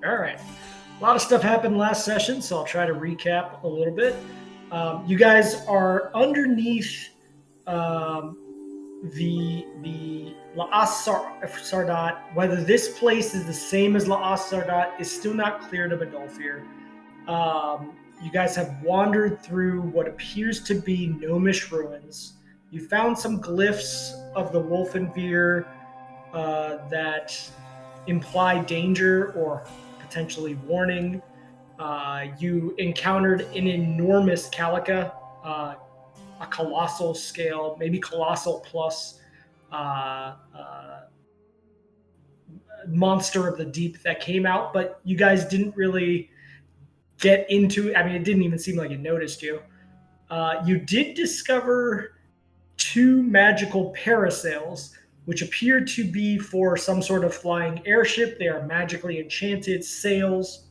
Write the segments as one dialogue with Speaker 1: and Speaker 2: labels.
Speaker 1: All right. A lot of stuff happened last session, so I'll try to recap a little bit. You guys are underneath the La'as Sardat. Whether this place is the same as La'as Sardat is still not clear to Badolfir. You guys have wandered through what appears to be gnomish ruins. You found some glyphs of the Wolfenveer that imply danger or potentially warning. You encountered an enormous calica, a colossal scale, maybe colossal plus monster of the deep that came out, but you guys didn't really get into. I mean, it didn't even seem like it noticed you. You did discover 2 magical parasails, which appear to be for some sort of flying airship. They are magically enchanted sails.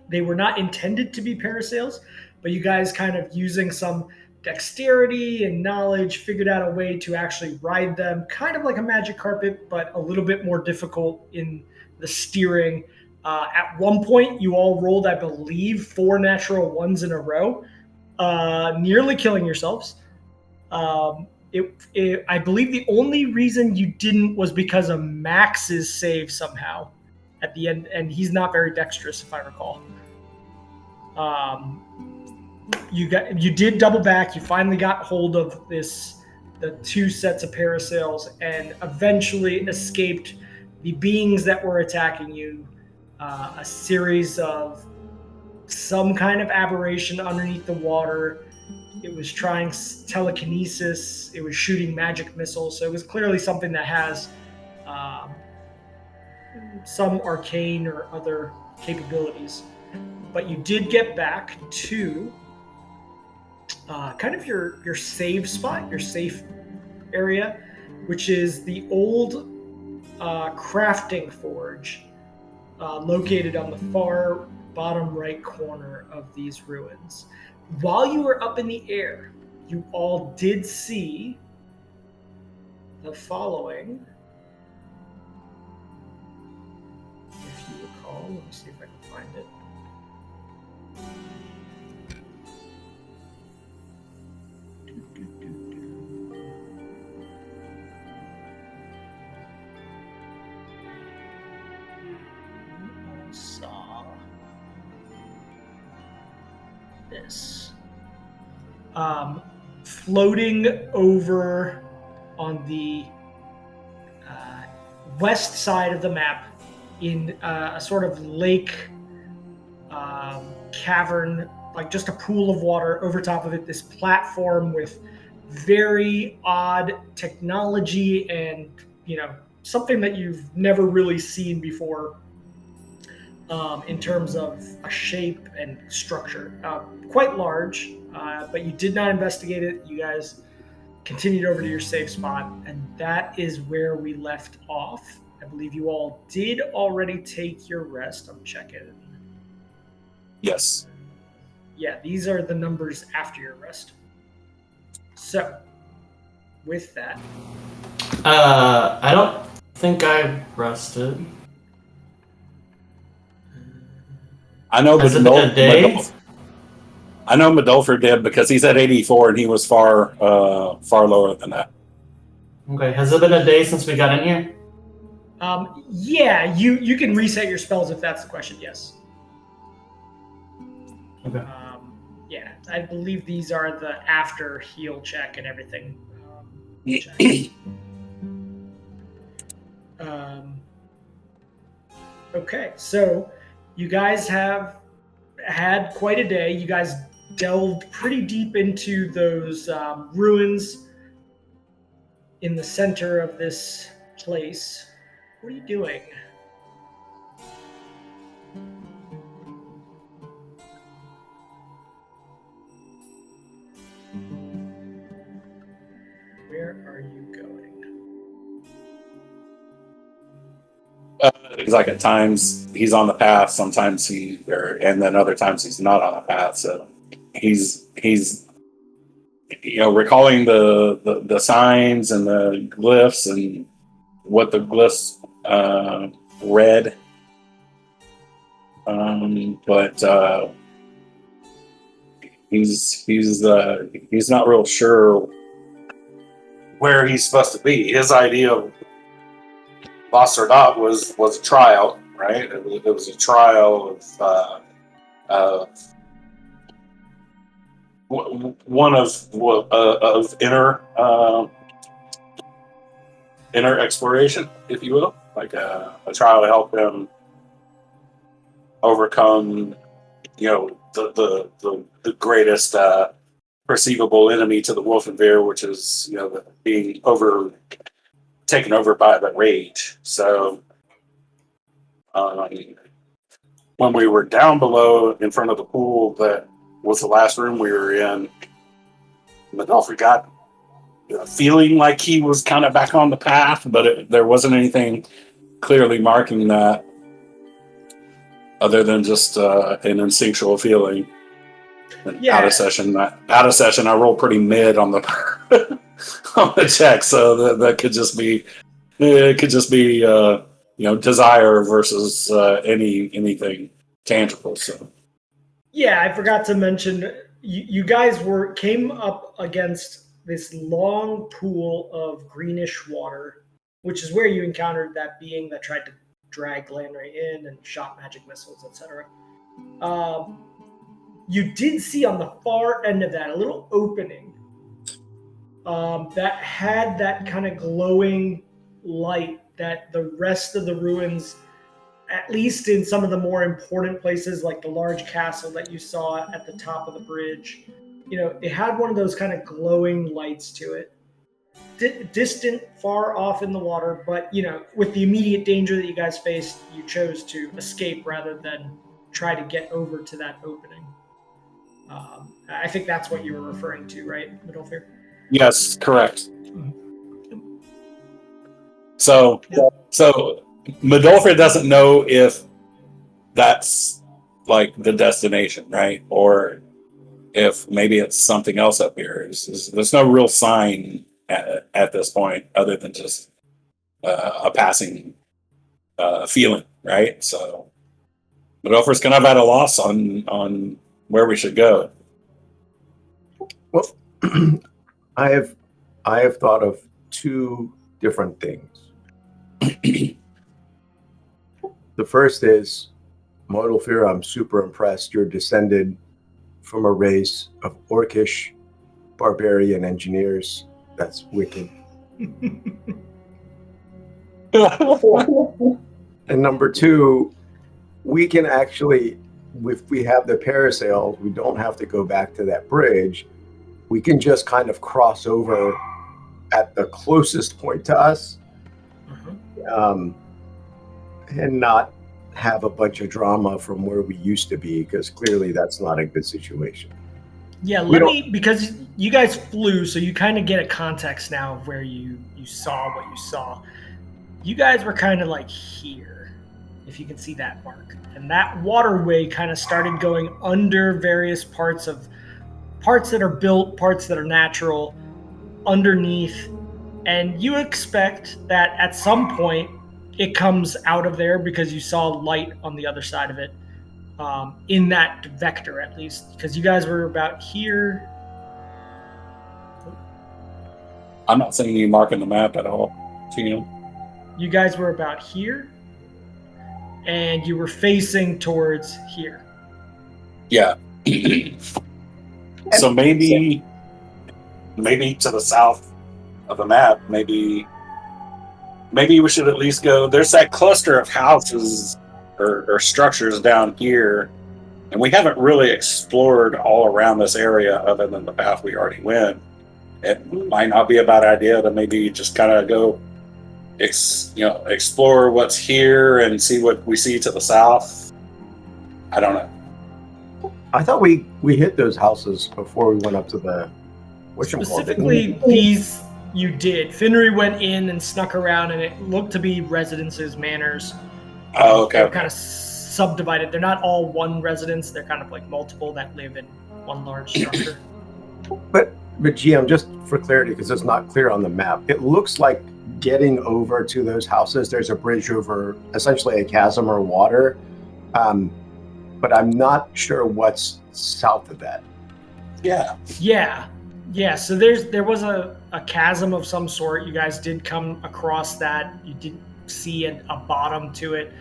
Speaker 1: They were not intended to be parasails, but you guys kind of using some dexterity and knowledge figured out a way to actually ride them, kind of like a magic carpet, but a little bit more difficult in the steering. At one point, you all rolled, I believe, 4 natural ones in a row, nearly killing yourselves. I believe the only reason you didn't was because of Max's save somehow at the end, and he's not very dexterous, if I recall. You did double back. You finally got hold of the 2 sets of parasails, and eventually escaped the beings that were attacking you. A series of some kind of aberration underneath the water. It was trying telekinesis. It was shooting magic missiles. So it was clearly something that has some arcane or other capabilities. But you did get back to kind of your save spot, your safe area, which is the old crafting forge located on the far bottom right corner of these ruins. While you were up in the air, you all did see the following. If you recall, let me see if I can find it. Saw this. Floating over on the west side of the map in a sort of lake cavern, like just a pool of water over top of it, this platform with very odd technology and, something that you've never really seen before in terms of a shape and structure. Quite large, but you did not investigate it. You guys continued over to your safe spot, and that is where we left off. I believe you all did already take your rest. I'm checking.
Speaker 2: Yes.
Speaker 1: Yeah, these are the numbers after your rest. So, with that,
Speaker 3: I don't think I rested.
Speaker 2: I know
Speaker 3: Has it been a day?
Speaker 2: I know Madolfer did because he's at 84 and he was far lower than that.
Speaker 3: Okay, has it been a day since we got in here?
Speaker 1: Yeah, you can reset your spells if that's the question, yes.
Speaker 3: Okay.
Speaker 1: Yeah, I believe these are the after heal check and everything. Okay, so you guys have had quite a day. You guys delved pretty deep into those ruins in the center of this place. What are you doing? Where are you going?
Speaker 2: He's like at times he's on the path, sometimes and then other times he's not on the path. So he's recalling the signs and the glyphs and what the glyphs read. but he's not real sure where he's supposed to be. His idea of Lost or Not was a trial, right? It was a trial of one of inner exploration, if you will, like a trial to help him overcome, the greatest perceivable enemy to the Wolfenveer, which is being taken over by the rage. So when we were down below in front of the pool, that was the last room we were in, Medolfri got feeling like he was kind of back on the path, but there wasn't anything clearly marking that other than just an instinctual feeling. And out of session, I rolled pretty mid on the on the check, so that could just be desire versus anything tangible. So
Speaker 1: yeah, I forgot to mention you guys came up against this long pool of greenish water, which is where you encountered that being that tried to drag Landry in and shot magic missiles, etc. You did see on the far end of that a little opening that had that kind of glowing light that the rest of the ruins, at least in some of the more important places like the large castle that you saw at the top of the bridge, it had one of those kind of glowing lights to it. Distant, far off in the water, but, with the immediate danger that you guys faced, you chose to escape rather than try to get over to that opening. I think that's what you were referring to, right, Medolfir?
Speaker 2: Yes, correct. Mm-hmm. So Medolfir doesn't know if that's like the destination, right? Or if maybe it's something else up here. There's no real sign at this point other than just a passing feeling, right? So Medolfir's kind of at a loss on where we should go.
Speaker 4: Well, I have thought of two different things. The first is, Medolfir, I'm super impressed. You're descended from a race of orcish barbarian engineers. That's wicked. And number two, we can actually, if we have the parasails, we don't have to go back to that bridge. We can just kind of cross over at the closest point to us, and not have a bunch of drama from where we used to be, because clearly that's not a good situation.
Speaker 1: Yeah, because you guys flew, so you kind of get a context now of where you saw what you saw. You guys were kind of like here, if you can see that mark. And that waterway kind of started going under various parts that are built, parts that are natural, underneath. And you expect that at some point it comes out of there because you saw light on the other side of it, in that vector at least, because you guys were about here.
Speaker 2: I'm not seeing any mark on the map at all.
Speaker 1: You guys were about here, and you were facing towards here.
Speaker 2: Yeah. So maybe to the south of the map, maybe we should at least go. There's that cluster of houses or structures down here, and we haven't really explored all around this area other than the path we already went. It might not be a bad idea to maybe just kind of go explore what's here and see what we see to the south. I don't know.
Speaker 4: I thought we hit those houses before we went up to the
Speaker 1: specifically these. You did. Finnery went in and snuck around, and it looked to be residences, manors.
Speaker 2: Oh, okay.
Speaker 1: They're kind of subdivided. They're not all one residence. They're kind of like multiple that live in one large structure.
Speaker 4: But GM, just for clarity, because it's not clear on the map, it looks like getting over to those houses, there's a bridge over essentially a chasm or water. but I'm not sure what's south of that.
Speaker 2: Yeah.
Speaker 1: Yeah. So there was a chasm of some sort. You guys did come across that. You didn't see a bottom to it.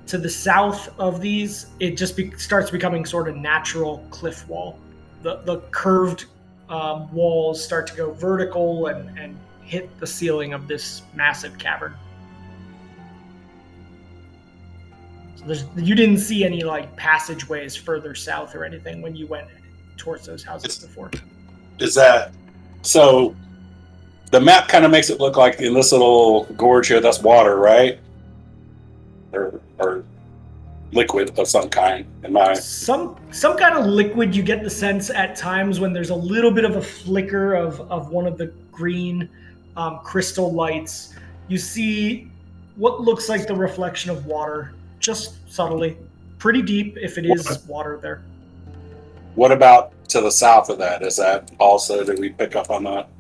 Speaker 1: To the south of these, it just starts becoming sort of natural cliff wall. The curved walls start to go vertical and hit the ceiling of this massive cavern. So you didn't see any like passageways further south or anything when you went towards those houses before.
Speaker 2: Is that so? The map kind of makes it look like in this little gorge here, that's water, right? Or liquid of some kind.
Speaker 1: Some kind of liquid. You get the sense at times when there's a little bit of a flicker of one of the green crystal lights. You see what looks like the reflection of water, just subtly. Pretty deep if it is water there.
Speaker 2: What about to the south of that? Is that also, did we pick up on that?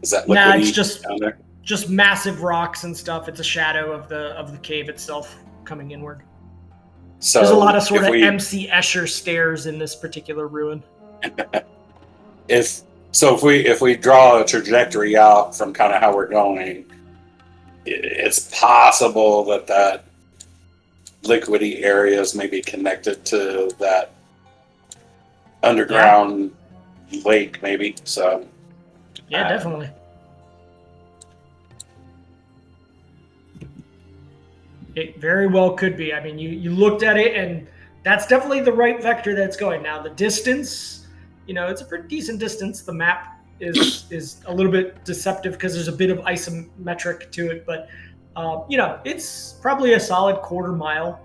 Speaker 2: Is that liquidy?
Speaker 1: Nah, it's
Speaker 2: down there?
Speaker 1: just massive rocks and stuff. It's a shadow of the cave itself coming inward.
Speaker 2: So
Speaker 1: there's a lot of sort of MC Escher stairs in this particular ruin.
Speaker 2: If we draw a trajectory out from kind of how we're going, it's possible that liquidy area is maybe connected to that underground lake, maybe. So
Speaker 1: yeah, definitely. It very well could be. I mean, you looked at it, and that's definitely the right vector that's going. Now, the distance, it's a pretty decent distance. The map is a little bit deceptive because there's a bit of isometric to it, but it's probably a solid quarter mile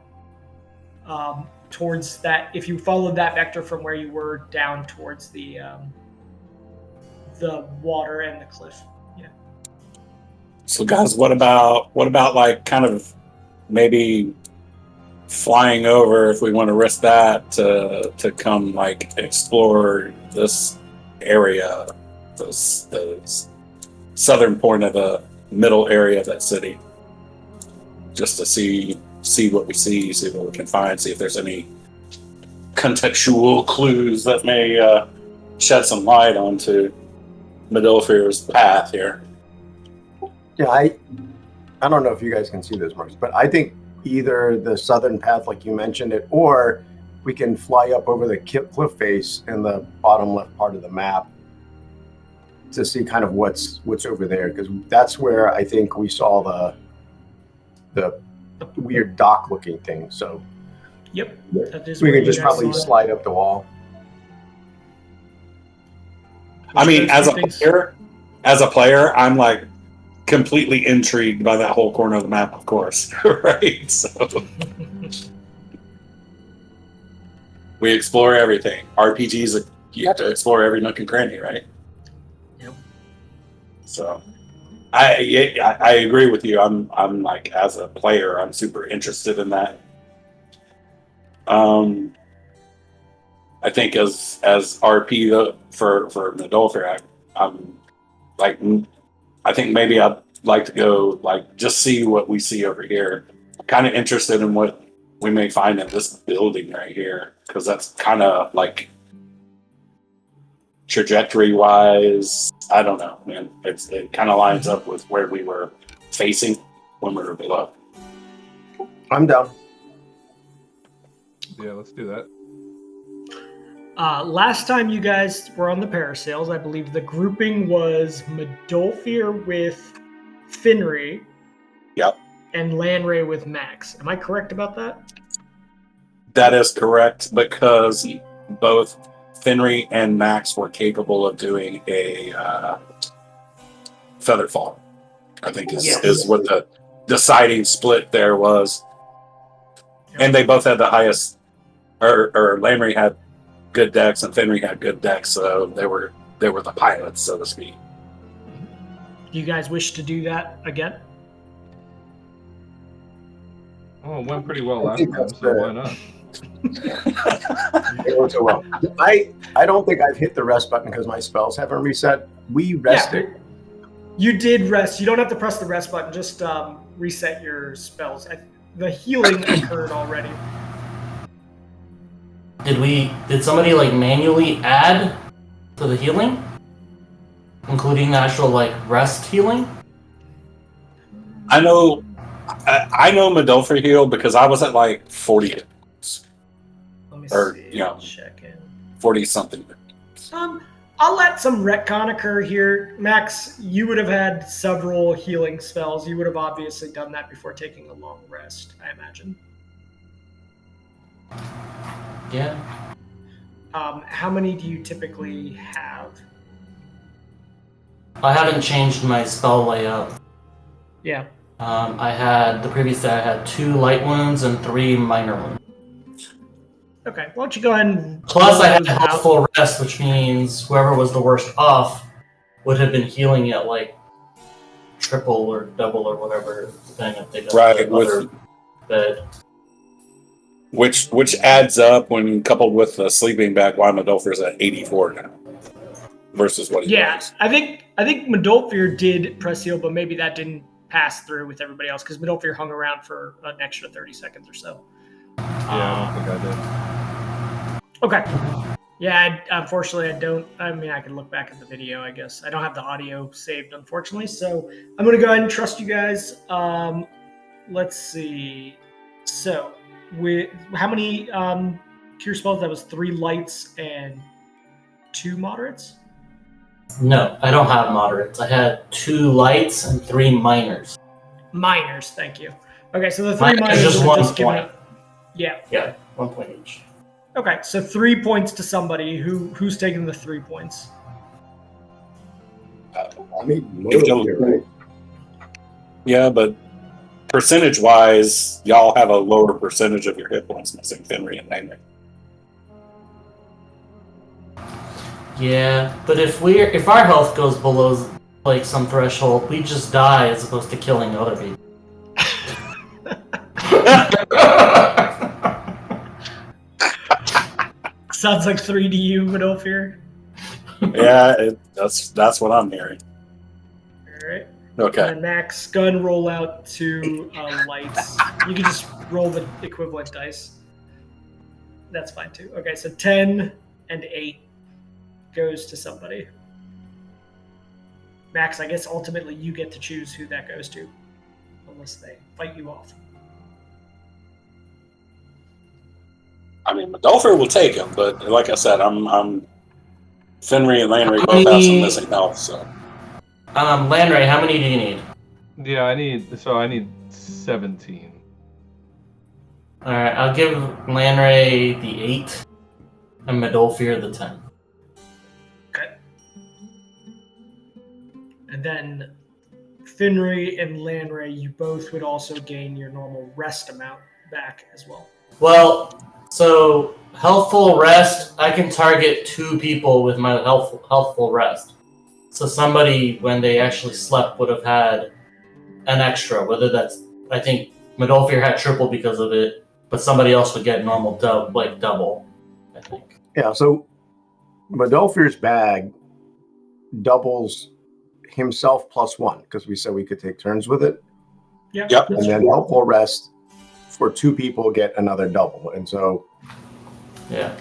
Speaker 1: towards that. If you followed that vector from where you were down towards the water and the cliff. Yeah.
Speaker 2: So, guys, what about like kind of maybe flying over, if we want to risk that, to come like explore this area, the southern point of the middle area of that city, just to see what we see what we can find, see if there's any contextual clues that may shed some light onto Medilfir's path here.
Speaker 4: Yeah, I don't know if you guys can see this, Marcus, but I think either the southern path, like you mentioned it, or we can fly up over the cliff face in the bottom left part of the map to see kind of what's over there, because that's where I think we saw the weird dock-looking thing. So,
Speaker 1: yep, that is
Speaker 4: we can just probably slide up the wall.
Speaker 2: I mean, as a player, I'm like completely intrigued by that whole corner of the map, of course, right? So we explore everything. RPGs, you have to explore every nook and cranny, right?
Speaker 1: Yep.
Speaker 2: So I agree with you. I'm like, as a player, I'm super interested in that. I think as RP though, for Medilfir, I'm like, I think maybe I'd like to go like just see what we see over here. I'm kind of interested in what we may find in this building right here, because that's kind of like trajectory wise, I don't know, man. It kind of lines up with where we were facing when we were below.
Speaker 4: I'm down.
Speaker 5: Yeah, let's do that.
Speaker 1: Last time you guys were on the parasails, I believe the grouping was Medilfir with Finri.
Speaker 2: Yep.
Speaker 1: And Lanray with Max. Am I correct about that?
Speaker 2: That is correct, because both Finri and Max were capable of doing a feather fall. I think is what the deciding split there was. Yep. And they both had the highest, or Lanray had good decks and Finri had good decks, so they were the pilots, so to speak.
Speaker 1: Do you guys wish to do that again?
Speaker 5: Oh, it went pretty well last time, so why not?
Speaker 4: It went so well. I don't think I've hit the rest button because my spells haven't reset. We rested.
Speaker 1: Yeah, you did rest. You don't have to press the rest button. Just reset your spells. The healing occurred already.
Speaker 3: Did somebody like manually add to the healing? Including the actual like rest healing?
Speaker 2: I know Medulfer healed because I was at like 40 hit points.
Speaker 1: Let me
Speaker 2: Or,
Speaker 1: see.
Speaker 2: you know.
Speaker 1: Check in.
Speaker 2: 40 something.
Speaker 1: I'll let some retcon occur here. Max, you would have had several healing spells. You would have obviously done that before taking a long rest, I imagine.
Speaker 3: Yeah.
Speaker 1: How many do you typically have?
Speaker 3: I haven't changed my spell layout.
Speaker 1: Yeah.
Speaker 3: I had the previous day. I had 2 light wounds and 3 minor wounds.
Speaker 1: Okay, why don't you go ahead and...
Speaker 3: Plus, I had
Speaker 1: those out.
Speaker 3: helpful rest, which means whoever was the worst off would have been healing at like triple or double or whatever, depending if they got
Speaker 2: Right,
Speaker 3: the other bed.
Speaker 2: Which adds up when coupled with the sleeping bag. Why Medulfer's at 84 now versus what he was.
Speaker 1: I think Medulfer did press heal, but maybe that didn't pass through with everybody else because Medulfer hung around for an extra 30 seconds or so.
Speaker 5: Yeah, I don't think I did.
Speaker 1: Okay. Yeah, unfortunately, I don't. I mean, I can look back at the video, I guess. I don't have the audio saved, unfortunately. So I'm going to go ahead and trust you guys. Let's see. So, how many cure spells? That was 3 lights and 2 moderates?
Speaker 3: No, I don't have moderates. I had 2 lights and 3 minors.
Speaker 1: Minors, thank you. Okay, so the 3
Speaker 3: Minors
Speaker 1: minors
Speaker 3: just
Speaker 1: are
Speaker 3: 1
Speaker 1: just given
Speaker 3: point.
Speaker 1: up. Yeah.
Speaker 3: Yeah, 1 point each.
Speaker 1: Okay, so 3 points to somebody. Who's taking the 3 points?
Speaker 4: I mean, Medulfer, right?
Speaker 2: Yeah, but percentage-wise, y'all have a lower percentage of your hit points missing Fenrir and Langry.
Speaker 3: Yeah, but if our health goes below like some threshold, we just die as opposed to killing other people.
Speaker 1: Sounds like 3 to you, Medulfer.
Speaker 2: Yeah, that's what I'm hearing.
Speaker 1: All right.
Speaker 2: Okay.
Speaker 1: And Max, go ahead and roll out 2 lights. You can just roll the equivalent dice. That's fine too. Okay, so 10 and 8 goes to somebody. Max, I guess ultimately you get to choose who that goes to, unless they fight you off.
Speaker 2: I mean, Medulfer will take him, but like I said, I'm Fenrir and Landry both have some missing health, so.
Speaker 3: Landry, how many do you need?
Speaker 5: Yeah, I need 17.
Speaker 3: Alright, I'll give Landry the 8 and Medulfer the 10.
Speaker 1: Okay. And then Fenrir and Landry, you both would also gain your normal rest amount back as well.
Speaker 3: Well, so healthful rest, I can target 2 people with my healthful rest. So somebody, when they actually slept, would have had an extra. Whether that's, I think Medulfer had triple because of it, but somebody else would get normal double. I think.
Speaker 4: Yeah. So Medulfer's bag doubles himself +1 because we said we could take turns with it.
Speaker 1: Yep.
Speaker 4: And then helpful rest for 2 people get another double, and so
Speaker 3: yeah.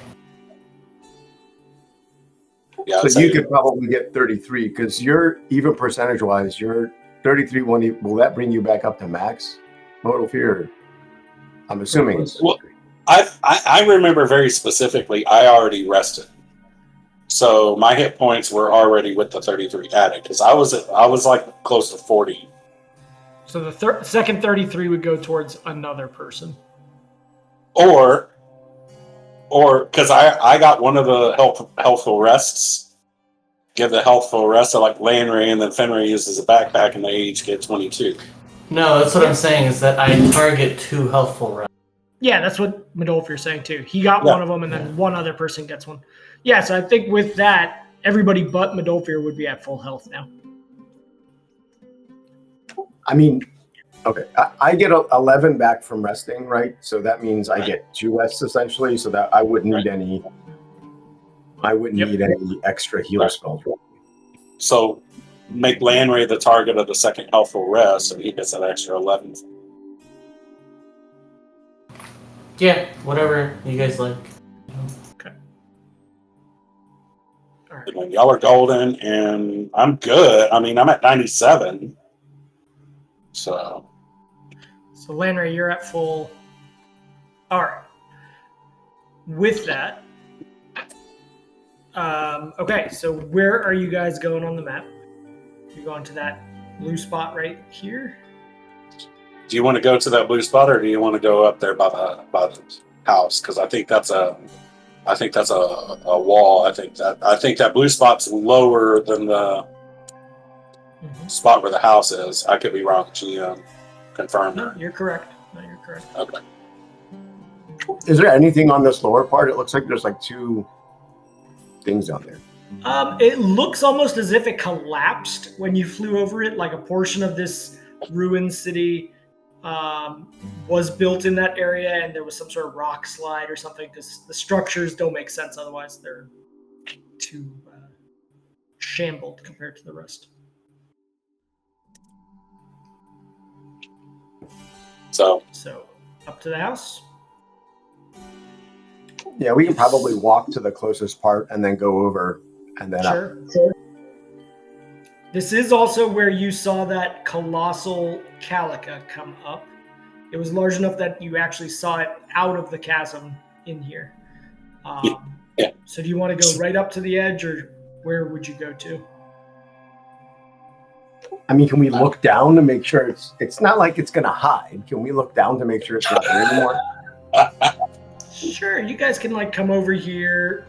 Speaker 2: Yeah,
Speaker 4: so you could probably get 33 because you're even percentage-wise. You're 33. Will that bring you back up to max Medulfer? I'm assuming.
Speaker 2: Well, I remember very specifically. I already rested, so my hit points were already with the 33 added because I was like close to 40.
Speaker 1: So the second 33 would go towards another person.
Speaker 2: Or because I got one of the healthful rests, give the healthful rest to like Landry, and then Fenrir uses a backpack and they each get 22.
Speaker 3: No, that's what I'm saying is that I target 2 healthful rests.
Speaker 1: Yeah, that's what Medulfer's saying too. He got one of them, and then one other person gets one. Yeah, so I think with that, everybody but Medulfer would be at full health now.
Speaker 4: I mean, okay, I get 11 back from resting, right? So that means I get 2 rests essentially. So that I wouldn't need any. I wouldn't need any extra heal spells.
Speaker 2: So make Landry the target of the second healthful rest, and he gets an extra 11.
Speaker 3: Yeah, whatever you guys like.
Speaker 2: I mean, y'all are golden, and I'm good. I mean, I'm at 97. So
Speaker 1: Landry, you're at full. All right. With that, okay, so where are you guys going on the map? You're going to that blue spot right here?
Speaker 2: do you want to go to that blue spot, or do you want to go up there by the house? Because I think that's a wall. I think that blue spot's lower than the spot where the house is. I could be wrong. She confirmed.
Speaker 1: No, you're correct.
Speaker 2: Okay.
Speaker 4: Is there anything on this lower part? It looks like there's like two things down there.
Speaker 1: It looks almost as if it collapsed when you flew over it, like a portion of this ruined city was built in that area, and there was some sort of rock slide or something, because the structures don't make sense otherwise. They're too shambled compared to the rest.
Speaker 2: So
Speaker 1: up to the house.
Speaker 4: Yeah, we can probably walk to the closest part and then go over and then
Speaker 1: Sure.
Speaker 4: up.
Speaker 1: This is also where you saw that colossal calica come up. It was large enough that you actually saw it out of the chasm in here.
Speaker 2: Yeah.
Speaker 1: So do you want to go right up to the edge, or where would you go to?
Speaker 4: I mean, can we look down to make sure it's not like it's going to hide? Can we look down to make sure it's not there anymore?
Speaker 1: Sure, you guys can like come over here,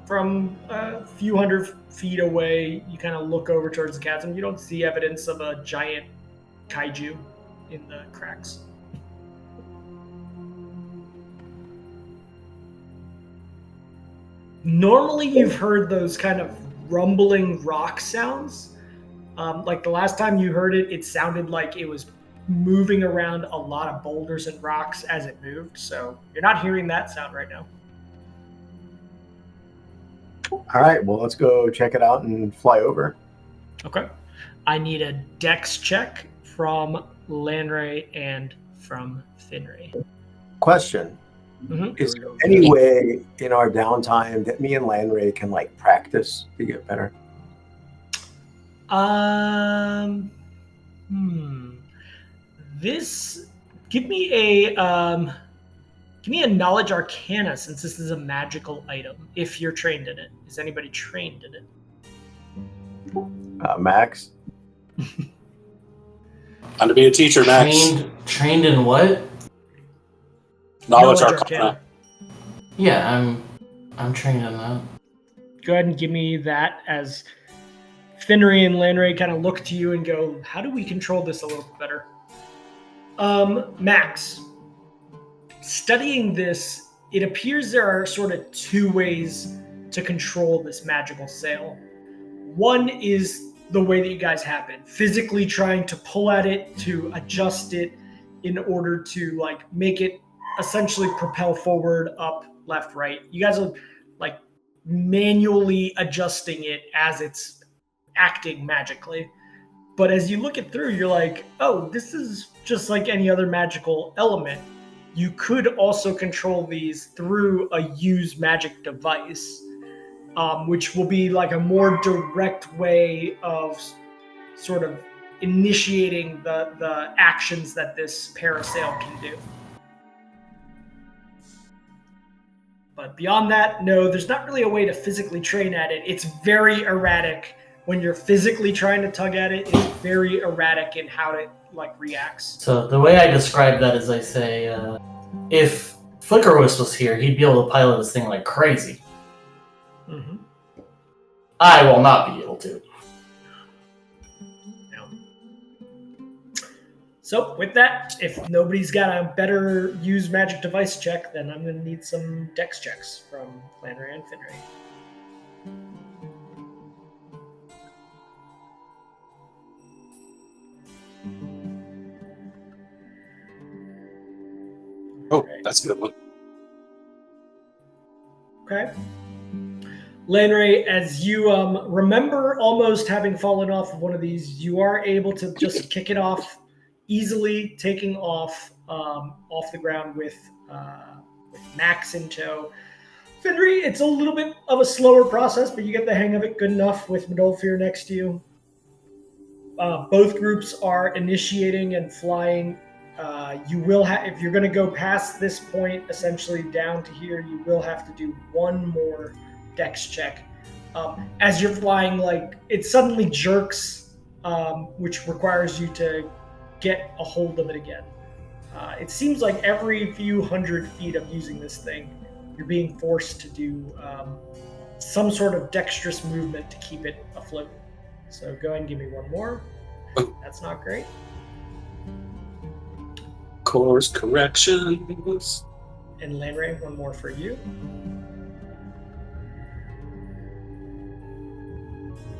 Speaker 1: from a few hundred feet away. You kind of look over towards the chasm. You don't see evidence of a giant kaiju in the cracks. Normally you've heard those kind of rumbling rock sounds. Like the last time you heard it, it sounded like it was moving around a lot of boulders and rocks as it moved. So you're not hearing that sound right now.
Speaker 4: All right, well, let's go check it out and fly over.
Speaker 1: Okay. I need a dex check from Landray and from Finray.
Speaker 4: Question. Is there any way in our downtime that me and Landray can like practice to get better?
Speaker 1: Give me a knowledge arcana, since this is a magical item, if you're trained in it. Is anybody trained in it?
Speaker 4: Max?
Speaker 2: I'm to be a teacher, Max.
Speaker 3: Trained in what?
Speaker 2: Knowledge arcana.
Speaker 3: Yeah, I'm trained in that.
Speaker 1: Go ahead and give me that as Finnery and Landray kind of look to you and go, how do we control this a little bit better? Max, studying this, it appears there are sort of two ways to control this magical sail. One is the way that you guys have been, physically trying to pull at it, to adjust it in order to like make it essentially propel forward, up, left, right. You guys are like manually adjusting it as it's acting magically. But as you look it through, you're like, oh, this is just like any other magical element. You could also control these through a use magic device, which will be like a more direct way of sort of initiating the actions that this parasail can do. But beyond that, no, there's not really a way to physically train at it. It's very erratic. When you're physically trying to tug at it, it's very erratic in how it like reacts.
Speaker 3: So the way I describe that is I say, if Flickerwist was here, he'd be able to pilot this thing like crazy.
Speaker 1: Mm-hmm.
Speaker 3: I will not be able to.
Speaker 1: No. So with that, if nobody's got a better use magic device check, then I'm going to need some dex checks from Landry and Finray.
Speaker 2: Oh, that's a good one.
Speaker 1: Okay. Landry, as you remember almost having fallen off of one of these, you are able to just kick it off easily, taking off the ground with Max in tow. Fenry, it's a little bit of a slower process, but you get the hang of it good enough with Medolfir next to you. Both groups are initiating and flying. You will have, if you're going to go past this point, essentially down to here, you will have to do one more dex check. As you're flying, like, it suddenly jerks, which requires you to get a hold of it again. It seems like every few hundred feet of using this thing, you're being forced to do some sort of dexterous movement to keep it afloat. So go ahead and give me one more. That's not great.
Speaker 2: Course corrections.
Speaker 1: And Landray, one more for you.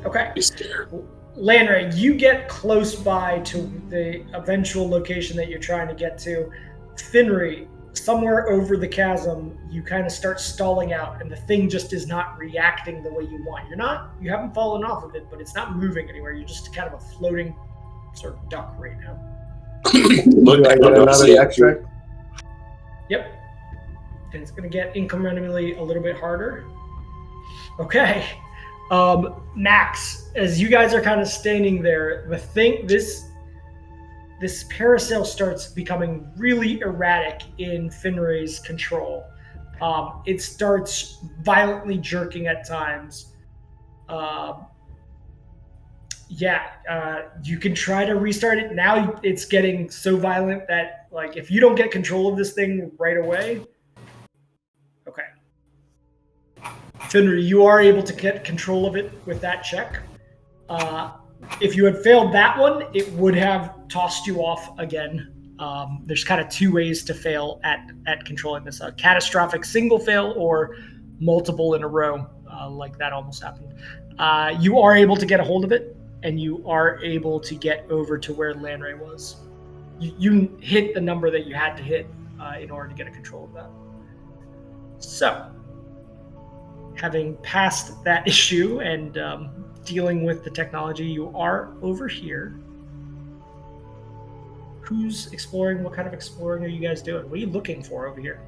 Speaker 1: Okay.
Speaker 2: Be scared.
Speaker 1: Landray, you get close by to the eventual location that you're trying to get to. Finry, somewhere over the chasm, you kind of start stalling out, and the thing just is not reacting the way you want. You haven't fallen off of it, but it's not moving anywhere. You're just kind of a floating sort of duck right now.
Speaker 4: Do I get another extra?
Speaker 1: Yep. And it's going to get incrementally a little bit harder. Okay. Max, as you guys are kind of standing there, this parasail starts becoming really erratic in Finray's control. It starts violently jerking at times. You can try to restart it. Now it's getting so violent that, like, if you don't get control of this thing right away... Okay. Finry, you are able to get control of it with that check. If you had failed that one, it would have tossed you off again. There's kind of two ways to fail at controlling this: a catastrophic single fail or multiple in a row, like that almost happened. You are able to get a hold of it, and you are able to get over to where Landray was. You hit the number that you had to hit in order to get a control of that. So, having passed that issue and dealing with the technology, you are over here. Who's exploring? What kind of exploring are you guys doing? What are you looking for over here?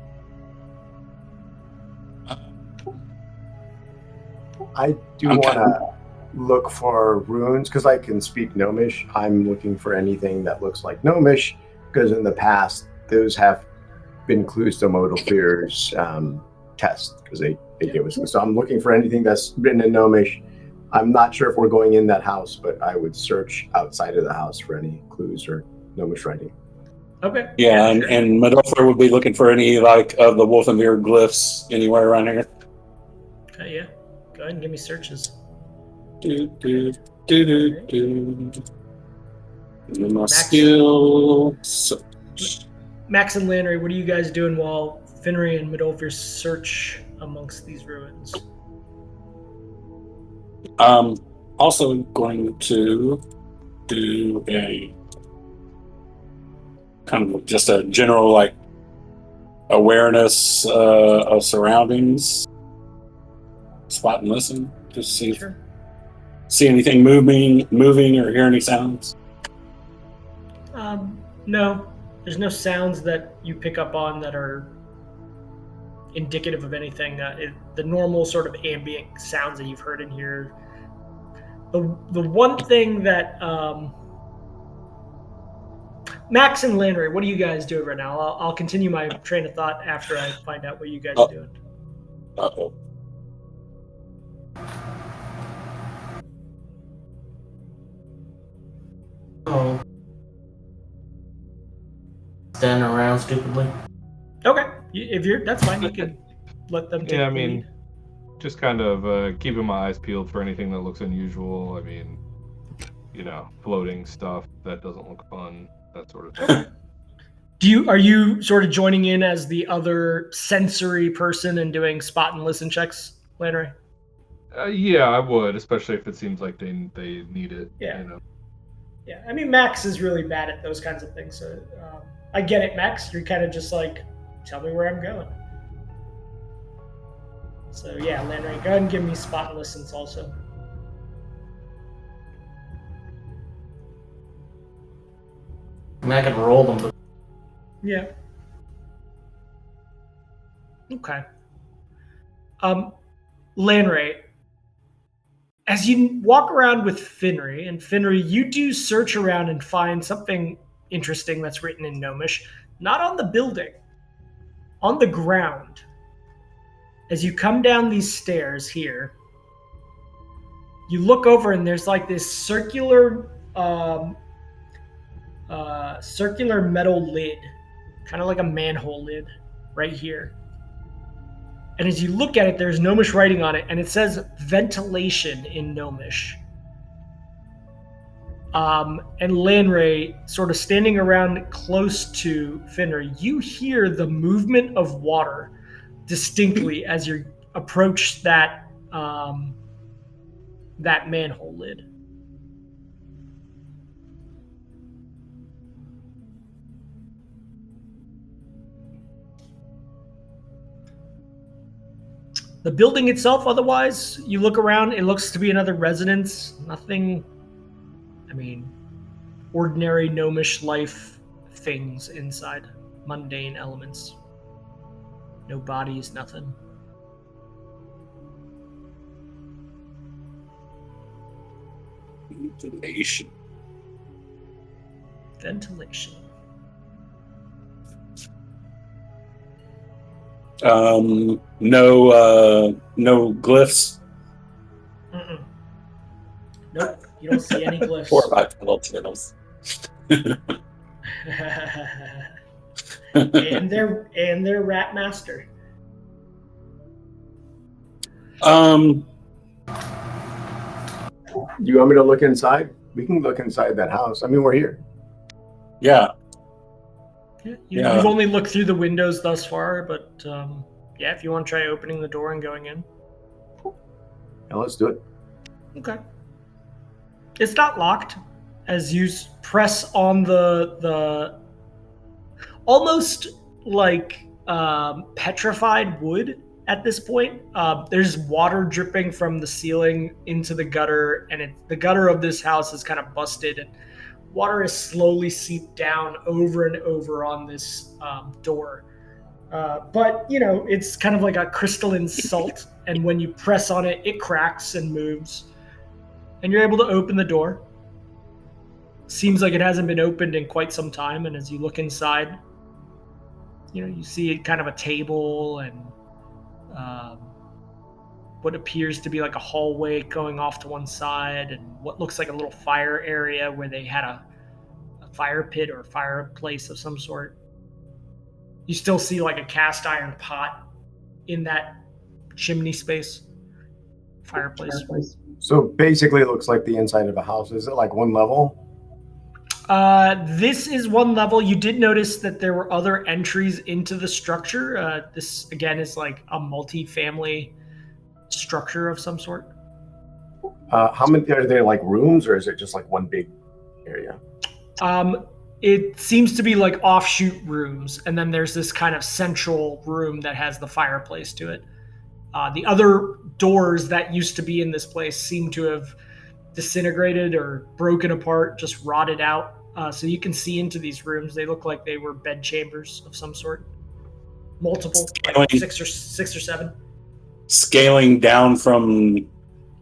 Speaker 4: I do want to look for runes because I can speak Gnomish. I'm looking for anything that looks like Gnomish because in the past those have been clues to Modalfear's test because they gave us. So I'm looking for anything that's written in Gnomish. I'm not sure if we're going in that house, but I would search outside of the house for any clues or Gnomish writing.
Speaker 1: Okay.
Speaker 2: Yeah,
Speaker 1: sure.
Speaker 2: and Medolfir would be looking for any of the Wolfenbeer glyphs anywhere around here.
Speaker 1: Okay, yeah. Go ahead and give me searches.
Speaker 2: My skill.
Speaker 1: Max and Landry, what are you guys doing while Finry and Medolfir search amongst these ruins?
Speaker 2: Also going to do a kind of just a general awareness of surroundings, spot and listen, just see see anything moving or hear any sounds.
Speaker 1: No, there's no sounds that you pick up on that are indicative of anything. The normal sort of ambient sounds that you've heard in here. The one thing that Max and Landry, what are you guys doing right now? I'll continue my train of thought after I find out what you guys are doing.
Speaker 2: Uh-oh.
Speaker 3: Oh. Standing around stupidly.
Speaker 1: Okay, that's fine. You can let them take the lead.
Speaker 5: Just kind of keeping my eyes peeled for anything that looks unusual. Floating stuff that doesn't look fun, that sort of thing.
Speaker 1: Are you sort of joining in as the other sensory person and doing spot and listen checks, Landry?
Speaker 5: Yeah, I would, especially if it seems like they need it.
Speaker 1: Yeah. Yeah, Max is really bad at those kinds of things. So I get it, Max. You're kind of just like, tell me where I'm going. So yeah, Landry, go ahead and give me spot and listens also.
Speaker 3: I can roll them. But...
Speaker 1: Yeah. Okay. Lanray, as you walk around with Finry, and Finry, you do search around and find something interesting that's written in Gnomish, not on the building, on the ground. As you come down these stairs here, you look over and there's like this circular metal lid, kind of like a manhole lid right here. And as you look at it, there's Gnomish writing on it, and it says ventilation in Gnomish. And Lanray, sort of standing around close to Finner, you hear the movement of water distinctly as you approach that manhole lid. The building itself, otherwise, you look around, it looks to be another residence. Nothing, ordinary gnomish life things inside. Mundane elements. No bodies, nothing.
Speaker 2: Ventilation. No glyphs.
Speaker 1: Mm-mm. Nope, you don't see any glyphs.
Speaker 2: 4 or 5 little turtles.
Speaker 1: and their rat master.
Speaker 4: You want me to look inside? We can look inside that house. I mean, we're here.
Speaker 2: Yeah.
Speaker 1: You've only looked through the windows thus far, but if you want to try opening the door and going in.
Speaker 4: Yeah, let's do it.
Speaker 1: Okay. It's not locked. As you press on the almost like petrified wood at this point. There's water dripping from the ceiling into the gutter, and the gutter of this house is kind of busted, and water is slowly seeped down over and over on this door. But, it's kind of like a crystalline salt, and when you press on it, it cracks and moves. And you're able to open the door. Seems like it hasn't been opened in quite some time, and as you look inside, you see kind of a table and what appears to be like a hallway going off to one side, and what looks like a little fire area where they had a fire pit or fireplace of some sort. You still see like a cast iron pot in that chimney space. Fireplace.
Speaker 4: So basically it looks like the inside of a house. Is it like one level?
Speaker 1: This is one level. You did notice that there were other entries into the structure. This, again, is like a multi-family structure of some sort.
Speaker 4: How many are there, like rooms, or is it just like one big area?
Speaker 1: It seems to be like offshoot rooms, and then there's this kind of central room that has the fireplace to it. The other doors that used to be in this place seem to have disintegrated or broken apart, just rotted out. So you can see into these rooms. They look like they were bed chambers of some sort. Multiple, like six or seven.
Speaker 2: Scaling down from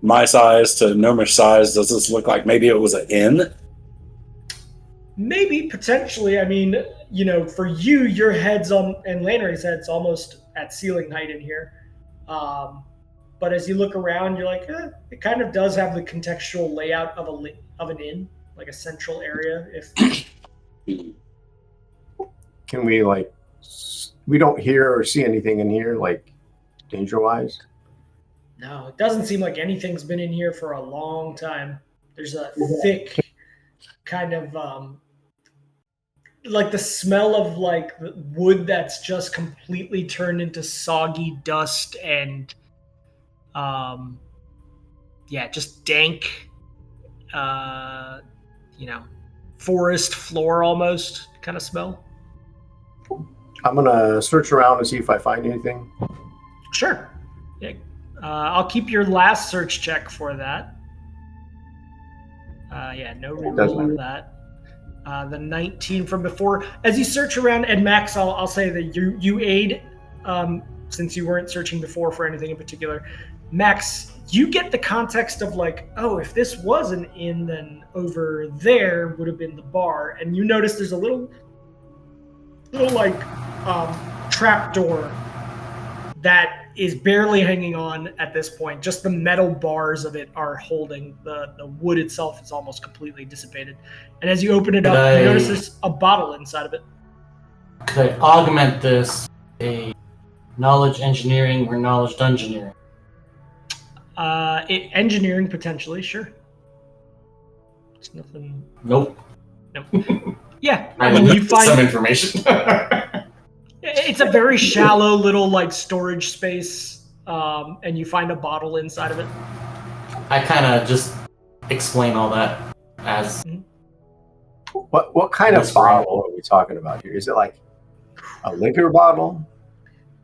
Speaker 2: my size to gnomish size, does this look like maybe it was an inn?
Speaker 1: Maybe, potentially. For you, your head's on, and Lannery's head's almost at ceiling height in here. But as you look around, you're like, it kind of does have the contextual layout of an inn, like a central area.
Speaker 4: Can we we don't hear or see anything in here, like danger-wise?
Speaker 1: No, it doesn't seem like anything's been in here for a long time. There's a thick kind of like the smell of like wood that's just completely turned into soggy dust and just dank, forest floor almost kind of smell.
Speaker 4: I'm gonna search around and see if I find anything.
Speaker 1: Sure. Yeah. I'll keep your last search check for that. No removal of that. The 19 from before. As you search around, and Max, I'll say that you aid since you weren't searching before for anything in particular. Max, you get the context of like, oh, if this was an inn, then over there would have been the bar. And you notice there's a little like trap door that is barely hanging on at this point. Just the metal bars of it are holding. The wood itself is almost completely dissipated. And as you open it up, you notice there's a bottle inside of it.
Speaker 3: Could I augment this a knowledge engineering or knowledge dungeoneering?
Speaker 1: Engineering, potentially, sure. It's nothing...
Speaker 3: Nope.
Speaker 1: Nope. Yeah,
Speaker 3: I
Speaker 1: mean, you find...
Speaker 3: some information.
Speaker 1: It's a very shallow little like storage space, and you find a bottle inside of it.
Speaker 3: I kind of just explain all that as.
Speaker 4: What kind of bottle are we talking about here? Is it like a liquor bottle?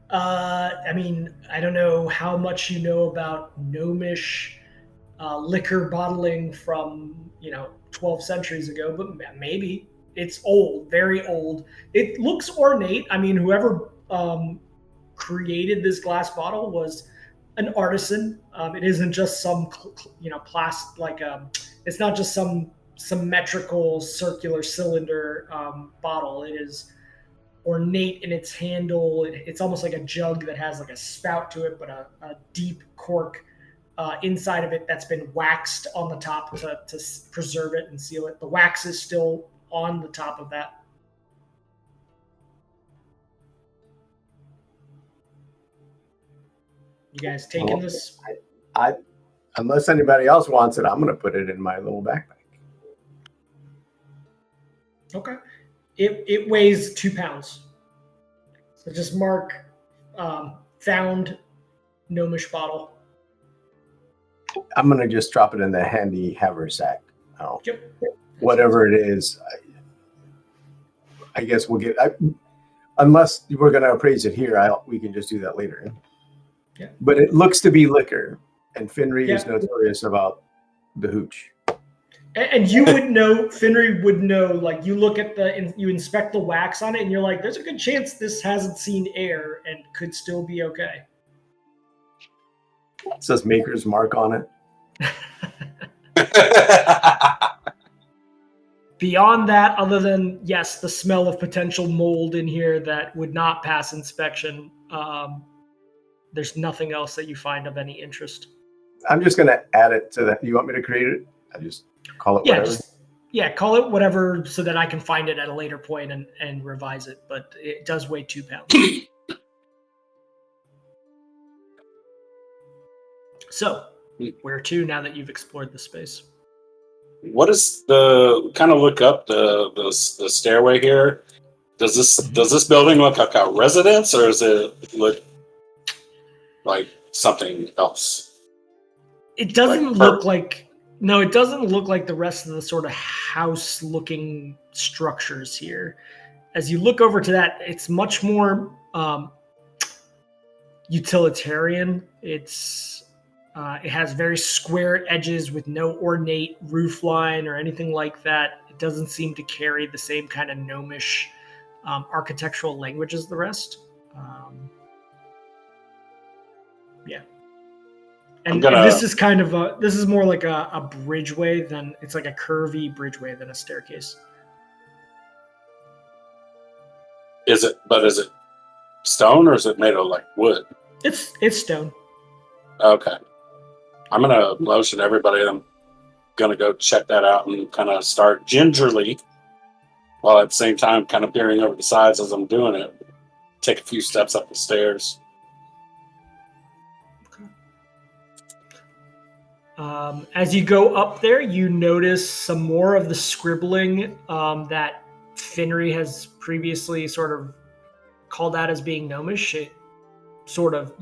Speaker 1: I mean, I don't know how much you know about gnomish liquor bottling from 12 centuries ago, but maybe. It's old, very old. It looks ornate. I mean, whoever created this glass bottle was an artisan. It isn't just some, plastic, it's not just some symmetrical circular cylinder bottle. It is ornate in its handle. It's almost like a jug that has like a spout to it, but a deep cork inside of it that's been waxed on the top to preserve it and seal it. The wax is still on the top of that. You guys taking this?
Speaker 4: I unless anybody else wants it, I'm going to put it in my little backpack.
Speaker 1: Okay. It weighs 2 pounds. So just mark found gnomish bottle.
Speaker 4: I'm going to just drop it in the handy haversack. Oh.
Speaker 1: Yep.
Speaker 4: Whatever it is, I guess we'll get. Unless we're going to appraise it here, we can just do that later.
Speaker 1: Yeah.
Speaker 4: But it looks to be liquor, and Finry is notorious about the hooch.
Speaker 1: And you would know, Finry would know. Like you look at you inspect the wax on it, and you're like, "There's a good chance this hasn't seen air and could still be okay."
Speaker 4: It says Maker's Mark on it.
Speaker 1: Beyond that, other than, yes, the smell of potential mold in here that would not pass inspection, there's nothing else that you find of any interest.
Speaker 4: I'm just going to add it to that. You want me to create it? I just call it whatever.
Speaker 1: Call it whatever so that I can find it at a later point and revise it. But it does weigh 2 pounds. So, where to now that you've explored the space?
Speaker 2: What is the kind of look up the stairway here? Does this building look like a residence, or does it look like something else?
Speaker 1: It doesn't look like it doesn't look like the rest of the sort of house-looking structures here. As you look over to that, it's much more utilitarian. It has very square edges with no ornate roof line or anything like that. It doesn't seem to carry the same kind of gnomish architectural language as the rest. And this is kind of this is more like a bridgeway than it's like a curvy bridgeway than a staircase.
Speaker 2: Is it stone or is it made of like wood?
Speaker 1: It's stone.
Speaker 2: Okay. I'm going to motion everybody. I'm going to go check that out and kind of start gingerly, while at the same time kind of peering over the sides as I'm doing it. Take a few steps up the stairs.
Speaker 1: Okay. As you go up there, you notice some more of the scribbling that Finry has previously sort of called out as being gnomish. You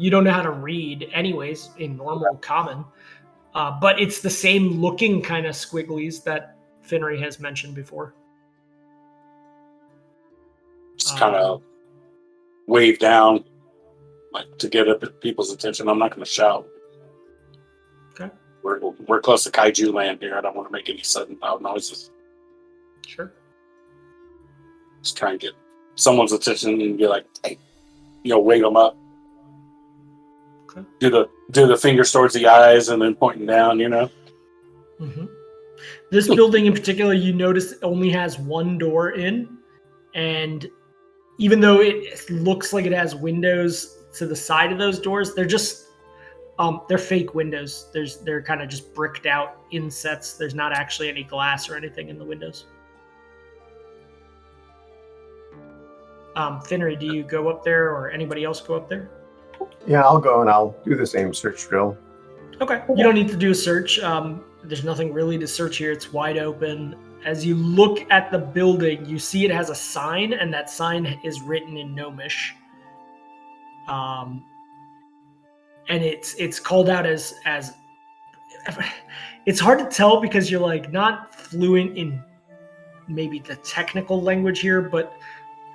Speaker 1: don't know how to read anyways in normal common, but it's the same looking kind of squigglies that Finry has mentioned before.
Speaker 2: Just kind of wave down, like to get up people's attention. I'm not going to shout.
Speaker 1: Okay.
Speaker 2: We're close to kaiju land here. I don't want to make any sudden loud noises.
Speaker 1: Sure.
Speaker 2: Just try and get someone's attention and be like, hey, wake them up.
Speaker 1: Okay.
Speaker 2: Do the fingers towards the eyes and then pointing down,
Speaker 1: Mm-hmm. This building in particular, you notice only has one door in, and even though it looks like it has windows to the side of those doors, they're just they're fake windows. They're kind of just bricked out insets. There's not actually any glass or anything in the windows. Finnery, do you go up there, or anybody else go up there?
Speaker 4: Yeah, I'll go and I'll do the same search drill.
Speaker 1: Okay, you don't need to do a search. There's nothing really to search here. It's wide open. As you look at the building, you see it has a sign, and that sign is written in Gnomish. And it's called out as it's hard to tell because you're like not fluent in maybe the technical language here, but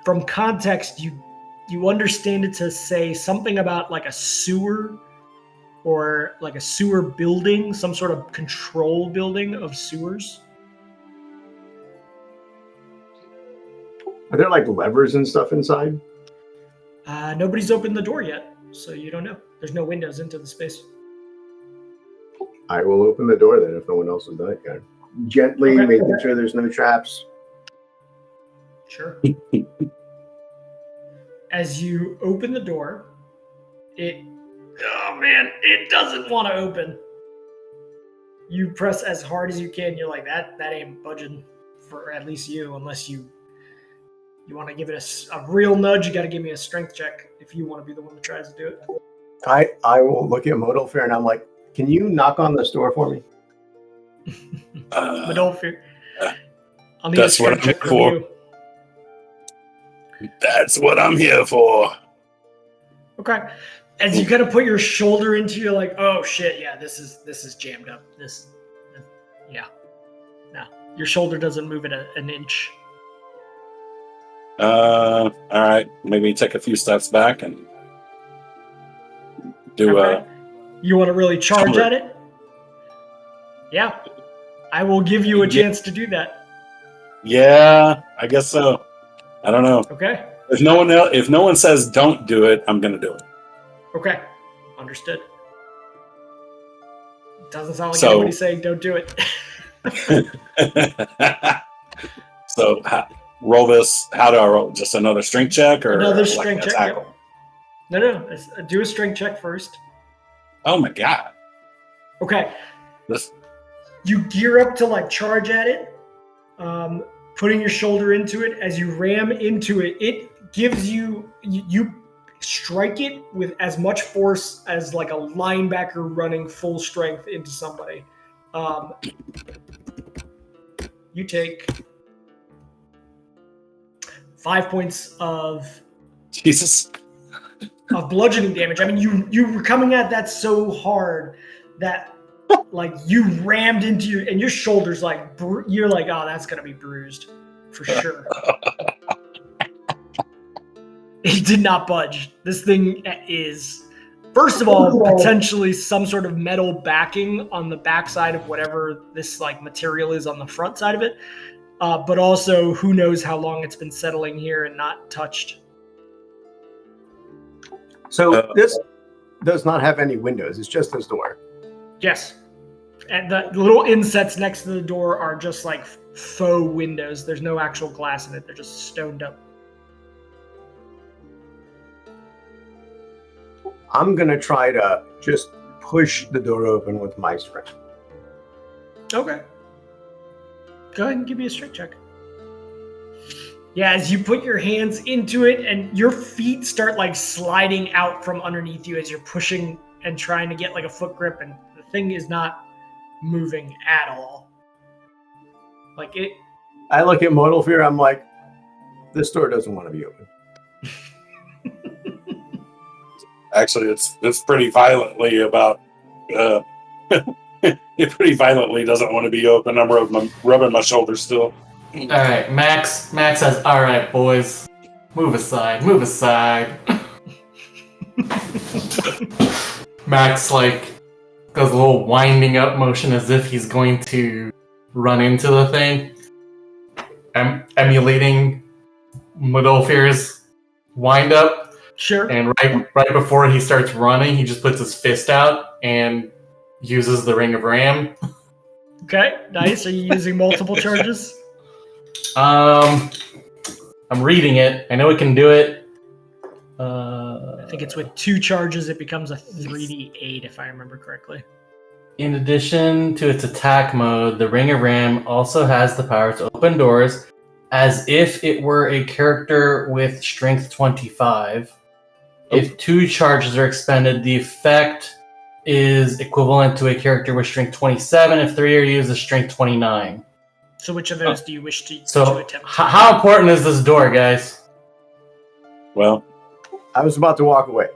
Speaker 1: from context you understand it to say something about like a sewer or like a sewer building, some sort of control building of sewers.
Speaker 4: Are there like levers and stuff inside?
Speaker 1: Nobody's opened the door yet, so you don't know. There's no windows into the space.
Speaker 4: I will open the door then if no one else has done it yet. Gently, making sure there's no traps.
Speaker 1: Sure. As you open the door, it doesn't want to open. You press as hard as you can. You're like, that ain't budging for at least you, unless you want to give it a real nudge. You got to give me a strength check if you want to be the one that tries to do it.
Speaker 4: I will look at Modalfair and I'm like, can you knock on this door for me?
Speaker 1: Modalfair. I'll need
Speaker 2: That's
Speaker 1: a
Speaker 2: what
Speaker 1: strength
Speaker 2: I'm
Speaker 1: check from
Speaker 2: for.
Speaker 1: you.
Speaker 2: That's what I'm here for.
Speaker 1: Okay. As you kind of put your shoulder into, you're like, oh shit, yeah, this is jammed up. No, your shoulder doesn't move it an inch.
Speaker 2: All right. Maybe take a few steps back and do
Speaker 1: You want to really charge
Speaker 2: Sure.
Speaker 1: at it? Yeah. I will give you a chance to do that.
Speaker 2: Yeah, I guess so. I don't know.
Speaker 1: Okay.
Speaker 2: If no one says don't do it, I'm gonna do it.
Speaker 1: Okay. Understood. Doesn't sound like
Speaker 2: So-
Speaker 1: anybody saying don't do it.
Speaker 2: So roll this. How do I roll? Just another strength check or
Speaker 1: Another
Speaker 2: like
Speaker 1: strength
Speaker 2: a
Speaker 1: check.
Speaker 2: tackle?
Speaker 1: No. Do a strength check first.
Speaker 2: Oh my god.
Speaker 1: Okay.
Speaker 2: This
Speaker 1: You gear up to like charge at it, putting your shoulder into it. As you ram into it, it gives you strike it with as much force as like a linebacker running full strength into somebody. You take 5 points of
Speaker 2: Jesus.
Speaker 1: bludgeoning damage. I mean, you were coming at that so hard that like you rammed into your shoulders like you're like, oh, that's gonna be bruised for sure. It did not budge. This thing is, first of all, potentially some sort of metal backing on the backside of whatever this like material is on the front side of it. But also, who knows how long it's been settling here and not touched.
Speaker 4: So this does not have any windows. It's just this door.
Speaker 1: Yes. And the little insets next to the door are just like faux windows. There's no actual glass in it. They're just stoned up.
Speaker 4: I'm going to try to just push the door open with my strength.
Speaker 1: Okay. Go ahead and give me a strength check. Yeah, as you put your hands into it and your feet start like sliding out from underneath you as you're pushing and trying to get like a foot grip, and the thing is not moving at all. Like it.
Speaker 4: I look at Modal Fear. I'm like, this door doesn't want to be open.
Speaker 2: Actually, it's pretty violently about. It pretty violently doesn't want to be open. I'm rubbing my shoulder still.
Speaker 3: All right, Max says, "All right, boys, move aside, move aside." Max like does a little winding up motion as if he's going to run into the thing, emulating Modolfir's wind up.
Speaker 1: Sure.
Speaker 3: And right before he starts running, he just puts his fist out and uses the Ring of Ram.
Speaker 1: Okay, nice. Are you using multiple charges?
Speaker 3: I'm reading it. I know it can do it.
Speaker 1: I think it's with 2 charges, it becomes a 3d8, if I remember correctly.
Speaker 3: In addition to its attack mode, the Ring of Ram also has the power to open doors as if it were a character with strength 25. If 2 charges are expended, the effect is equivalent to a character with strength 27. If 3 are used, is strength 29.
Speaker 1: So which of those do you wish to attempt?
Speaker 3: How important is this door, guys?
Speaker 2: Well,
Speaker 4: I was about to walk away.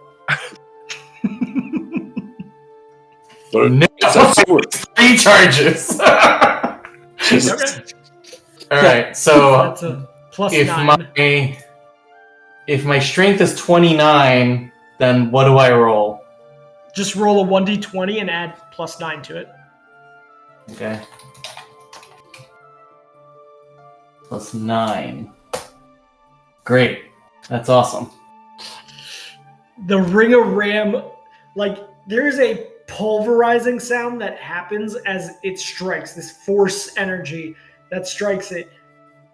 Speaker 3: No, 3 charges.
Speaker 2: Jesus.
Speaker 1: Okay.
Speaker 3: All right, so
Speaker 1: That's a plus 9.
Speaker 3: If my strength is 29, then what do I roll?
Speaker 1: Just roll a 1d20 and add plus 9 to it.
Speaker 3: Okay. Plus 9. Great. That's awesome.
Speaker 1: The Ring of Ram, like, there's a pulverizing sound that happens as it strikes, this force energy that strikes it.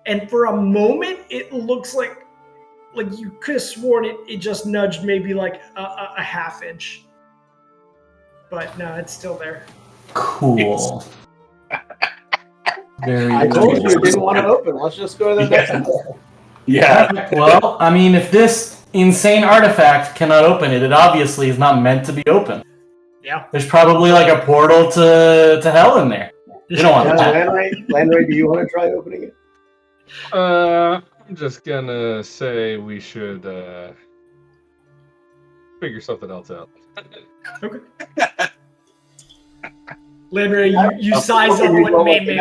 Speaker 1: And for a moment, it looks like you could have sworn it just nudged maybe like a half inch. But no, it's still there.
Speaker 3: Cool. Very
Speaker 4: I told you
Speaker 3: nice.
Speaker 4: it didn't want to open. Let's just go to the next one.
Speaker 2: Yeah.
Speaker 3: Well, I mean, if this insane artifact cannot open it, it obviously is not meant to be open.
Speaker 1: Yeah.
Speaker 3: There's probably like a portal to hell in there. You don't want that.
Speaker 4: Landray, do you want to try opening it?
Speaker 5: I'm just gonna say we should figure something else out.
Speaker 1: Okay. Landry, you size up what made me.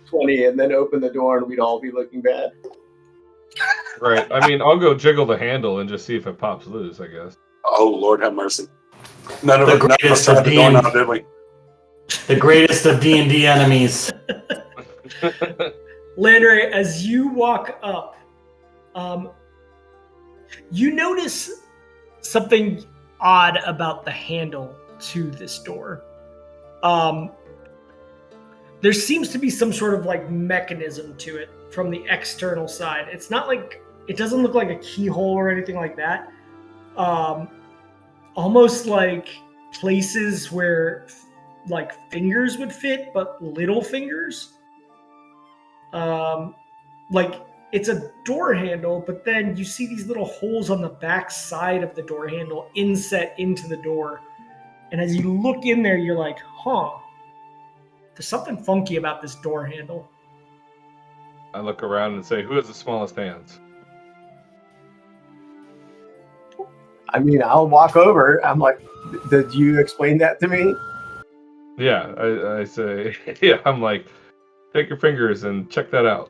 Speaker 4: 20 and then open the door and we'd all be looking bad.
Speaker 5: Right. I mean, I'll go jiggle the handle and just see if it pops loose, I guess.
Speaker 2: Oh, Lord have mercy. None of
Speaker 3: The
Speaker 2: us
Speaker 3: greatest
Speaker 2: tried
Speaker 3: of
Speaker 2: the door now, did we?
Speaker 3: The greatest of D&D enemies.
Speaker 1: Landry, as you walk up, you notice something odd about the handle to this door. There seems to be some sort of like mechanism to it from the external side. It's not like, it doesn't look like a keyhole or anything like that. Almost like places where like fingers would fit, but little fingers. Like it's a door handle, but then you see these little holes on the back side of the door handle inset into the door. And as you look in there, you're like, huh, there's something funky about this door handle.
Speaker 5: I look around and say, who has the smallest hands?
Speaker 4: I mean, I'll walk over. I'm like, did you explain that to me?
Speaker 5: Yeah, I say, yeah, I'm like, take your fingers and check that out.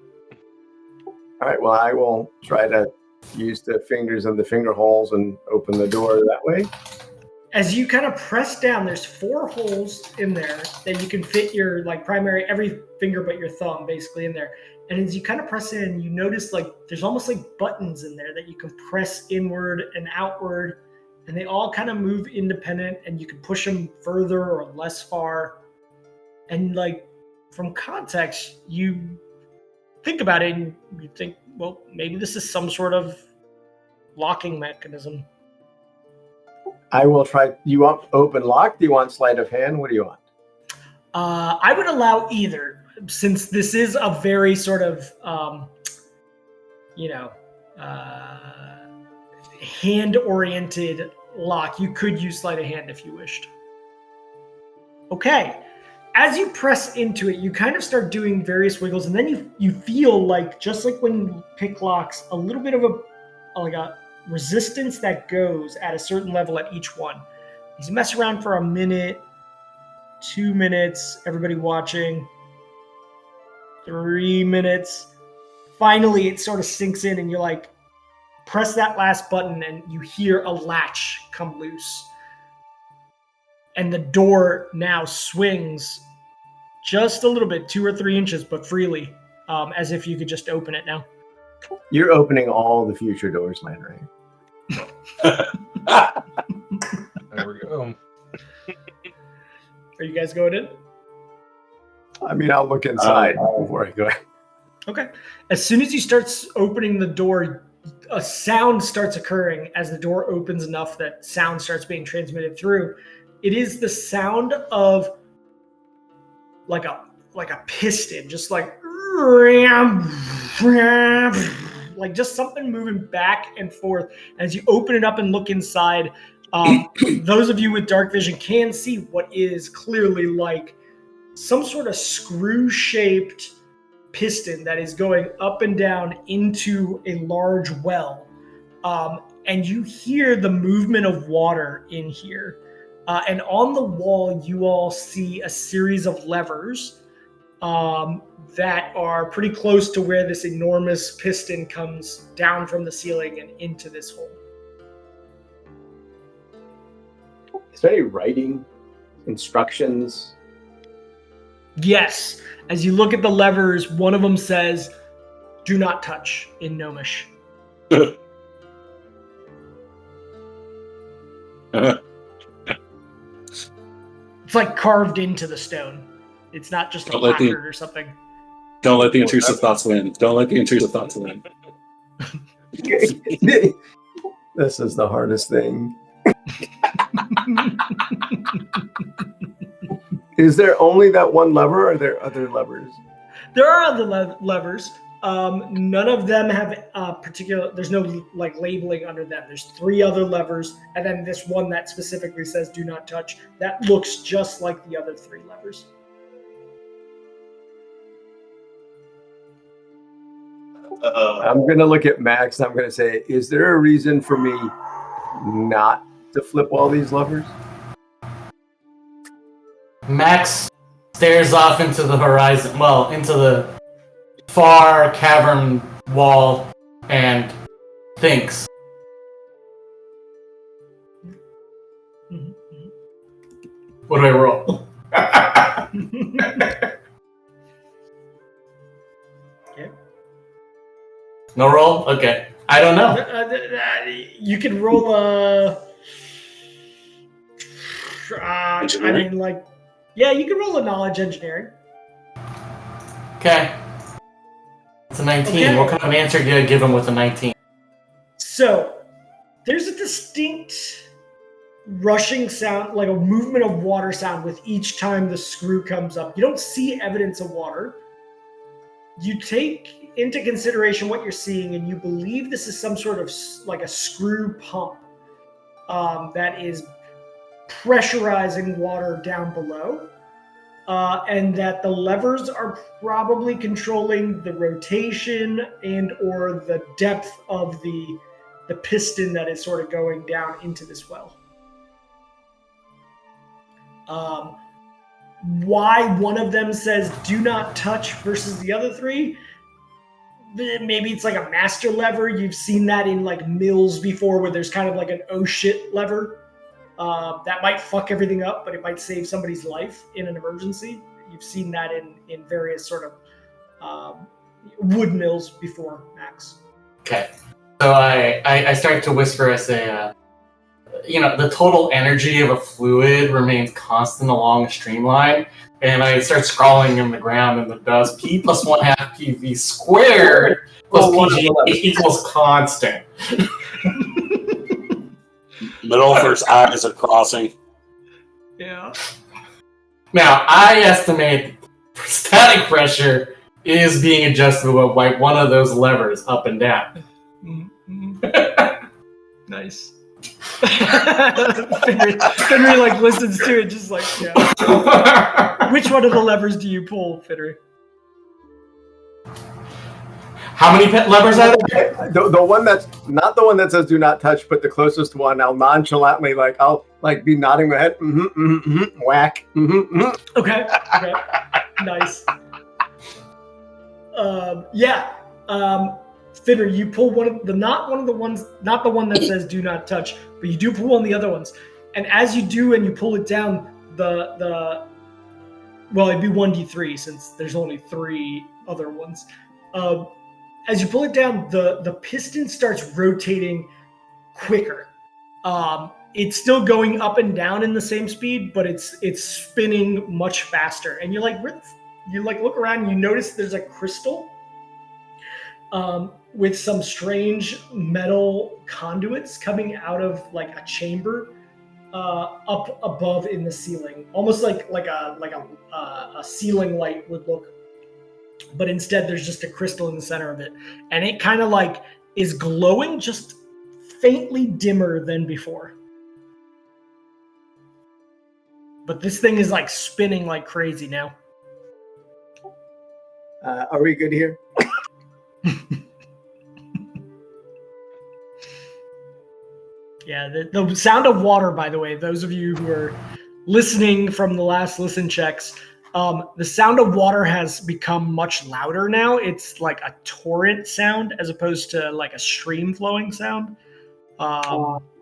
Speaker 4: All right, well, I will try to use the fingers and the finger holes and open the door that way.
Speaker 1: As you kind of press down, there's 4 holes in there that you can fit your like primary, every finger but your thumb basically in there. And as you kind of press in, you notice like there's almost like buttons in there that you can press inward and outward, and they all kind of move independent, and you can push them further or less far. And like from context, you think about it and you think, well, maybe this is some sort of locking mechanism.
Speaker 4: I will try. You want open lock? Do you want sleight of hand? What do you want?
Speaker 1: I would allow either, since this is a very sort of, hand-oriented lock. You could use sleight of hand if you wished. Okay. As you press into it, you kind of start doing various wiggles, and then you feel like, just like when you pick locks, a little bit of a resistance that goes at a certain level at each one. You mess around for a minute, 2 minutes, everybody watching, 3 minutes. Finally, it sort of sinks in, and you're like, press that last button, and you hear a latch come loose. And the door now swings just a little bit, 2 or 3 inches, but freely, as if you could just open it now.
Speaker 4: You're opening all the future doors, Landry.
Speaker 5: There we go.
Speaker 1: Are you guys going in?
Speaker 4: I mean, I'll look inside before I go.
Speaker 1: Okay. As soon as you start opening the door, a sound starts occurring as the door opens enough that sound starts being transmitted through. It is the sound of like a piston, just like just something moving back and forth. As you open it up and look inside, those of you with dark vision can see what is clearly like some sort of screw-shaped piston that is going up and down into a large well. And you hear the movement of water in here. And on the wall, you all see a series of levers that are pretty close to where this enormous piston comes down from the ceiling and into this hole.
Speaker 6: Is there any writing, instructions?
Speaker 1: Yes. As you look at the levers, one of them says, "Do not touch" in Gnomish. It's like carved into the stone. It's not just a placard or something.
Speaker 2: Don't let the intrusive thoughts win. Don't let the intrusive thoughts win.
Speaker 4: This is the hardest thing. Is there only that one lever, or are there other levers?
Speaker 1: There are other levers. None of them have particular. There's no like labeling under them. There's 3 other levers, and then this one that specifically says "Do not touch." That looks just like the other 3 levers.
Speaker 4: I'm gonna look at Max. And I'm gonna say, is there a reason for me not to flip all these levers?
Speaker 3: Max stares off into the horizon, into the far cavern wall, and thinks. What do I roll?
Speaker 1: Okay.
Speaker 3: No roll? Okay. I don't know.
Speaker 1: You can roll a... I mean, like... Yeah, you can roll a knowledge engineering.
Speaker 3: Okay. It's a 19.
Speaker 1: Okay.
Speaker 3: What kind of answer do I give him with a 19?
Speaker 1: So, there's a distinct rushing sound, like a movement of water sound with each time the screw comes up. You don't see evidence of water. You take into consideration what you're seeing, and you believe this is some sort of like a screw pump that is pressurizing water down below, and that the levers are probably controlling the rotation and or the depth of the piston that is sort of going down into this well. Why one of them says "do not touch" versus the other 3? Maybe it's like a master lever. You've seen that in like mills before, where there's kind of like an "oh shit" lever. That might fuck everything up, but it might save somebody's life in an emergency. You've seen that in various sort of wood mills before, Max.
Speaker 3: Okay. So I start to whisper. I say, the total energy of a fluid remains constant along a streamline. And I start scrawling in the ground, and it does P plus 1/2 PV squared plus PG equals constant.
Speaker 2: Midolfer's eyes are crossing.
Speaker 1: Yeah.
Speaker 3: Now, I estimate static pressure is being adjusted by one of those levers up and down.
Speaker 1: Mm-hmm. Nice. Finnery like listens to it, just like, yeah. Which one of the levers do you pull, Finnery?
Speaker 3: How many levers are there?
Speaker 4: The one that's not the one that says "do not touch," but the closest one. I'll nonchalantly, I'll be nodding my head. Whack.
Speaker 1: Okay. Nice. Finner, you pull not the one that says "do not touch," but you do pull one of the other ones. And as you do, and you pull it down, it'd be 1d3 since there's only 3 other ones. As you pull it down, the piston starts rotating quicker. It's still going up and down in the same speed, but it's spinning much faster. And you're like, you like look around and you notice there's a crystal with some strange metal conduits coming out of like a chamber up above in the ceiling, almost like a ceiling light would look. But instead, there's just a crystal in the center of it, and it kind of like is glowing, just faintly dimmer than before. But this thing is like spinning like crazy now.
Speaker 4: Are we good here?
Speaker 1: Yeah, the sound of water, by the way, those of you who are listening from the last listen checks, the sound of water has become much louder now. It's like a torrent sound as opposed to like a stream flowing sound.
Speaker 4: I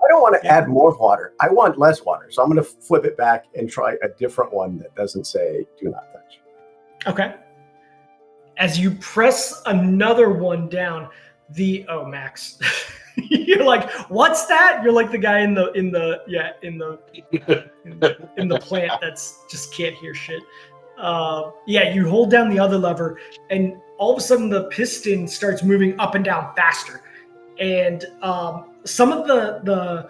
Speaker 4: don't want to add more water. I want less water. So I'm going to flip it back and try a different one that doesn't say do not touch.
Speaker 1: Okay. As you press another one down, Max. You're like, what's that? You're like the guy in the plant that's just can't hear shit. You hold down the other lever, and all of a sudden the piston starts moving up and down faster. And some of the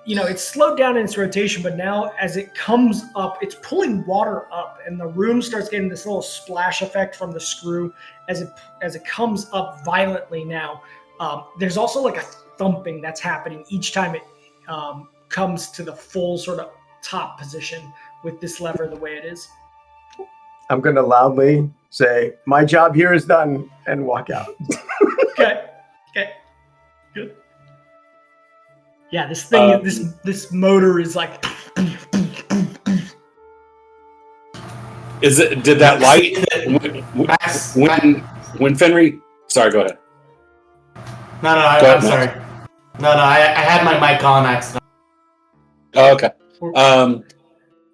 Speaker 1: it's slowed down in its rotation, but now as it comes up, it's pulling water up, and the room starts getting this little splash effect from the screw as it comes up violently now. There's also like a thumping that's happening each time it comes to the full sort of top position with this lever the way it is.
Speaker 4: I'm going to loudly say, my job here is done, and walk out.
Speaker 1: Okay. Good. Yeah, this thing, this motor is like.
Speaker 2: Did that light when Fenry? Sorry, go ahead.
Speaker 3: I'm sorry. I had my mic on accident.
Speaker 2: Oh, okay.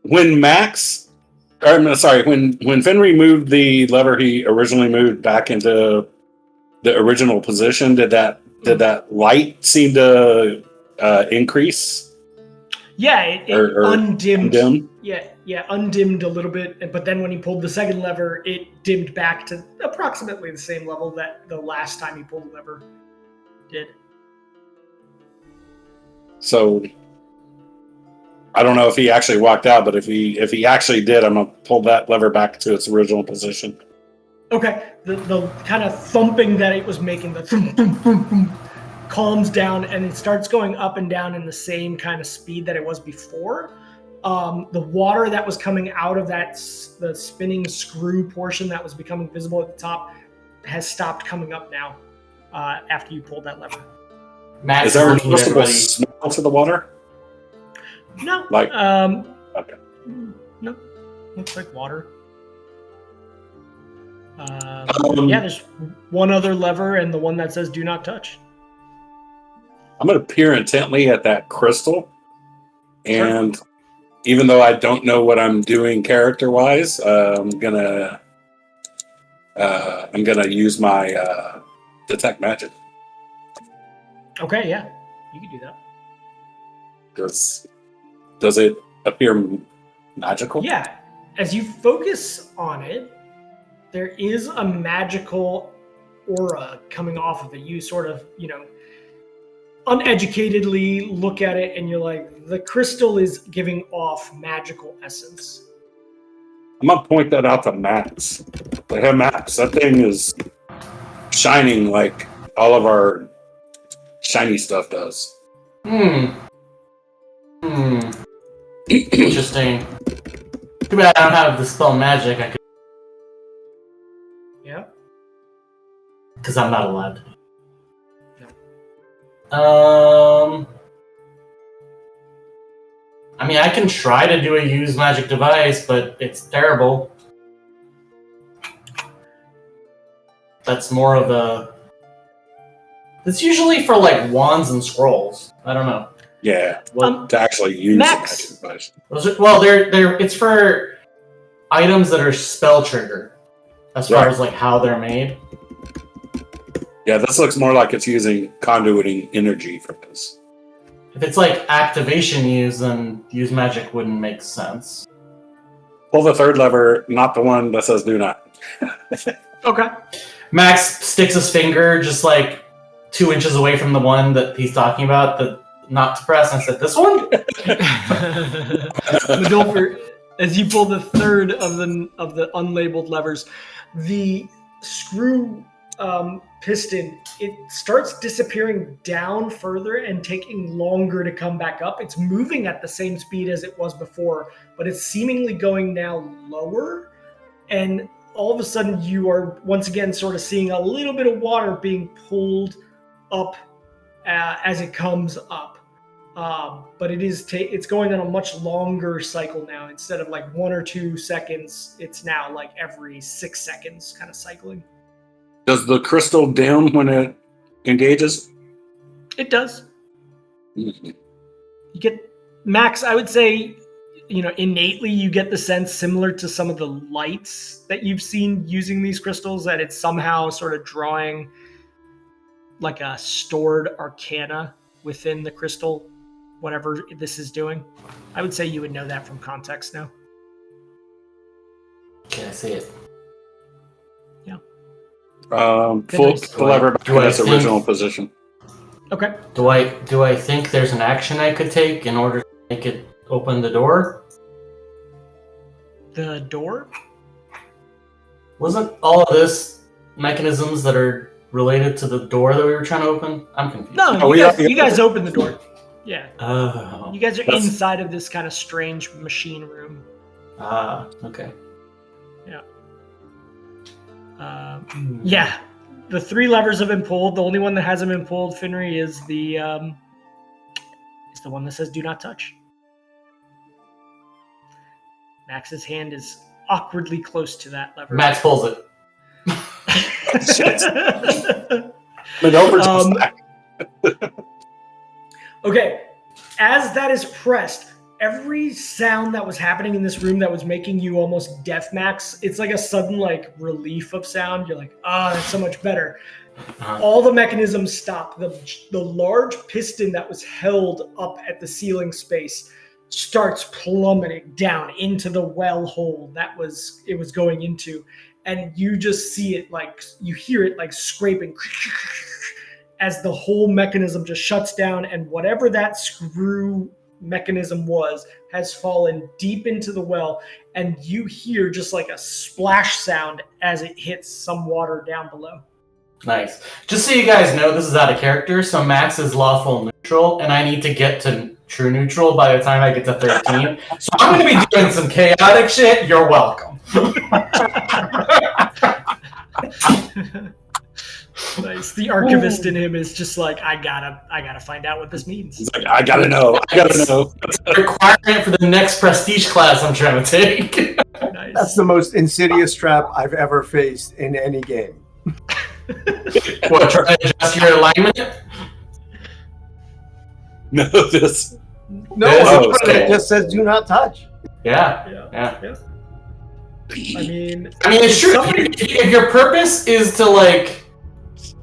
Speaker 2: When Fenry moved the lever he originally moved back into the original position, did that light seem to increase?
Speaker 1: Yeah, it undimmed.
Speaker 2: Undimmed?
Speaker 1: Yeah, undimmed a little bit, but then when he pulled the second lever, it dimmed back to approximately the same level that the last time he pulled the lever did.
Speaker 2: So I don't know if he actually walked out, but if he actually did, I'm gonna pull that lever back to its original position.
Speaker 1: Okay, the kind of thumping that it was making, the thump, thump, thump, thump, calms down, and it starts going up and down in the same kind of speed that it was before. The water that was coming out of the spinning screw portion that was becoming visible at the top has stopped coming up now after you pulled that lever.
Speaker 3: Max
Speaker 2: is there a noticeable smell to the water?
Speaker 1: No.
Speaker 2: Okay.
Speaker 1: No. Looks like water. There's one other lever and the one that says do not touch.
Speaker 2: I'm going to peer intently at that crystal, and even though I don't know what I'm doing character-wise, I'm gonna use my detect magic.
Speaker 1: Okay, yeah, you can do that.
Speaker 2: Does it appear magical?
Speaker 1: Yeah, as you focus on it, there is a magical aura coming off of it. You sort of, uneducatedly look at it and you're like, the crystal is giving off magical essence.
Speaker 2: I'm gonna point that out to Max. Like, hey Max, that thing is shining like all of our shiny stuff does.
Speaker 3: Interesting. Too bad I don't have the spell magic. I could.
Speaker 1: Yeah.
Speaker 3: Because I'm not allowed to. I mean, I can try to do a use magic device, but it's terrible. That's more of a... It's usually for, like, wands and scrolls. I don't know.
Speaker 2: Yeah, to actually use
Speaker 1: Max.
Speaker 2: the magic device.
Speaker 3: It's for items that are spell triggered, as far as, like, how they're made.
Speaker 2: Yeah, this looks more like it's using conduiting energy for this.
Speaker 3: If it's like activation use, then use magic wouldn't make sense.
Speaker 2: Pull the third lever, not the one that says do not.
Speaker 1: Okay.
Speaker 3: Max sticks his finger just like 2 inches away from the one that he's talking about, that not to press, and I said, "This one."
Speaker 1: Medolfer, as you pull the third of the unlabeled levers, the screw piston, it starts disappearing down further and taking longer to come back up. It's moving at the same speed as it was before, but it's seemingly going now lower, and all of a sudden you are once again sort of seeing a little bit of water being pulled up as it comes up. But it's going on a much longer cycle now. Instead of like 1 or 2 seconds, it's now like every 6 seconds kind of cycling.
Speaker 2: Does the crystal dim when it engages?
Speaker 1: It does.
Speaker 2: Mm-hmm.
Speaker 1: You get, Max, I would say, innately you get the sense, similar to some of the lights that you've seen using these crystals, that it's somehow sort of drawing like a stored arcana within the crystal, whatever this is doing. I would say you would know that from context now.
Speaker 3: Okay, I see it.
Speaker 2: Pull the lever back to its original position.
Speaker 1: Okay.
Speaker 3: Do I think there's an action I could take in order to make it open the door?
Speaker 1: The door?
Speaker 3: Wasn't all of this mechanisms that are related to the door that we were trying to open? I'm confused.
Speaker 1: No, you guys opened the door. Yeah.
Speaker 3: Oh.
Speaker 1: You guys are inside of this kind of strange machine room.
Speaker 3: Ah, okay.
Speaker 1: Yeah. Yeah. The 3 levers have been pulled. The only one that hasn't been pulled, Finry, is the one that says "Do not touch." Max's hand is awkwardly close to that lever.
Speaker 3: Max pulls it.
Speaker 1: Okay, as that is pressed, every sound that was happening in this room that was making you almost deaf, Max, it's like a sudden relief of sound. You're like, that's so much better. All the mechanisms stop. The large piston that was held up at the ceiling space starts plummeting down into the well hole it was going into, and you just see it you hear it scraping as the whole mechanism just shuts down, and whatever that screw mechanism has fallen deep into the well, and you hear just like a splash sound as it hits some water down below.
Speaker 3: Nice. Just so you guys know, this is out of character, so Max is lawful neutral, and I need to get to true neutral by the time I get to 13. So I'm going to be doing some chaotic shit. You're welcome.
Speaker 1: Nice. The archivist in him is just like, I gotta find out what this means.
Speaker 2: He's like, I gotta know.
Speaker 3: It's a requirement for the next prestige class I'm trying to take.
Speaker 1: Nice.
Speaker 4: That's the most insidious trap I've ever faced in any game.
Speaker 3: What, try to adjust your alignment?
Speaker 2: No, this.
Speaker 4: No, it just says "Do not touch."
Speaker 3: Yeah.
Speaker 1: I mean,
Speaker 3: it's true. If your purpose is to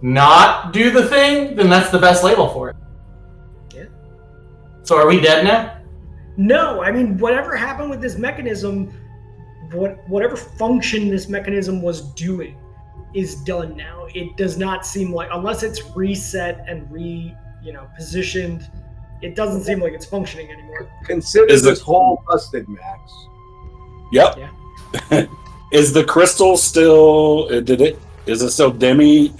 Speaker 3: not do the thing, then that's the best label for it.
Speaker 1: Yeah.
Speaker 3: So are we dead now?
Speaker 1: No, I mean, whatever happened with this mechanism, whatever function this mechanism was doing is done now. It does not seem like, unless it's reset and positioned, it doesn't seem like it's functioning anymore.
Speaker 4: Consider this hole busted, Max.
Speaker 2: Yep.
Speaker 1: Yeah.
Speaker 2: Is the crystal still? Is it still dimmy?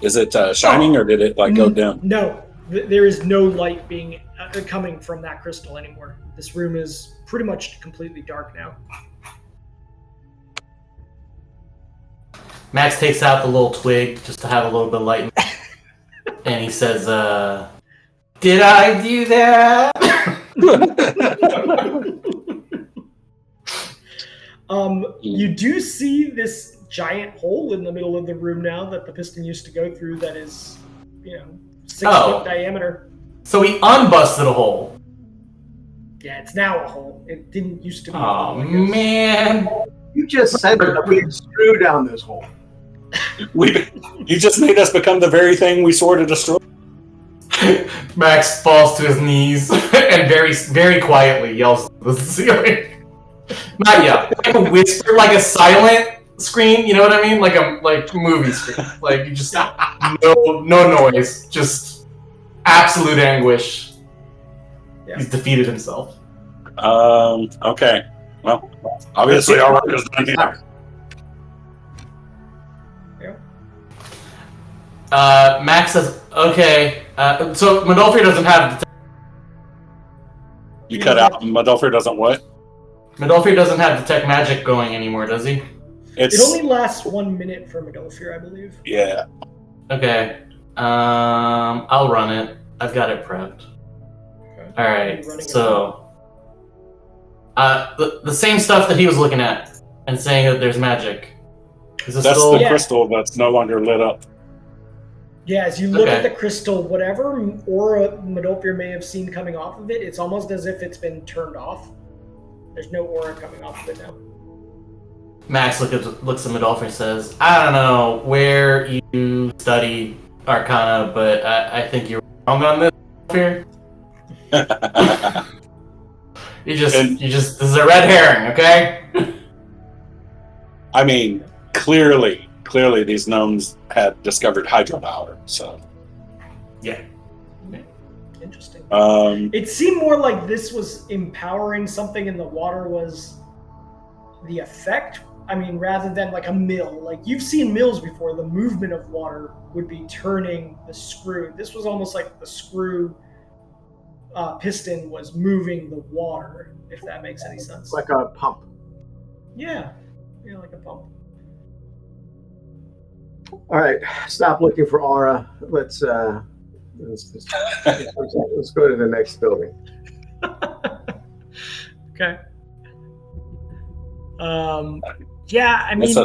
Speaker 2: Is it shining, or did it go dim?
Speaker 1: No, there is no light being coming from that crystal anymore. This room is pretty much completely dark now.
Speaker 3: Max takes out the little twig just to have a little bit of light, and he says, "Did I do that?"
Speaker 1: You do see this giant hole in the middle of the room now that the piston used to go through that is, 6 foot diameter.
Speaker 3: So he unbusted a hole.
Speaker 1: Yeah, it's now a hole. It didn't used to be.
Speaker 3: Oh, man.
Speaker 4: You just sent a big screw down this hole.
Speaker 2: You just made us become the very thing we swore to destroy.
Speaker 3: Max falls to his knees and very, very quietly yells to the ceiling. Not yell, like a whisper, like a silent scream. You know what I mean? Like a movie scream. Like you just no noise, just absolute anguish.
Speaker 1: Yeah.
Speaker 3: He's defeated himself.
Speaker 2: Okay. Well, obviously our work is done here.
Speaker 3: Max says, okay. So Modolfir doesn't have...
Speaker 2: You cut out. Modolfir doesn't what?
Speaker 3: Modolfir doesn't have Detect Magic going anymore, does he?
Speaker 1: It only lasts 1 minute for Modolfir, I believe.
Speaker 2: Yeah.
Speaker 3: Okay. I'll run it. I've got it prepped.
Speaker 1: Okay.
Speaker 3: Alright, so... the same stuff that he was looking at and saying that there's magic. Is this
Speaker 2: That's
Speaker 3: still...
Speaker 2: the crystal that's no longer lit up.
Speaker 1: Yeah, as you look at the crystal, whatever aura Modolfir may have seen coming off of it, it's almost as if it's been turned off. There's no aura coming off of it now.
Speaker 3: Max looks at Modolfir and says, I don't know where you study Arcana, but I think you're wrong on this, Modolfir. You just, this is a red herring, okay?
Speaker 2: I mean, clearly these gnomes had discovered hydropower, so.
Speaker 3: Yeah.
Speaker 1: Interesting.
Speaker 2: Um,
Speaker 1: It seemed more like this was empowering something and the water was the effect. I mean, rather than like a mill. Like, you've seen mills before, the movement of water would be turning the screw. This was almost like the screw piston was moving the water, if that makes any sense.
Speaker 4: Like a pump.
Speaker 1: Yeah, like a pump.
Speaker 4: All right, stop looking for aura. Let's go to the next building.
Speaker 1: Okay. Yeah, I mean,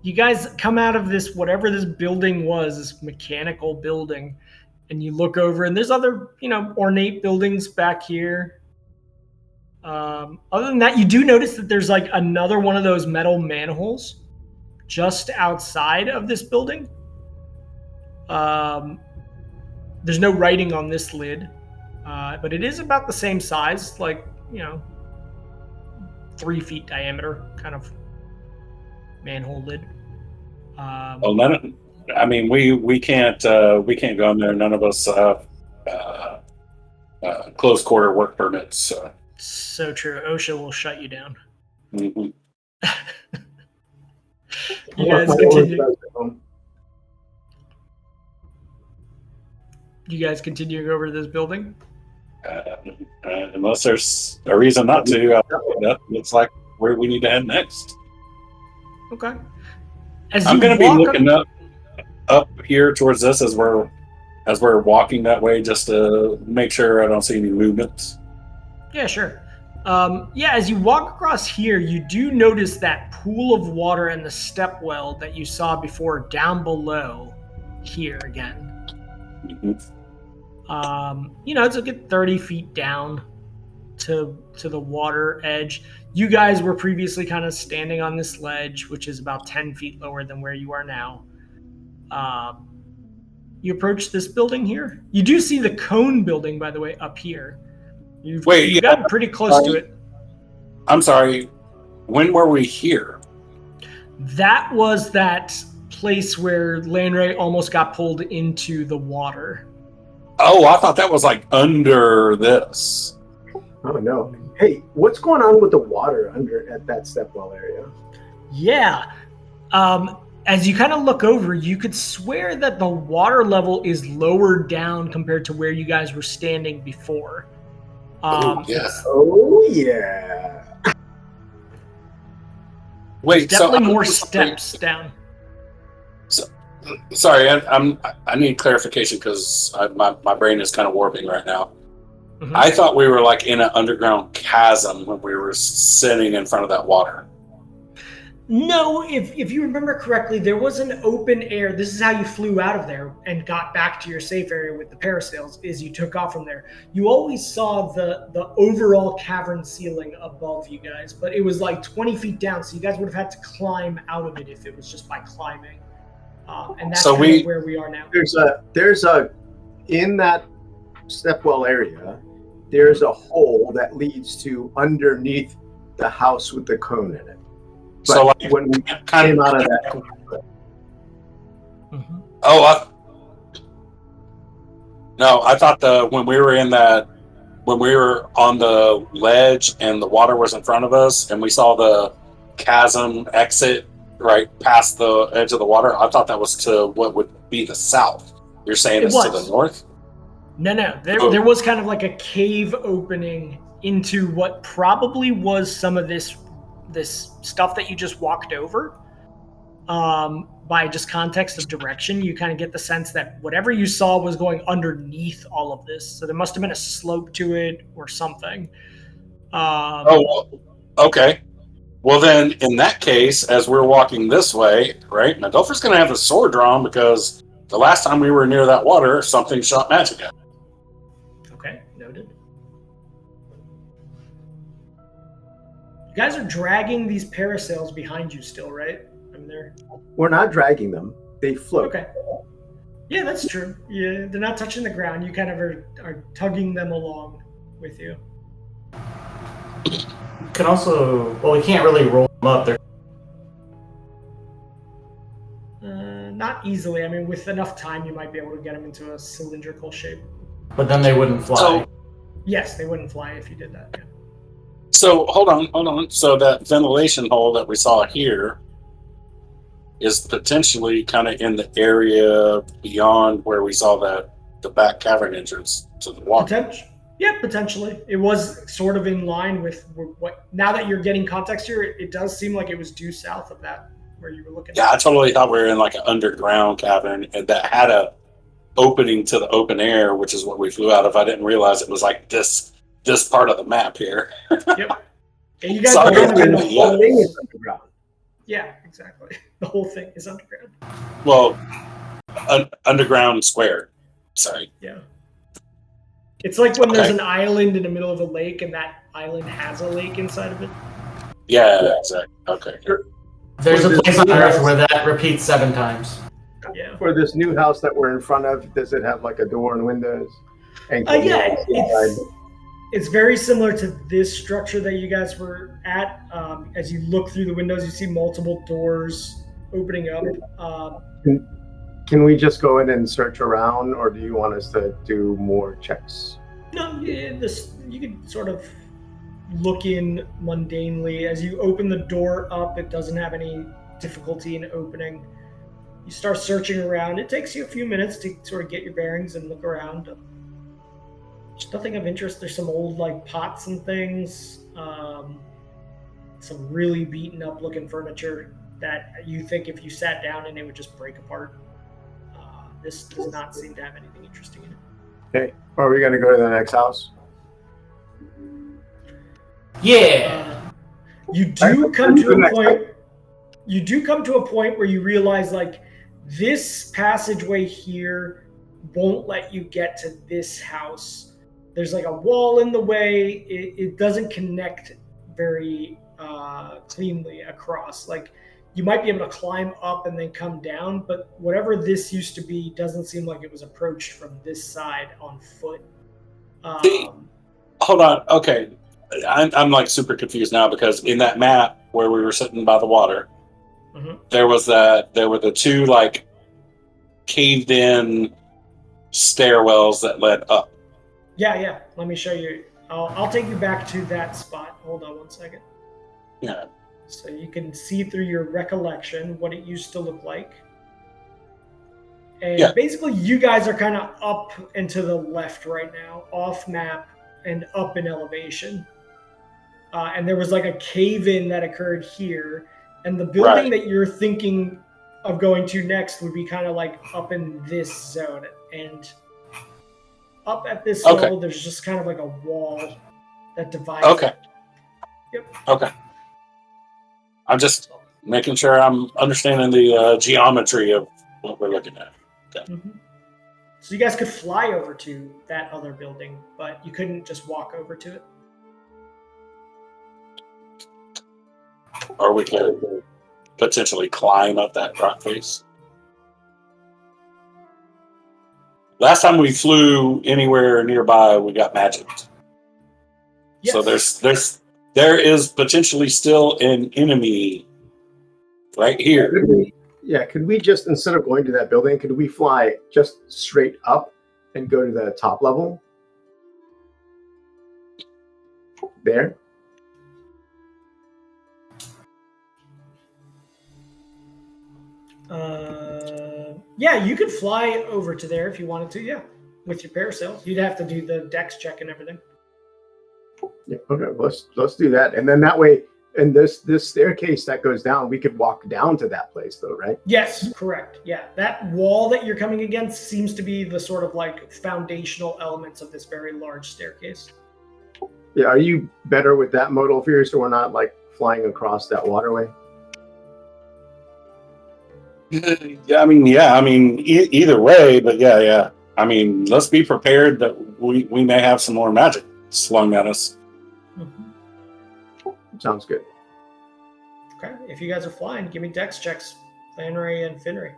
Speaker 1: you guys come out of this, whatever this building was, this mechanical building, and you look over, and there's other, ornate buildings back here. Other than that, you do notice that there's like another one of those metal manholes just outside of this building. There's no writing on this lid, but it is about the same size, like, 3 feet diameter kind of manhole lid.
Speaker 2: I mean, we can't go in there. None of us have close quarter work permits.
Speaker 1: So true. OSHA will shut you down.
Speaker 2: Mm-hmm.
Speaker 1: You guys continue. You guys continuing over to this building?
Speaker 2: Unless there's a reason not to, that looks like where we need to head next.
Speaker 1: Okay.
Speaker 2: I'm going to be looking up here towards this as we're walking that way, just to make sure I don't see any movements.
Speaker 1: Yeah, sure. As you walk across here, you do notice that pool of water and the step well that you saw before down below here again.
Speaker 2: Mm-hmm.
Speaker 1: It's a good 30 feet down to the water edge. You guys were previously kind of standing on this ledge, which is about 10 feet lower than where you are now. You approach this building here. You do see the cone building, by the way, up here. You've gotten pretty close to it.
Speaker 2: I'm sorry. When were we here?
Speaker 1: That was that place where Landray almost got pulled into the water.
Speaker 2: Oh, I thought that was like under this.
Speaker 4: Oh no! Hey, what's going on with the water under at that stepwell area?
Speaker 1: Yeah. As you kind of look over, you could swear that the water level is lower down compared to where you guys were standing before.
Speaker 4: Oh yeah.
Speaker 2: Wait,
Speaker 1: definitely more steps down.
Speaker 2: Sorry, I need clarification because my brain is kind of warping right now. Mm-hmm. I thought we were like in an underground chasm when we were sitting in front of that water.
Speaker 1: No, if you remember correctly, there was an open air. This is how you flew out of there and got back to your safe area with the parasails, is you took off from there. You always saw the overall cavern ceiling above you guys, but it was like 20 feet down, so you guys would have had to climb out of it if it was just by climbing. And that's where we are now.
Speaker 4: There's a in that stepwell area, there's a hole that leads to underneath the house with the cone in it. But
Speaker 2: So, like,
Speaker 4: when we
Speaker 2: kind
Speaker 4: came
Speaker 2: of-
Speaker 4: out of that,
Speaker 2: Oh, no, I thought when we were on the ledge and the water was in front of us and we saw the chasm exit right past the edge of the water, I thought that was to what would be the south. You're saying it's to the north?
Speaker 1: No. There was kind of like a cave opening into what probably was some of this stuff that you just walked over. By just context of direction, you kind of get the sense that whatever you saw was going underneath all of this. So there must have been a slope to it or something.
Speaker 2: Okay. Well, then, in that case, as we're walking this way, right, Nadolfer's going to have the sword drawn because the last time we were near that water, something shot magic at.
Speaker 1: Okay, noted. You guys are dragging these parasails behind you still, right?
Speaker 4: we're not dragging them; they float.
Speaker 1: Okay. Yeah, that's true. Yeah, they're not touching the ground. You kind of are tugging them along with you.
Speaker 3: You can also, well, we can't really roll them up. They're
Speaker 1: Not easily. I mean, with enough time, you might be able to get them into a cylindrical shape.
Speaker 3: but then they wouldn't fly.
Speaker 1: Yes, they wouldn't fly if you did that. Yeah.
Speaker 2: So, hold on. So that ventilation hole that we saw here is potentially kind of in the area beyond where we saw the back cavern entrance to the water.
Speaker 1: Potentially. It was sort of in line with what. Now that you're getting context here, it does seem like it was due south of that where you were looking.
Speaker 2: Yeah, I totally thought we were in like an underground cavern and that had a opening to the open air, which is what we flew out of. I didn't realize it was like this part of the map here.
Speaker 1: Yep. And you guys
Speaker 2: Sorry,
Speaker 1: were kind of in the
Speaker 2: yeah.
Speaker 1: whole
Speaker 4: thing is underground.
Speaker 1: Yeah, exactly. The whole thing is underground.
Speaker 2: Well, underground square. Sorry.
Speaker 1: Yeah. It's like when there's an island in the middle of a lake and that island has a lake inside of it.
Speaker 2: Yeah, exactly. Okay.
Speaker 3: There's a place on Earth where that repeats 7 times.
Speaker 1: Yeah.
Speaker 4: For this new house that we're in front of, does it have like a door and windows? And
Speaker 1: Yeah, it's very similar to this structure that you guys were at. As you look through the windows, you see multiple doors opening up.
Speaker 4: Can we just go in and search around, or do you want us to do more checks?
Speaker 1: No, you could sort of look in mundanely. As you open the door up, it doesn't have any difficulty in opening. You start searching around. It takes you a few minutes to sort of get your bearings and look around. There's nothing of interest. There's some old like pots and things, some really beaten up looking furniture that you think if you sat down in it would just break apart. This does not seem to have anything interesting in it.
Speaker 4: Okay. Are we going to go to the next house?
Speaker 3: Yeah.
Speaker 1: You do come to a point. You do come to a point where you realize like this passageway here won't let you get to this house. There's like a wall in the way. It doesn't connect very cleanly across. Like you might be able to climb up and then come down, but whatever this used to be doesn't seem like it was approached from this side on foot.
Speaker 2: Hold on. Okay. I'm like super confused now because in that map where we were sitting by the water, there were the 2 like caved in stairwells that led up.
Speaker 1: Yeah. Let me show you. I'll take you back to that spot. Hold on one second.
Speaker 2: Yeah.
Speaker 1: So you can see through your recollection what it used to look like. And basically you guys are kind of up and to the left right now, off map and up in elevation. And there was like a cave-in that occurred here. And the building that you're thinking of going to next would be kind of like up in this zone. And up at this level, there's just kind of like a wall that divides.
Speaker 2: Okay.
Speaker 1: Yep.
Speaker 2: Okay. I'm just making sure I'm understanding the geometry of what we're looking at. Okay.
Speaker 1: Mm-hmm. So you guys could fly over to that other building, but you couldn't just walk over to it.
Speaker 2: Or we could potentially climb up that rock face. last time we flew anywhere nearby, we got magicked.
Speaker 1: Yes.
Speaker 2: So there is potentially still an enemy right here.
Speaker 4: Could we just, instead of going to that building, could we fly just straight up and go to the top level? There?
Speaker 1: Yeah, you could fly over to there if you wanted to, yeah. With your parasails. You'd have to do the dex check and everything.
Speaker 4: Yeah, okay, let's do that. And then that way, and this staircase that goes down, we could walk down to that place though, right?
Speaker 1: Yes, correct. Yeah. That wall that you're coming against seems to be the sort of like foundational elements of this very large staircase.
Speaker 4: Yeah, are you better with that modal fear so we're not like flying across that waterway?
Speaker 2: Yeah, I mean, either way, but yeah. I mean, let's be prepared that we may have some more magic slung at us.
Speaker 1: Mm-hmm.
Speaker 4: Sounds good.
Speaker 1: Okay, if you guys are flying, give me dex checks, Flannery and Finnery.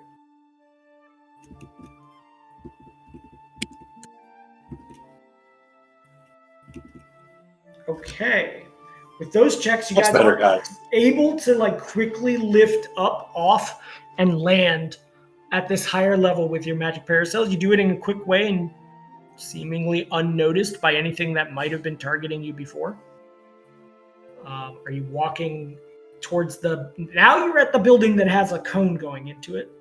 Speaker 1: Okay, with those checks, you guys are able to like quickly lift up, off, and land at this higher level with your magic parasails. You do it in a quick way and seemingly unnoticed by anything that might have been targeting you before. Are you walking towards now you're at the building that has a cone going into it.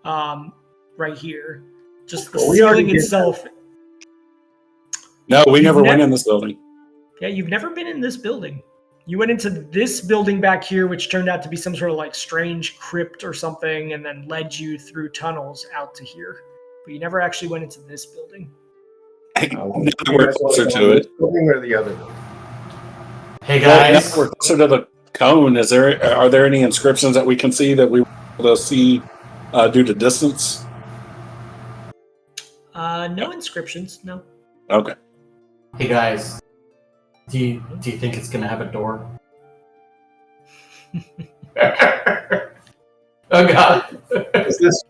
Speaker 1: Right here. Just the ceiling itself.
Speaker 2: No, we never went in this building.
Speaker 1: Yeah, you've never been in this building. You went into this building back here, which turned out to be some sort of like strange crypt or something, and then led you through tunnels out to here. But you never actually went into this building.
Speaker 2: We're closer to it.
Speaker 4: Building or the other?
Speaker 3: Hey guys,
Speaker 2: we're closer to the cone. Are there any inscriptions that we can see that we will see due to distance?
Speaker 1: No inscriptions. No.
Speaker 2: Okay.
Speaker 3: Hey guys, do you think it's gonna have a door? Oh god.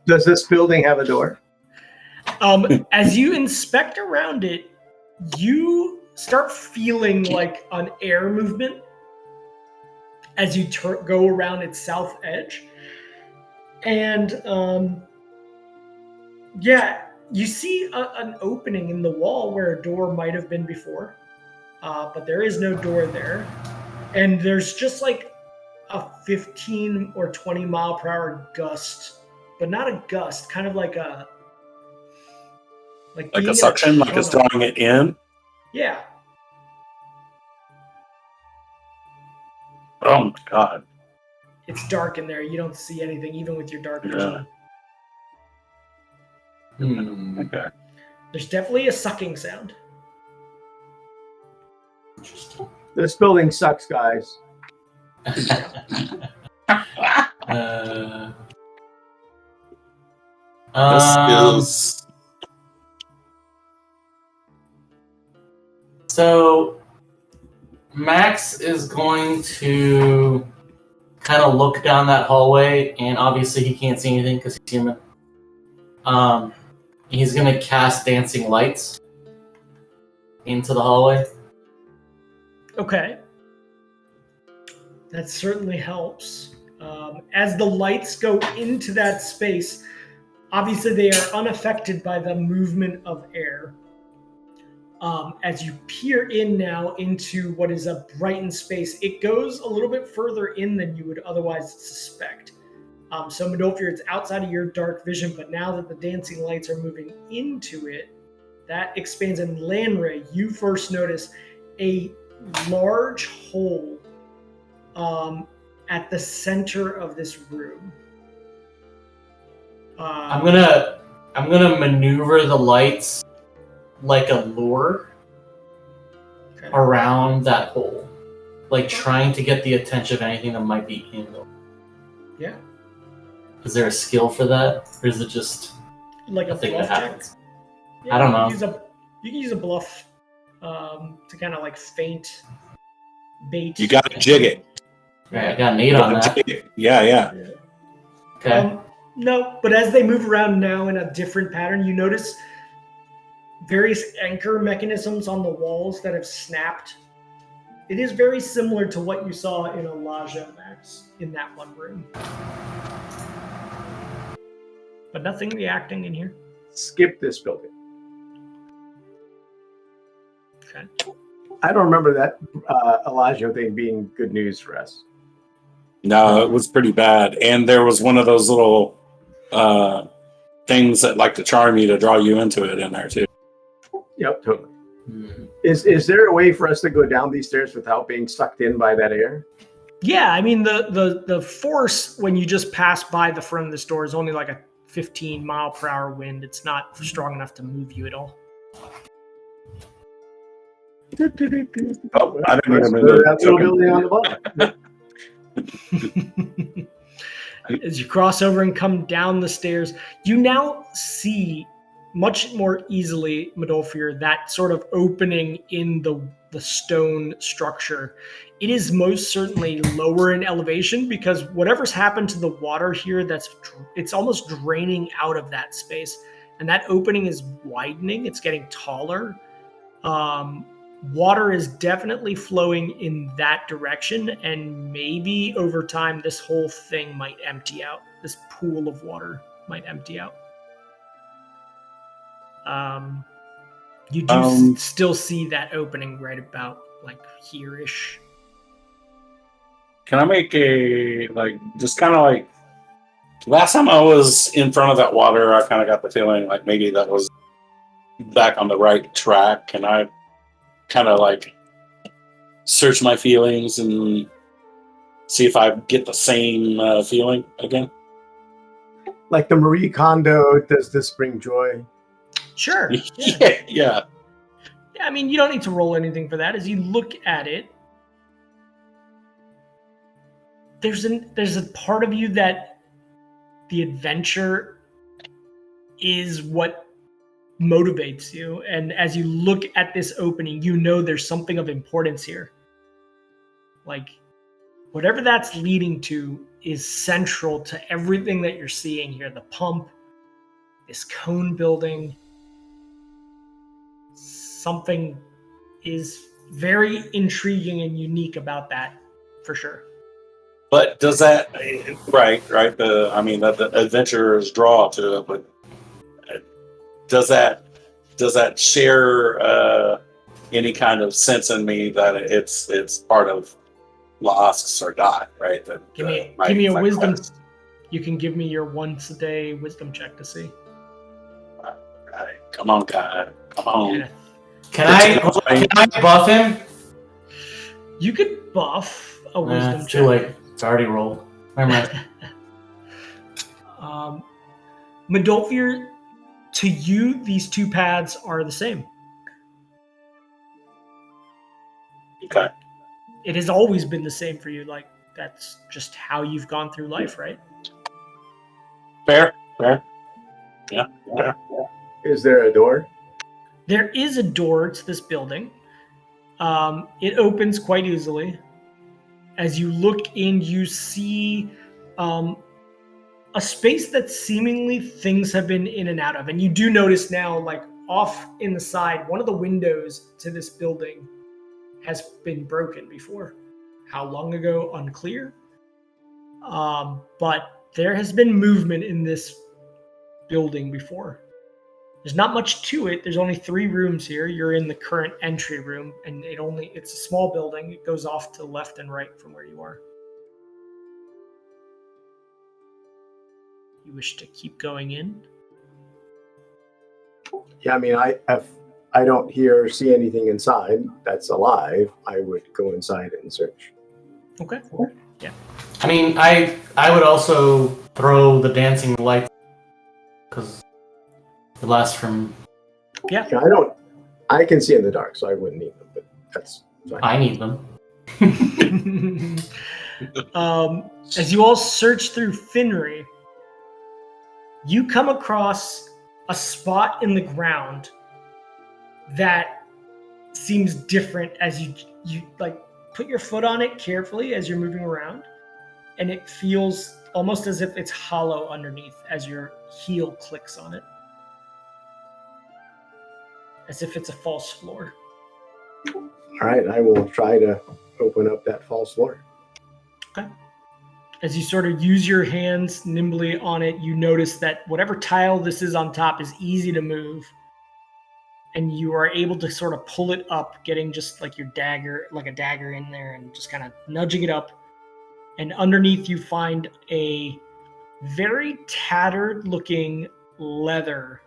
Speaker 4: Does this building have a door?
Speaker 1: As you inspect around it, you start feeling like an air movement as you go around its south edge. And you see an opening in the wall where a door might have been before, but there is no door there. And there's just like a 15 or 20 mile per hour gust, but not a gust, kind of like a
Speaker 2: suction, like it's drawing it in.
Speaker 1: Yeah.
Speaker 2: Oh my god.
Speaker 1: It's dark in there. You don't see anything, even with your dark vision.
Speaker 3: Yeah.
Speaker 2: Okay.
Speaker 1: There's definitely a sucking sound.
Speaker 3: Interesting.
Speaker 4: This building sucks, guys.
Speaker 3: So Max is going to kind of look down that hallway, and obviously he can't see anything because he's human. He's going to cast dancing lights into the hallway.
Speaker 1: Okay. That certainly helps. As the lights go into that space, obviously they are unaffected by the movement of air. As you peer in now into what is a brightened space, it goes a little bit further in than you would otherwise suspect. So Modolfir, it's outside of your dark vision, but now that the dancing lights are moving into it, that expands. And Lanray, you first notice a large hole at the center of this room.
Speaker 3: I'm gonna maneuver the lights like a lure around that hole, like trying to get the attention of anything that might be in the hole.
Speaker 1: Yeah.
Speaker 3: Is there a skill for that, or is it just
Speaker 1: like a
Speaker 3: thing
Speaker 1: bluff
Speaker 3: that
Speaker 1: check?
Speaker 3: happens?
Speaker 1: Yeah,
Speaker 3: I don't know.
Speaker 1: You can use a bluff to kind of like feint bait.
Speaker 2: You got to jig it.
Speaker 3: Right, I got an 8 on that.
Speaker 2: Yeah.
Speaker 3: Okay.
Speaker 1: No, but as they move around now in a different pattern, you notice various anchor mechanisms on the walls that have snapped. It is very similar to what you saw in Elijah, Max, in that one room. But nothing reacting in here.
Speaker 4: Skip this building.
Speaker 1: Okay.
Speaker 4: I don't remember that Elijah thing being good news for us.
Speaker 2: No, it was pretty bad. And there was one of those little things that like to charm you to draw you into it in there too.
Speaker 4: Yep, totally. Is there a way for us to go down these stairs without being sucked in by that air?
Speaker 1: Yeah, I mean the force when you just pass by the front of this door is only like a 15-mile-per-hour wind. It's not strong enough to move you at all.
Speaker 2: Oh, I didn't
Speaker 4: Let's
Speaker 2: remember
Speaker 4: go to
Speaker 2: the
Speaker 4: that little
Speaker 2: token.
Speaker 4: building on the bottom.
Speaker 1: As you cross over and come down the stairs, you now see much more easily, Medolfir, that sort of opening in the stone structure. It is most certainly lower in elevation because whatever's happened to the water here, it's almost draining out of that space. And that opening is widening. It's getting taller. Water is definitely flowing in that direction, and maybe over time this whole thing might empty out. This pool of water might empty out. You do still see that opening right about like here-ish.
Speaker 2: Can I make just kind of like, last time I was in front of that water, I kind of got the feeling like maybe that was back on the right track. Can I kind of like search my feelings and see if I get the same feeling again?
Speaker 4: Like the Marie Kondo, does this bring joy?
Speaker 1: Sure.
Speaker 2: Yeah.
Speaker 1: Yeah, I mean, you don't need to roll anything for that. As you look at it, there's a part of you that the adventure is what motivates you. And as you look at this opening, you know there's something of importance here. Like, whatever that's leading to is central to everything that you're seeing here. The pump, this cone building. Something is very intriguing and unique about that, for sure.
Speaker 2: But does that right? The adventurers draw to it, but does that share any kind of sense in me that it's part of lost or die? Right?
Speaker 1: Give me a wisdom. Quest. You can give me your once a day wisdom check to see.
Speaker 2: Right. Come on, guy. Come on.
Speaker 1: Yeah.
Speaker 3: Can I buff him?
Speaker 1: You could buff a wisdom check.
Speaker 3: Too late. It's already rolled. Never mind.
Speaker 1: Medolfir, to you, these two paths are the same.
Speaker 2: Okay.
Speaker 1: It has always been the same for you. Like, that's just how you've gone through life, right?
Speaker 2: Fair. Yeah.
Speaker 4: Is there a door?
Speaker 1: There is a door to this building. It opens quite easily. As you look in, you see a space that seemingly things have been in and out of. And you do notice now, like off in the side, one of the windows to this building has been broken before. How long ago? Unclear. But there has been movement in this building before. There's not much to it. There's only 3 rooms here. You're in the current entry room, and it's a small building. It goes off to the left and right from where you are. You wish to keep going in?
Speaker 4: Yeah, I mean, I don't hear or see anything inside that's alive. I would go inside and search.
Speaker 1: Okay. Yeah.
Speaker 3: I mean, I would also throw the dancing lights because it lasts from.
Speaker 1: Yeah.
Speaker 4: I can see in the dark, so I wouldn't need them, but that's fine.
Speaker 3: I need them.
Speaker 1: As you all search through Finry, you come across a spot in the ground that seems different as you like put your foot on it carefully as you're moving around, and it feels almost as if it's hollow underneath as your heel clicks on it. as if it's a false floor.
Speaker 4: All right, I will try to open up that false floor.
Speaker 1: Okay. As you sort of use your hands nimbly on it, you notice that whatever tile this is on top is easy to move. And you are able to sort of pull it up, getting just like your dagger, like a dagger in there, and just kind of nudging it up. And underneath you find a very tattered looking leather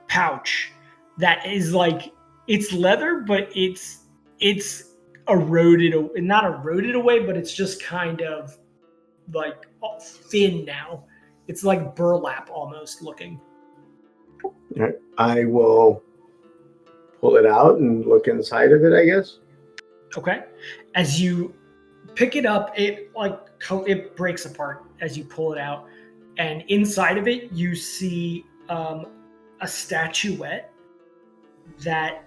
Speaker 1: pouch that is like, it's leather, but it's eroded, not eroded away, but it's just kind of like thin now. It's like burlap almost looking.
Speaker 4: All right, I will pull it out and look inside of it, I guess.
Speaker 1: Okay. As you pick it up, it breaks apart as you pull it out, and inside of it you see a statuette that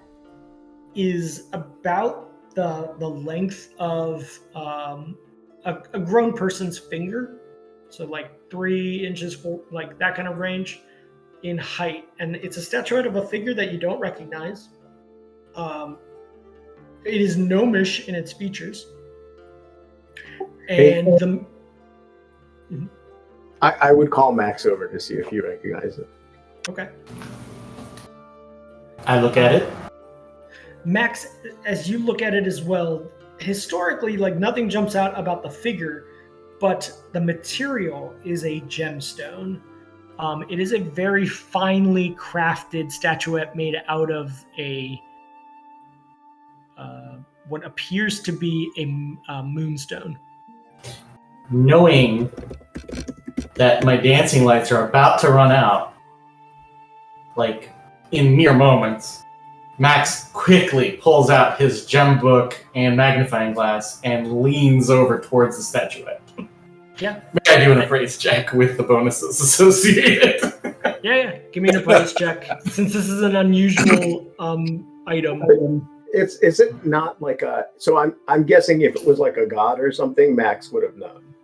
Speaker 1: is about the length of a grown person's finger, so like 3 inches, like that kind of range in height, and it's a statuette of a figure that you don't recognize. It is gnomish in its features, and
Speaker 4: I would call Max over to see if he recognizes it.
Speaker 1: Okay.
Speaker 3: I look at it.
Speaker 1: Max, as you look at it as well, historically, like nothing jumps out about the figure, but the material is a gemstone. It is a very finely crafted statuette made out of a what appears to be a moonstone.
Speaker 3: Knowing that my dancing lights are about to run out, like in mere moments, Max quickly pulls out his gem book and magnifying glass and leans over towards the statuette.
Speaker 1: Yeah.
Speaker 3: May I do an appraise check with the bonuses associated?
Speaker 1: Yeah. Give me an appraise check, since this is an unusual item.
Speaker 4: Is it not like a? So I'm guessing if it was like a god or something, Max would have known.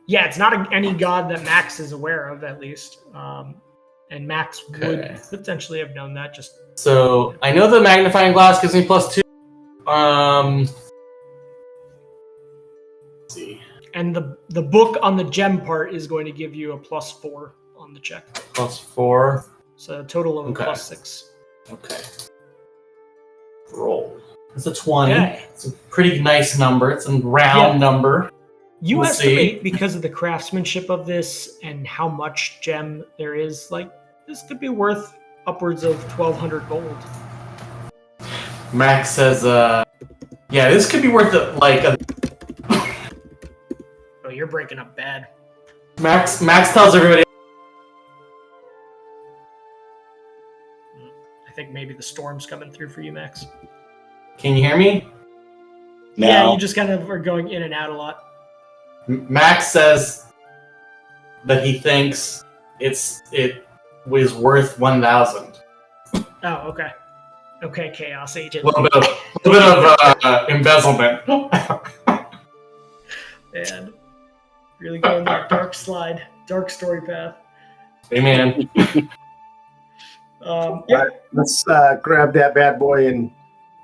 Speaker 1: Yeah, it's not any god that Max is aware of, at least. And Max would potentially have known that.
Speaker 3: So I know the magnifying glass gives me +2. Let's see.
Speaker 1: And the book on the gem part is going to give you a +4 on the check.
Speaker 3: +4.
Speaker 1: So a total of a +6.
Speaker 3: Okay. Roll. It's a 20.
Speaker 1: Okay.
Speaker 3: It's a pretty nice number. It's a round number.
Speaker 1: You estimate, because of the craftsmanship of this and how much gem there is, like, this could be worth upwards of 1,200 gold.
Speaker 3: Max says, yeah, this could be worth like a...
Speaker 1: Oh, you're breaking up bad.
Speaker 3: Max tells everybody...
Speaker 1: I think maybe the storm's coming through for you, Max.
Speaker 3: Can you hear me?
Speaker 2: No.
Speaker 1: Yeah, you just kind of are going in and out a lot.
Speaker 3: Max says that he thinks it was worth 1,000.
Speaker 1: Oh, okay. Okay, Chaos Agent.
Speaker 3: A little bit of embezzlement.
Speaker 1: And really going that dark story path.
Speaker 3: Amen.
Speaker 1: Yeah.
Speaker 4: Let's grab that bad boy and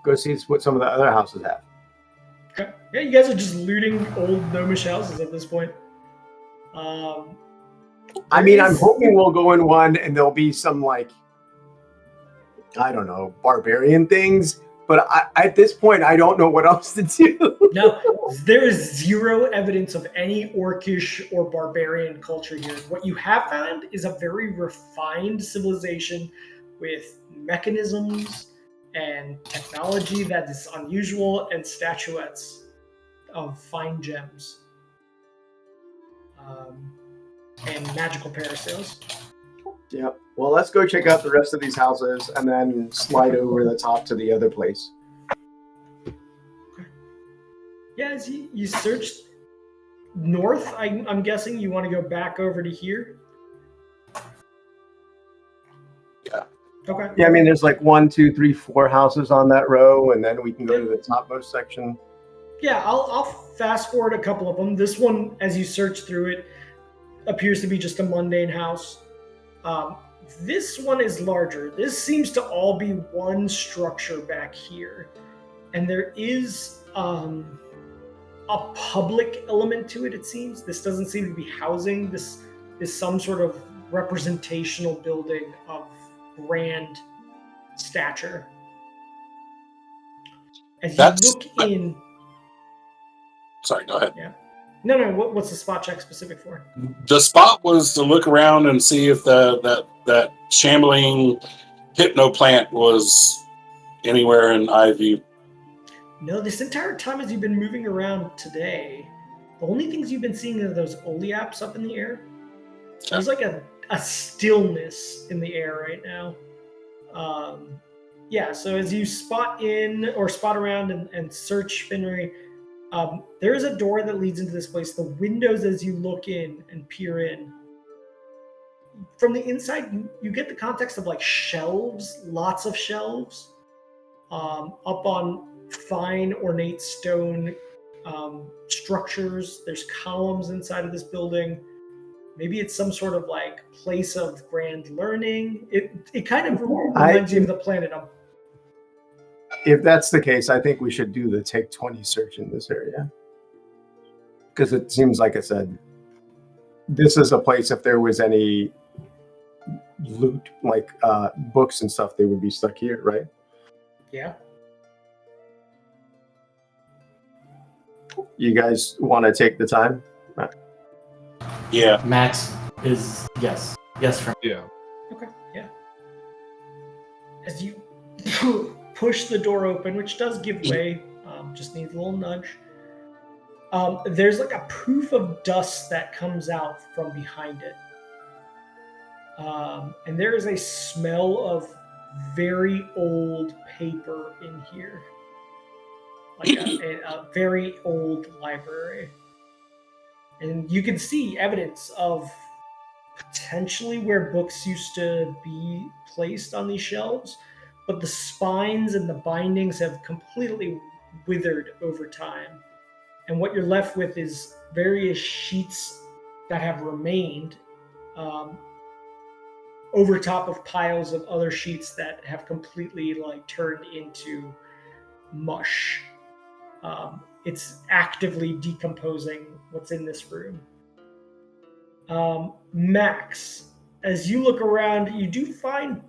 Speaker 4: go see what some of the other houses have.
Speaker 1: Okay. Yeah, you guys are just looting old gnomish houses at this point.
Speaker 4: I mean, I'm hoping we'll go in one and there'll be some, like, I don't know, barbarian things. But at this point, I don't know what else to do.
Speaker 1: No, there is zero evidence of any orcish or barbarian culture here. What you have found is a very refined civilization with mechanisms and technology that is unusual, and statuettes of fine gems. And magical parasails.
Speaker 4: Yep. Well, let's go check out the rest of these houses and then slide over the top to the other place.
Speaker 1: Yeah, as you search north, I'm guessing you want to go back over to here?
Speaker 2: Yeah.
Speaker 1: Okay.
Speaker 4: Yeah, I mean, there's like 1, 2, 3, 4 houses on that row, and then we can go to the topmost section.
Speaker 1: Yeah, I'll fast forward a couple of them. This one, as you search through it, appears to be just a mundane house. This one is larger. This seems to all be one structure back here. And there is a public element to it, it seems. This doesn't seem to be housing. This is some sort of representational building of grand stature. As you look in...
Speaker 2: Sorry, go ahead.
Speaker 1: Yeah. No. What's the spot check specific for?
Speaker 2: The spot was to look around and see if that shambling hypno plant was anywhere in eye view.
Speaker 1: No, this entire time as you've been moving around today, the only things you've been seeing are those oleaps up in the air. There's like a stillness in the air right now. So as you spot around and search Finnery, there is a door that leads into this place. The windows, as you look in and peer in, from the inside, you get the context of like shelves, lots of shelves, up on fine ornate stone structures. There's columns inside of this building. Maybe it's some sort of like place of grand learning. It kind of reminds you of the planet.
Speaker 4: If that's the case, I think we should do the Take 20 search in this area. Because it seems like I said, this is a place, if there was any loot, like books and stuff, they would be stuck here, right?
Speaker 1: Yeah.
Speaker 4: You guys want to take the time?
Speaker 2: Yeah.
Speaker 3: Max is yes. Yes from
Speaker 5: Yeah.
Speaker 1: Okay, yeah. As you push the door open, which does give way, just needs a little nudge. There's like a poof of dust that comes out from behind it. And there is a smell of very old paper in here. Like a very old library. And you can see evidence of potentially where books used to be placed on these shelves, but the spines and the bindings have completely withered over time. And what you're left with is various sheets that have remained over top of piles of other sheets that have completely like turned into mush. It's actively decomposing what's in this room. Max, as you look around, you do find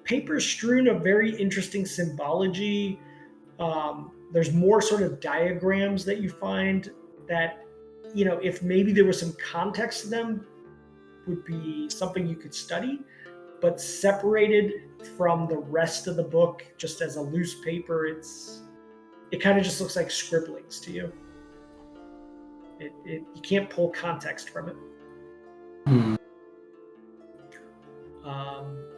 Speaker 1: paper strewn of very interesting symbology. There's more sort of diagrams that you find that, if maybe there was some context to them, would be something you could study, but separated from the rest of the book, just as a loose paper, it kind of just looks like scribblings to you. You can't pull context from it.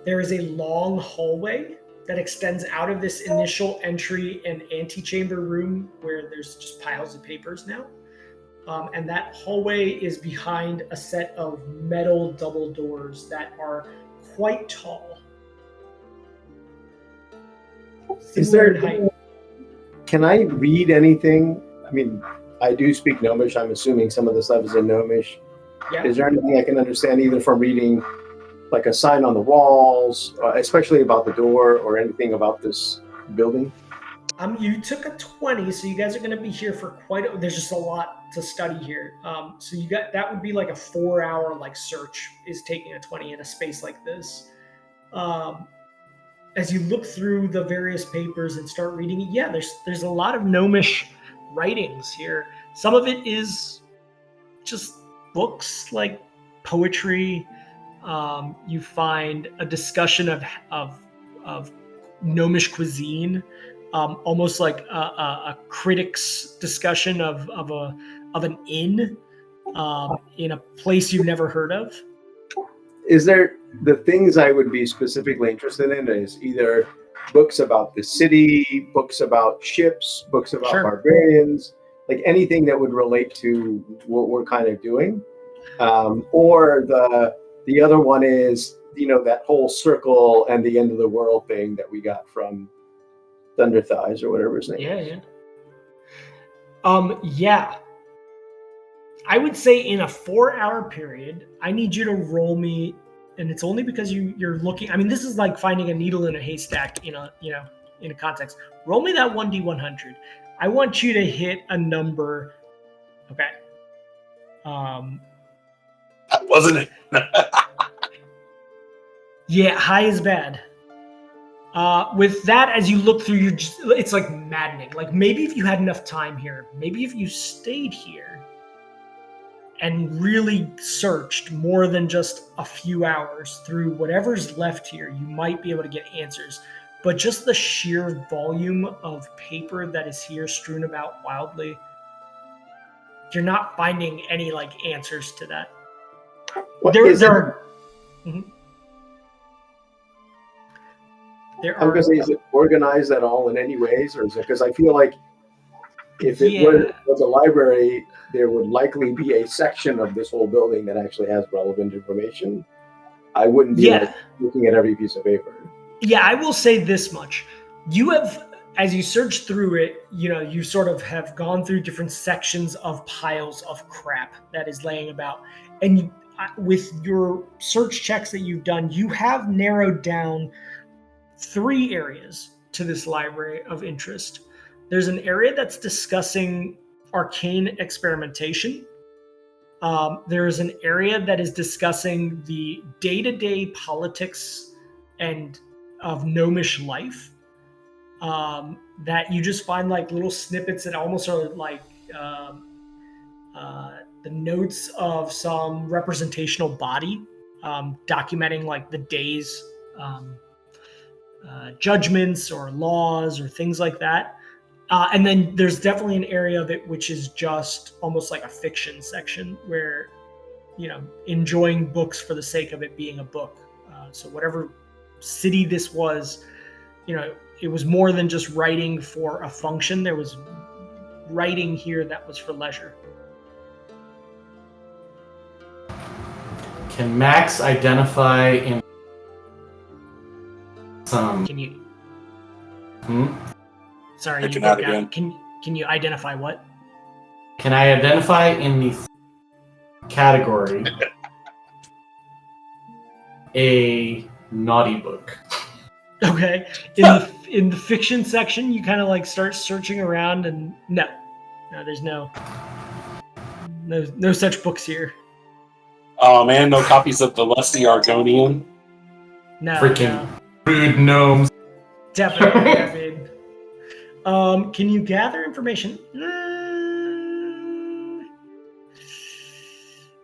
Speaker 1: There is a long hallway that extends out of this initial entry and antechamber room where there's just piles of papers now. And that hallway is behind a set of metal double doors that are quite tall.
Speaker 4: Is there... Can I read anything? I mean, I do speak Gnomish. I'm assuming some of the stuff is in Gnomish.
Speaker 1: Yeah.
Speaker 4: Is there anything I can understand either from reading like a sign on the walls, especially about the door, or anything about this building?
Speaker 1: You took a 20, so you guys are going to be here for there's just a lot to study here. So that would be like a 4-hour like search is taking a 20 in a space like this. As you look through the various papers and start reading it, there's a lot of Gnomish writings here. Some of it is just books like poetry. You find a discussion of Gnomish cuisine, almost like a critic's discussion of an inn in a place you've never heard of.
Speaker 4: Is there the things I would be specifically interested in is either books about the city, books about ships, books about barbarians, like anything that would relate to what we're kind of doing, or the other one is that whole circle and the end of the world thing that we got from Thunder Thighs or whatever his name is.
Speaker 1: Yeah. I would say in a 4-hour period, I need you to roll me and it's only because you're looking. I mean, this is like finding a needle in a haystack in a context. Roll me that 1d100. I want you to hit a number. Okay.
Speaker 2: That wasn't it.
Speaker 1: Yeah, high is bad. With that, as you look through, it's like maddening. Like maybe if you had enough time here, maybe if you stayed here and really searched more than just a few hours through whatever's left here, you might be able to get answers. But just the sheer volume of paper that is here strewn about wildly, you're not finding any like answers to that.
Speaker 4: What
Speaker 1: There
Speaker 4: is it?
Speaker 1: are. Mhm. There
Speaker 4: I'm
Speaker 1: are.
Speaker 4: gonna say, is it organized at all in any ways, or is it because I feel like if it was a library, there would likely be a section of this whole building that actually has relevant information. I wouldn't be like, looking at every piece of paper.
Speaker 1: Yeah, I will say this much. You have, as you search through it, you sort of have gone through different sections of piles of crap that is laying about. And with your search checks that you've done, you have narrowed down 3 areas to this library of interest. There's an area that's discussing arcane experimentation. There is an area that is discussing the day-to-day politics and of gnomish life. That you just find like little snippets that almost are like the notes of some representational body, documenting like the day's judgments or laws or things like that. And then there's definitely an area of it which is just almost like a fiction section where, enjoying books for the sake of it being a book. So whatever city this was, it was more than just writing for a function. There was writing here that was for leisure.
Speaker 3: Can Max identify in some?
Speaker 1: Can you? Sorry,
Speaker 2: Check
Speaker 1: you
Speaker 2: it out
Speaker 1: broke out.
Speaker 2: again.
Speaker 1: Can you identify what?
Speaker 3: Can I identify in the category a naughty book?
Speaker 1: Okay. In the fiction section, you kind of like start searching around, and no, there's no such books here.
Speaker 2: Oh man, no copies of the Lusty Argonian.
Speaker 1: No.
Speaker 3: Freaking rude gnomes.
Speaker 1: Definitely. Can you gather information?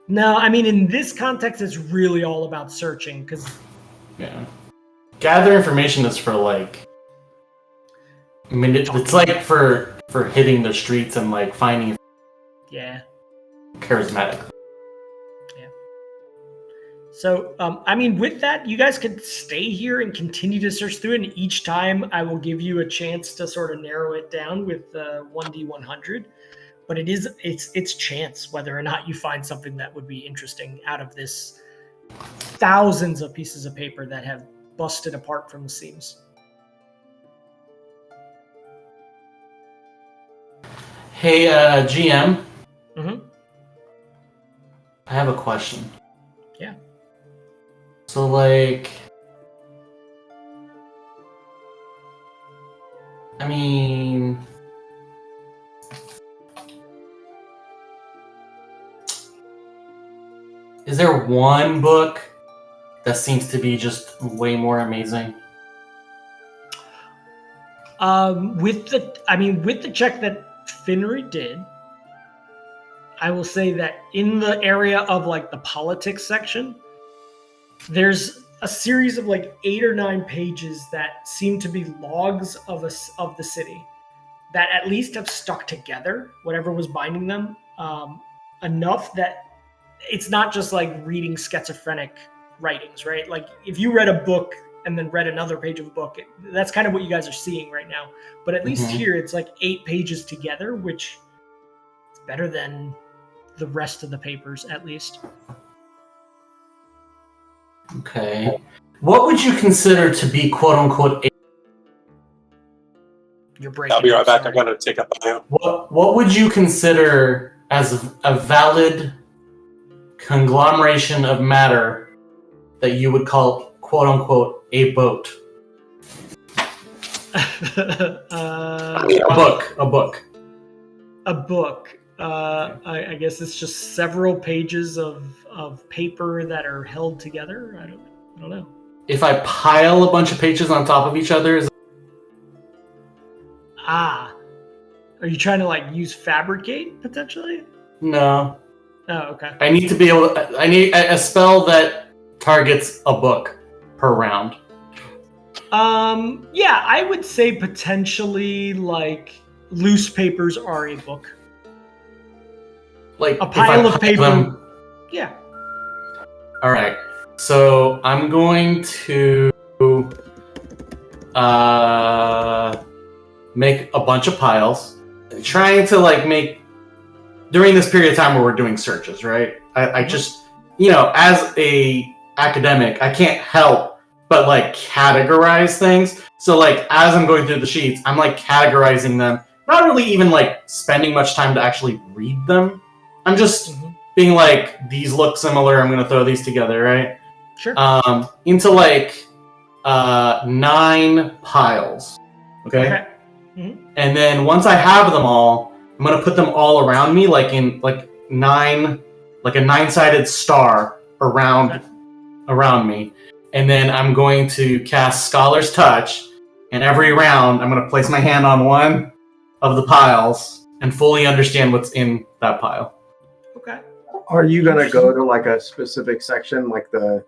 Speaker 1: No, I mean, in this context, it's really all about searching, because...
Speaker 3: Yeah. Gather information is for, like... I mean, it's like for hitting the streets and, like, finding...
Speaker 1: Yeah.
Speaker 3: Charismatic.
Speaker 1: Yeah. So, I mean, with that, you guys can stay here and continue to search through it, and each time I will give you a chance to sort of narrow it down with 1d100. But it's chance whether or not you find something that would be interesting out of this thousands of pieces of paper that have busted apart from the seams.
Speaker 3: Hey, GM.
Speaker 1: Mm-hmm.
Speaker 3: I have a question.
Speaker 1: Yeah.
Speaker 3: So, like... I mean... Is there one book that seems to be just way more amazing?
Speaker 1: With the check that Finry did, I will say that in the area of like the politics section, there's a series of like 8 or 9 pages that seem to be logs of the city that at least have stuck together, whatever was binding them, enough that it's not just like reading schizophrenic writings, right? Like if you read a book and then read another page of a book, that's kind of what you guys are seeing right now. But at least here it's like 8 pages together, which is better than the rest of the papers, at least.
Speaker 3: Okay. What would you consider to be quote-unquote
Speaker 1: You're breaking.
Speaker 2: I'll be right back.
Speaker 1: Sorry.
Speaker 2: I gotta take up my own.
Speaker 3: What would you consider as a valid conglomeration of matter that you would call quote unquote a boat? A book.
Speaker 1: I guess it's just several pages of paper that are held together. I don't know.
Speaker 3: If I pile a bunch of pages on top of each other,
Speaker 1: are you trying to like use fabricate potentially?
Speaker 3: No.
Speaker 1: Oh, okay.
Speaker 3: I need to be able. I need a spell that targets a book per round.
Speaker 1: Yeah, I would say potentially like loose papers are a book.
Speaker 3: Like
Speaker 1: a pile of paper.
Speaker 3: Them...
Speaker 1: Yeah.
Speaker 3: All right. So I'm going to make a bunch of piles, trying to like make during this period of time where we're doing searches, right? I just, as a academic, I can't help but like categorize things. So like as I'm going through the sheets, I'm like categorizing them, not really even like spending much time to actually read them. I'm just being like, these look similar, I'm going to throw these together, right?
Speaker 1: Sure.
Speaker 3: Into like 9 piles. Okay.
Speaker 1: Mm-hmm.
Speaker 3: And then once I have them all, I'm going to put them all around me, like in like 9, like a 9-sided star around me. And then I'm going to cast Scholar's Touch, and every round I'm going to place my hand on one of the piles and fully understand what's in that pile.
Speaker 1: Okay.
Speaker 4: Are you going to go to like a specific section, like the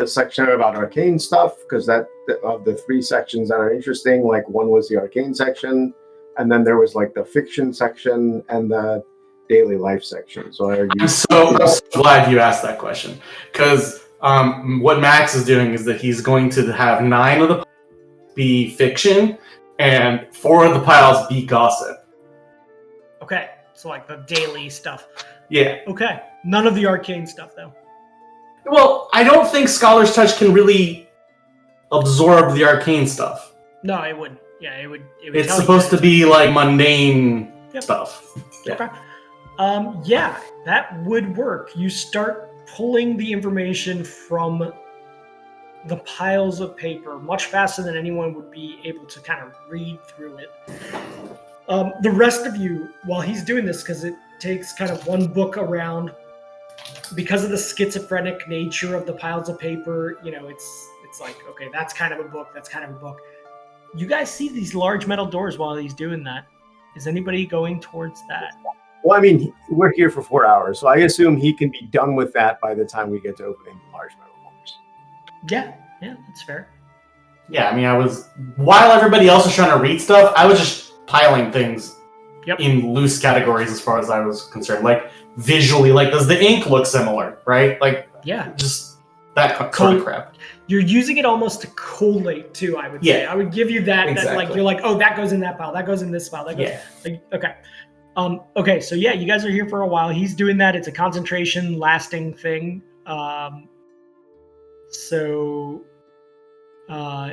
Speaker 4: section about arcane stuff? Because that of the 3 sections that are interesting, like one was the arcane section, and then there was like the fiction section and the daily life section. So are you?
Speaker 3: I'm so glad you asked that question, because what Max is doing is that he's going to have 9 of the piles be fiction and 4 of the piles be gossip.
Speaker 1: Okay, so like the daily stuff.
Speaker 3: Yeah.
Speaker 1: Okay, none of the arcane stuff though.
Speaker 3: Well, I don't think Scholar's Touch can absorb the arcane stuff.
Speaker 1: No, it wouldn't. Yeah, it would.
Speaker 3: It's supposed to be like mundane stuff.
Speaker 1: Yeah. Okay. Yeah, that would work. You start pulling the information from the piles of paper much faster than anyone would be able to kind of read through it. The rest of you, while he's doing this, because it takes kind of one book around, because of the schizophrenic nature of the piles of paper, it's like, okay, that's kind of a book, that's kind of a book. You guys see these large metal doors while he's doing that. Is anybody going towards that?
Speaker 4: Well, I mean, we're here for 4 hours, so I assume he can be done with that by the time we get to opening the large metal doors.
Speaker 1: Yeah, that's fair.
Speaker 3: Yeah, I mean, while everybody else was trying to read stuff, I was just piling things in loose categories as far as I was concerned. Like, visually, like, does the ink look similar, right? Like, just that sort of crap.
Speaker 1: You're using it almost to collate, too, I would say. I would give you that,
Speaker 3: exactly.
Speaker 1: That, like, you're like, oh, that goes in that pile, that goes in this pile, that goes... Like, okay. Okay, so yeah, you guys are here for a while. He's doing that. It's a concentration lasting thing. So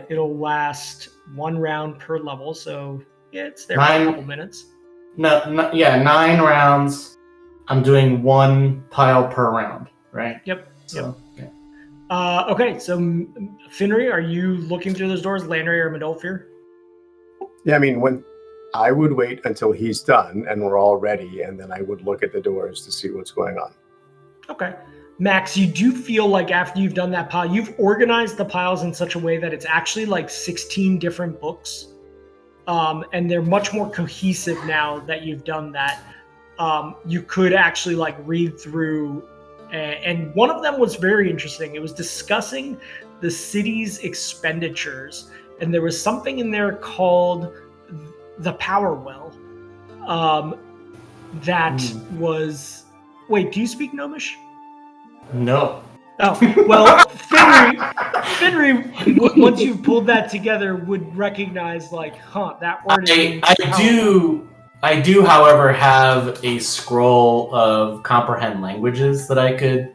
Speaker 1: it'll last 1 round per level. So yeah, it's there for a couple minutes.
Speaker 3: 9 rounds. I'm doing 1 pile per round, right?
Speaker 1: Yep.
Speaker 3: So,
Speaker 1: okay, so Finri, are you looking through those doors, Landry or Medolfir?
Speaker 4: Yeah, I mean, I would wait until he's done and we're all ready, and then I would look at the doors to see what's going on.
Speaker 1: Okay. Max, you do feel like after you've done that pile, you've organized the piles in such a way that it's actually like 16 different books. And they're much more cohesive now that you've done that. You could actually like read through, and one of them was very interesting. It was discussing the city's expenditures, and there was something in there called the Power Well. That was... Wait, do you speak Gnomish?
Speaker 3: No.
Speaker 1: Oh, well, Finri, once you've pulled that together, would recognize, like, that word is...
Speaker 3: I do, however, have a scroll of comprehend languages that I could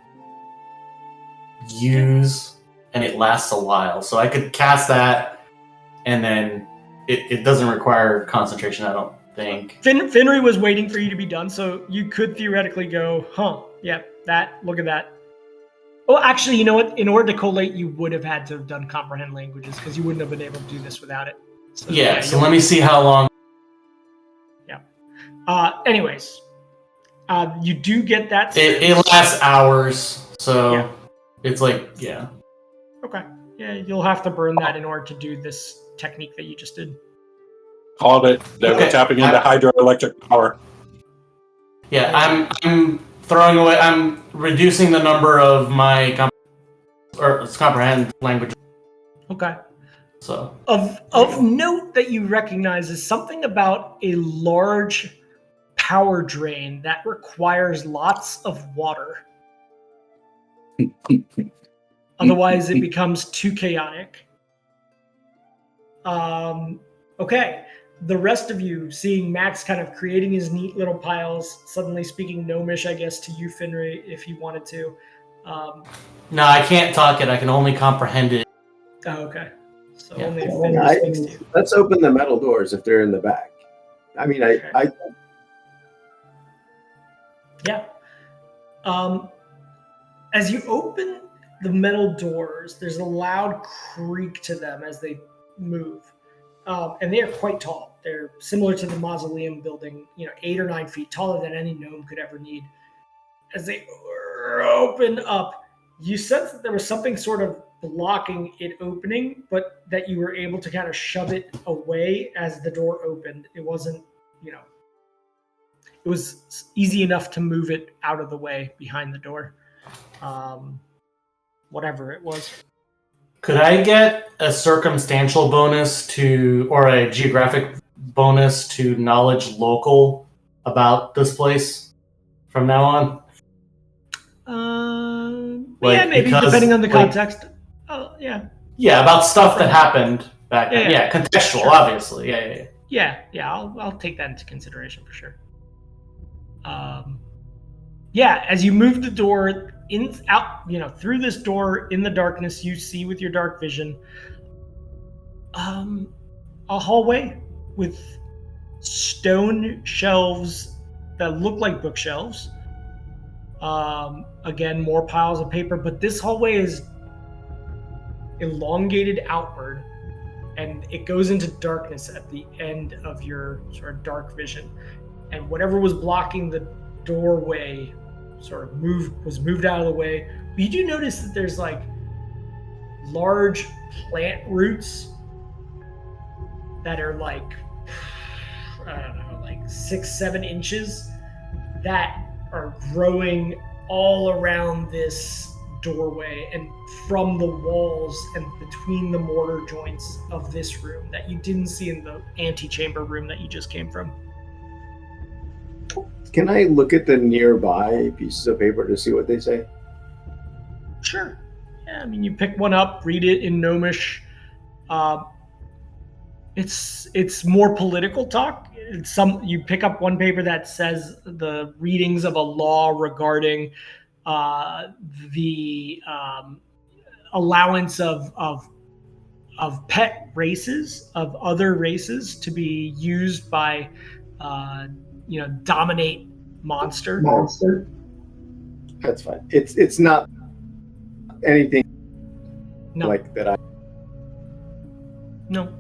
Speaker 3: use, and it lasts a while. So I could cast that, and then it doesn't require concentration, I don't think.
Speaker 1: Finri was waiting for you to be done, so you could theoretically go, look at that. Oh, actually, you know what? In order to collate, you would have had to have done comprehend languages because you wouldn't have been able to do this without it. So,
Speaker 3: Yeah, so let me see how long.
Speaker 1: Anyways, you do get that.
Speaker 3: It lasts hours, so it's like, yeah.
Speaker 1: Okay. Yeah, you'll have to burn that in order to do this technique that you just did.
Speaker 2: Called it. They were tapping into hydroelectric power.
Speaker 3: Yeah, I'm throwing away. I'm reducing the number of my comprehend languages.
Speaker 1: Okay.
Speaker 3: So
Speaker 1: of note that you recognize is something about a large power drain that requires lots of water. Otherwise, it becomes too chaotic. Okay. The rest of you, seeing Max kind of creating his neat little piles, suddenly speaking Gnomish, I guess, to you, Finry, if he wanted to.
Speaker 3: No, I can't talk it. I can only comprehend it.
Speaker 1: Oh, okay. So
Speaker 3: Yeah.
Speaker 1: only if Finry speaks to you.
Speaker 4: Let's open the metal doors if they're in the back. I mean,
Speaker 1: Yeah. As you open the metal doors, there's a loud creak to them as they move. And they are quite tall. They're similar to the mausoleum building, 8 or 9 feet taller than any gnome could ever need. As they open up, you sense that there was something sort of blocking it opening, but that you were able to kind of shove it away as the door opened. It wasn't, it was easy enough to move it out of the way behind the door. Whatever it was.
Speaker 3: Could I get a circumstantial bonus or a geographic bonus to knowledge local about this place from now on?
Speaker 1: Yeah, maybe, depending on the context. Yeah.
Speaker 3: Yeah, about stuff that happened back then. Yeah, contextual, sure. Obviously. Yeah.
Speaker 1: I'll take that into consideration for sure. As you move the door through this door in the darkness, you see with your dark vision a hallway with stone shelves that look like bookshelves. Again, more piles of paper, but this hallway is elongated outward, and it goes into darkness at the end of your sort of dark vision. And whatever was blocking the doorway sort of was moved out of the way. But you do notice that there's like large plant roots that are like, I don't know, like 6-7 inches that are growing all around this doorway and from the walls and between the mortar joints of this room that you didn't see in the antechamber room that you just came from.
Speaker 4: Can I look at the nearby pieces of paper to see what they say?
Speaker 1: Sure. Yeah, I mean, you pick one up, read it in Gnomish. It's more political talk. You pick up one paper that says the readings of a law regarding the allowance of pet races of other races to be used by dominate monster.
Speaker 4: That's fine. It's not anything like that.
Speaker 1: No.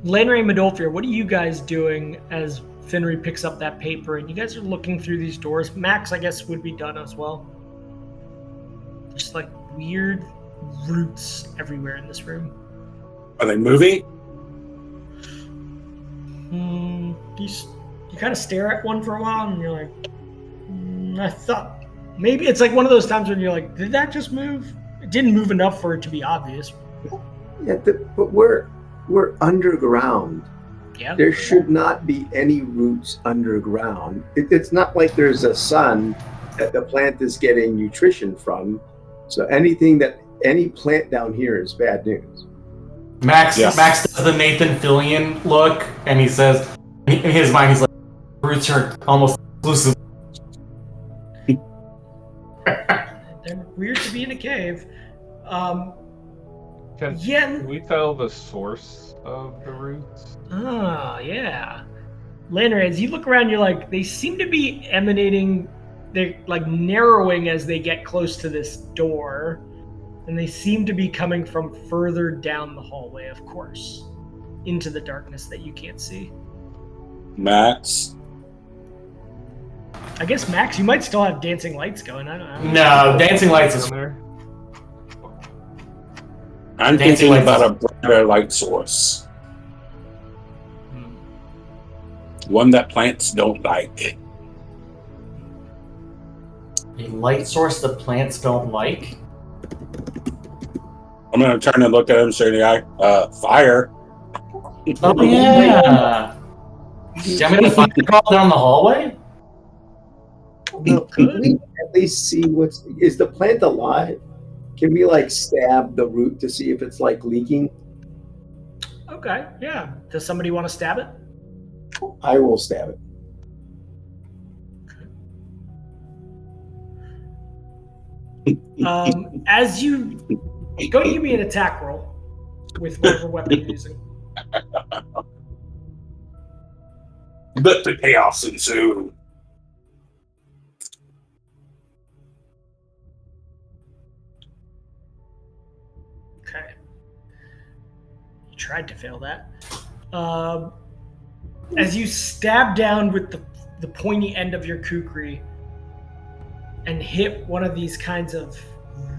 Speaker 1: Lanry and Medolfir, what are you guys doing as Finry picks up that paper and you guys are looking through these doors? Max, I guess, would be done as well. Just like weird roots everywhere in this room.
Speaker 2: Are they moving?
Speaker 1: You kind of stare at one for a while and you're like, I thought maybe it's like one of those times when you're like, did that just move? It didn't move enough for it to be obvious.
Speaker 4: Yeah, but we're underground.
Speaker 1: Yeah.
Speaker 4: There should not be any roots underground. It's not like there's a sun that the plant is getting nutrition from. So any plant down here is bad news.
Speaker 3: Max does the Nathan Fillion look, and he says, in his mind, he's like, roots are almost exclusive.
Speaker 1: They're weird to be in a cave.
Speaker 5: Can we tell the source of the roots?
Speaker 1: Oh, yeah. Lanner, as you look around, you're like, they seem to be emanating they're like narrowing as they get close to this door, and they seem to be coming from further down the hallway, of course, into the darkness that you can't see.
Speaker 2: Max.
Speaker 1: I guess, Max, you might still have dancing lights going. I don't know.
Speaker 3: No, dancing lights is.
Speaker 5: Down there.
Speaker 2: I'm
Speaker 3: Dancing
Speaker 2: thinking
Speaker 3: lights.
Speaker 2: about a brighter light source. One that plants don't like.
Speaker 3: A light source that plants don't like?
Speaker 2: I'm going to turn and look at him straight in the eye. Fire.
Speaker 3: Oh, yeah. Do you want me to fire crawl down the hallway?
Speaker 4: No, can we at least see is the plant alive? Can we like stab the root to see if it's like leaking?
Speaker 1: Okay, yeah. Does somebody want to stab it?
Speaker 4: I will stab it.
Speaker 1: As you go, give me an attack roll with whatever weapon you're using.
Speaker 2: Let the chaos ensue.
Speaker 1: Okay. You tried to fail that. As you stab down with the pointy end of your kukri and hit one of these kinds of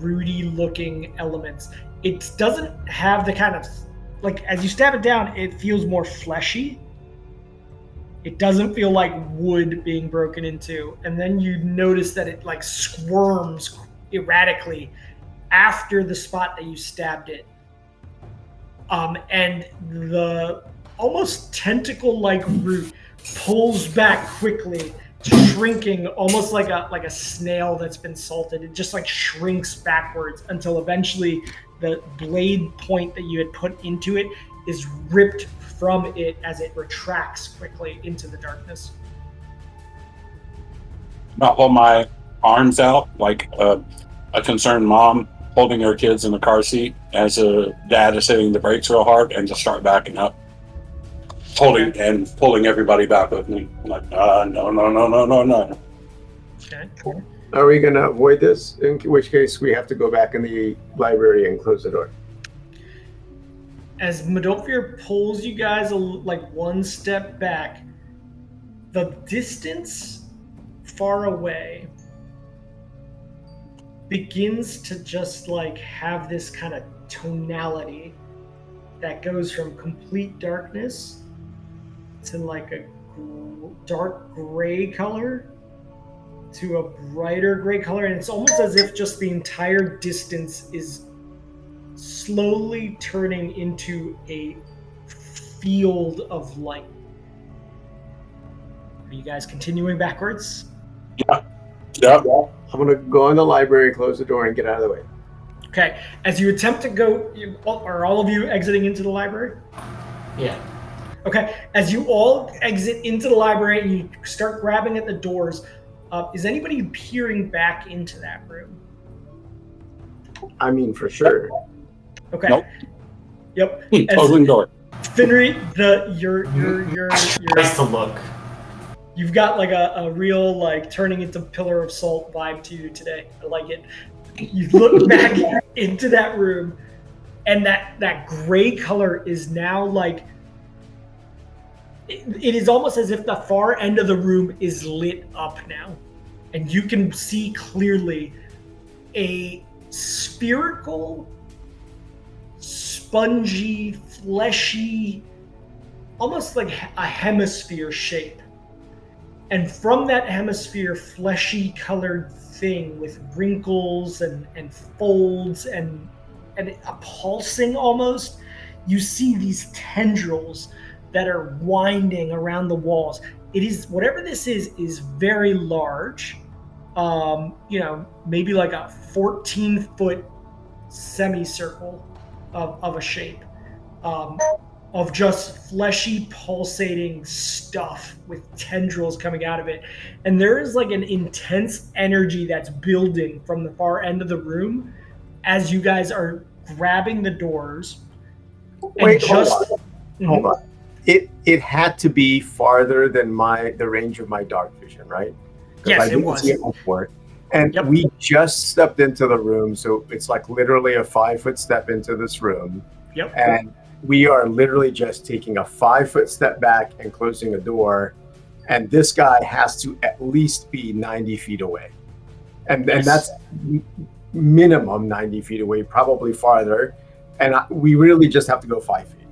Speaker 1: rooty looking elements, it doesn't have the kind of, like, as you stab it down, it feels more fleshy. It doesn't feel like wood being broken into. And then you notice that it like squirms erratically after the spot that you stabbed it. And the almost tentacle-like root pulls back quickly, shrinking almost like a snail that's been salted. It just like shrinks backwards until eventually the blade point that you had put into it is ripped from it as it retracts quickly into the darkness.
Speaker 2: Not hold my arms out like a concerned mom holding her kids in the car seat as a dad is hitting the brakes real hard, and just start backing up, holding and pulling everybody back with me. I'm like, no.
Speaker 1: Okay.
Speaker 4: Are we going to avoid this? In which case, we have to go back in the library and close the door.
Speaker 1: As Medolfir pulls you guys like one step back, the distance far away begins to just like have this kind of tonality that goes from complete darkness to like a dark gray color to a brighter gray color, and it's almost as if just the entire distance is slowly turning into a field of light. Are you guys continuing backwards?
Speaker 2: Yep.
Speaker 4: I'm going to go in the library, close the door, and get out of the way.
Speaker 1: Okay. As you attempt to go, are all of you exiting into the library?
Speaker 3: Yeah.
Speaker 1: Okay. As you all exit into the library and you start grabbing at the doors, is anybody peering back into that room?
Speaker 4: I mean, for sure.
Speaker 1: Okay.
Speaker 2: Nope.
Speaker 1: Yep.
Speaker 2: Closing door.
Speaker 1: Finry, your
Speaker 3: Nice to look.
Speaker 1: you've got like a real like turning into pillar of salt vibe to you today. I like it. You look back into that room, and that gray color is now like it is almost as if the far end of the room is lit up now, and you can see clearly a spherical, spongy, fleshy, almost like a hemisphere shape. And from that hemisphere, fleshy colored thing with wrinkles and folds and a pulsing almost, you see these tendrils that are winding around the walls. It is, whatever this is very large. Maybe like a 14-foot semicircle of a shape. Of just fleshy, pulsating stuff with tendrils coming out of it. And there is like an intense energy that's building from the far end of the room as you guys are grabbing the doors.
Speaker 4: Wait,
Speaker 1: hold
Speaker 4: on. It had to be farther than the range of my dark vision, right?
Speaker 1: Yes,
Speaker 4: I
Speaker 1: it
Speaker 4: didn't
Speaker 1: was.
Speaker 4: see it before. And
Speaker 1: Yep.
Speaker 4: we just stepped into the room, so it's like literally a 5-foot step into this room.
Speaker 1: Yep.
Speaker 4: And we are literally just taking a 5-foot step back and closing a door. And this guy has to at least be 90 feet away. And
Speaker 1: Yes.
Speaker 4: that's minimum 90 feet away, probably farther. And we really just have to go 5 feet.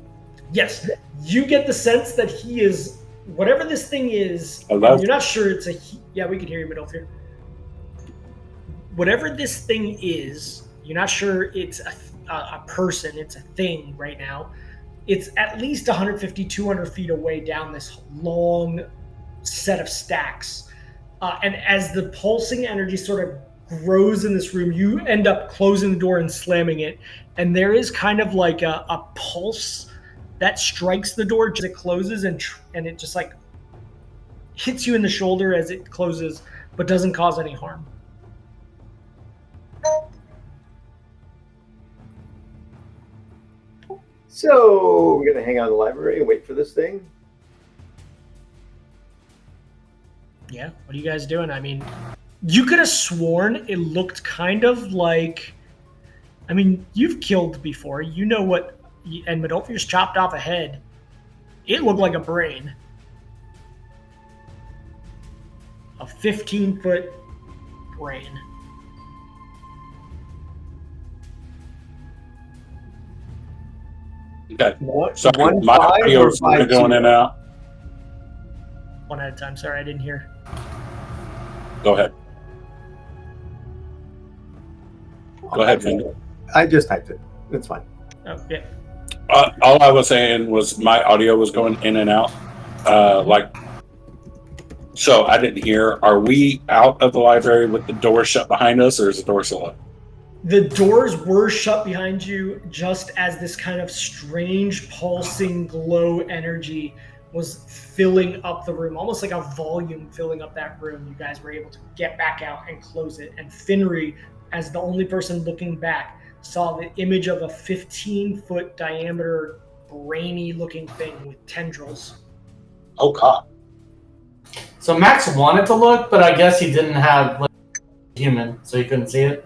Speaker 1: Yes, you get the sense that he is, whatever this thing is,
Speaker 2: Hello?
Speaker 1: you're not sure it's a, yeah, we can hear you, Midolfir. Whatever this thing is, you're not sure it's a person, it's a thing right now. It's at least 150, 200 feet away down this long set of stacks. And as the pulsing energy sort of grows in this room, you end up closing the door and slamming it. And there is kind of like a pulse that strikes the door as it closes, and it just like hits you in the shoulder as it closes, but doesn't cause any harm.
Speaker 6: So we're gonna hang out in the library and wait for this thing.
Speaker 1: Yeah, what are you guys doing? I mean, you could have sworn it looked kind of like, I mean, you've killed before, you know what, and Midolfir's chopped off a head. It looked like a brain. A 15-foot brain.
Speaker 2: Okay.
Speaker 4: What?
Speaker 2: Sorry,
Speaker 4: One
Speaker 2: my
Speaker 4: five
Speaker 2: audio
Speaker 4: or
Speaker 2: is
Speaker 4: 5
Speaker 2: going in and out.
Speaker 1: One at a time. Sorry, I didn't hear.
Speaker 2: Go ahead. Go ahead, Finn.
Speaker 4: I just typed it. It's fine.
Speaker 1: Oh, yeah.
Speaker 2: All I was saying was my audio was going in and out. So I didn't hear. Are we out of the library with the door shut behind us, or is the door still open?
Speaker 1: The doors were shut behind you just as this kind of strange pulsing glow energy was filling up the room, almost like a volume filling up that room. You guys were able to get back out and close it. And Finri, as the only person looking back, saw the image of a 15-foot diameter, brainy-looking thing with tendrils.
Speaker 2: Oh, God.
Speaker 3: So Max wanted to look, but I guess he didn't have like, human, so he couldn't see it.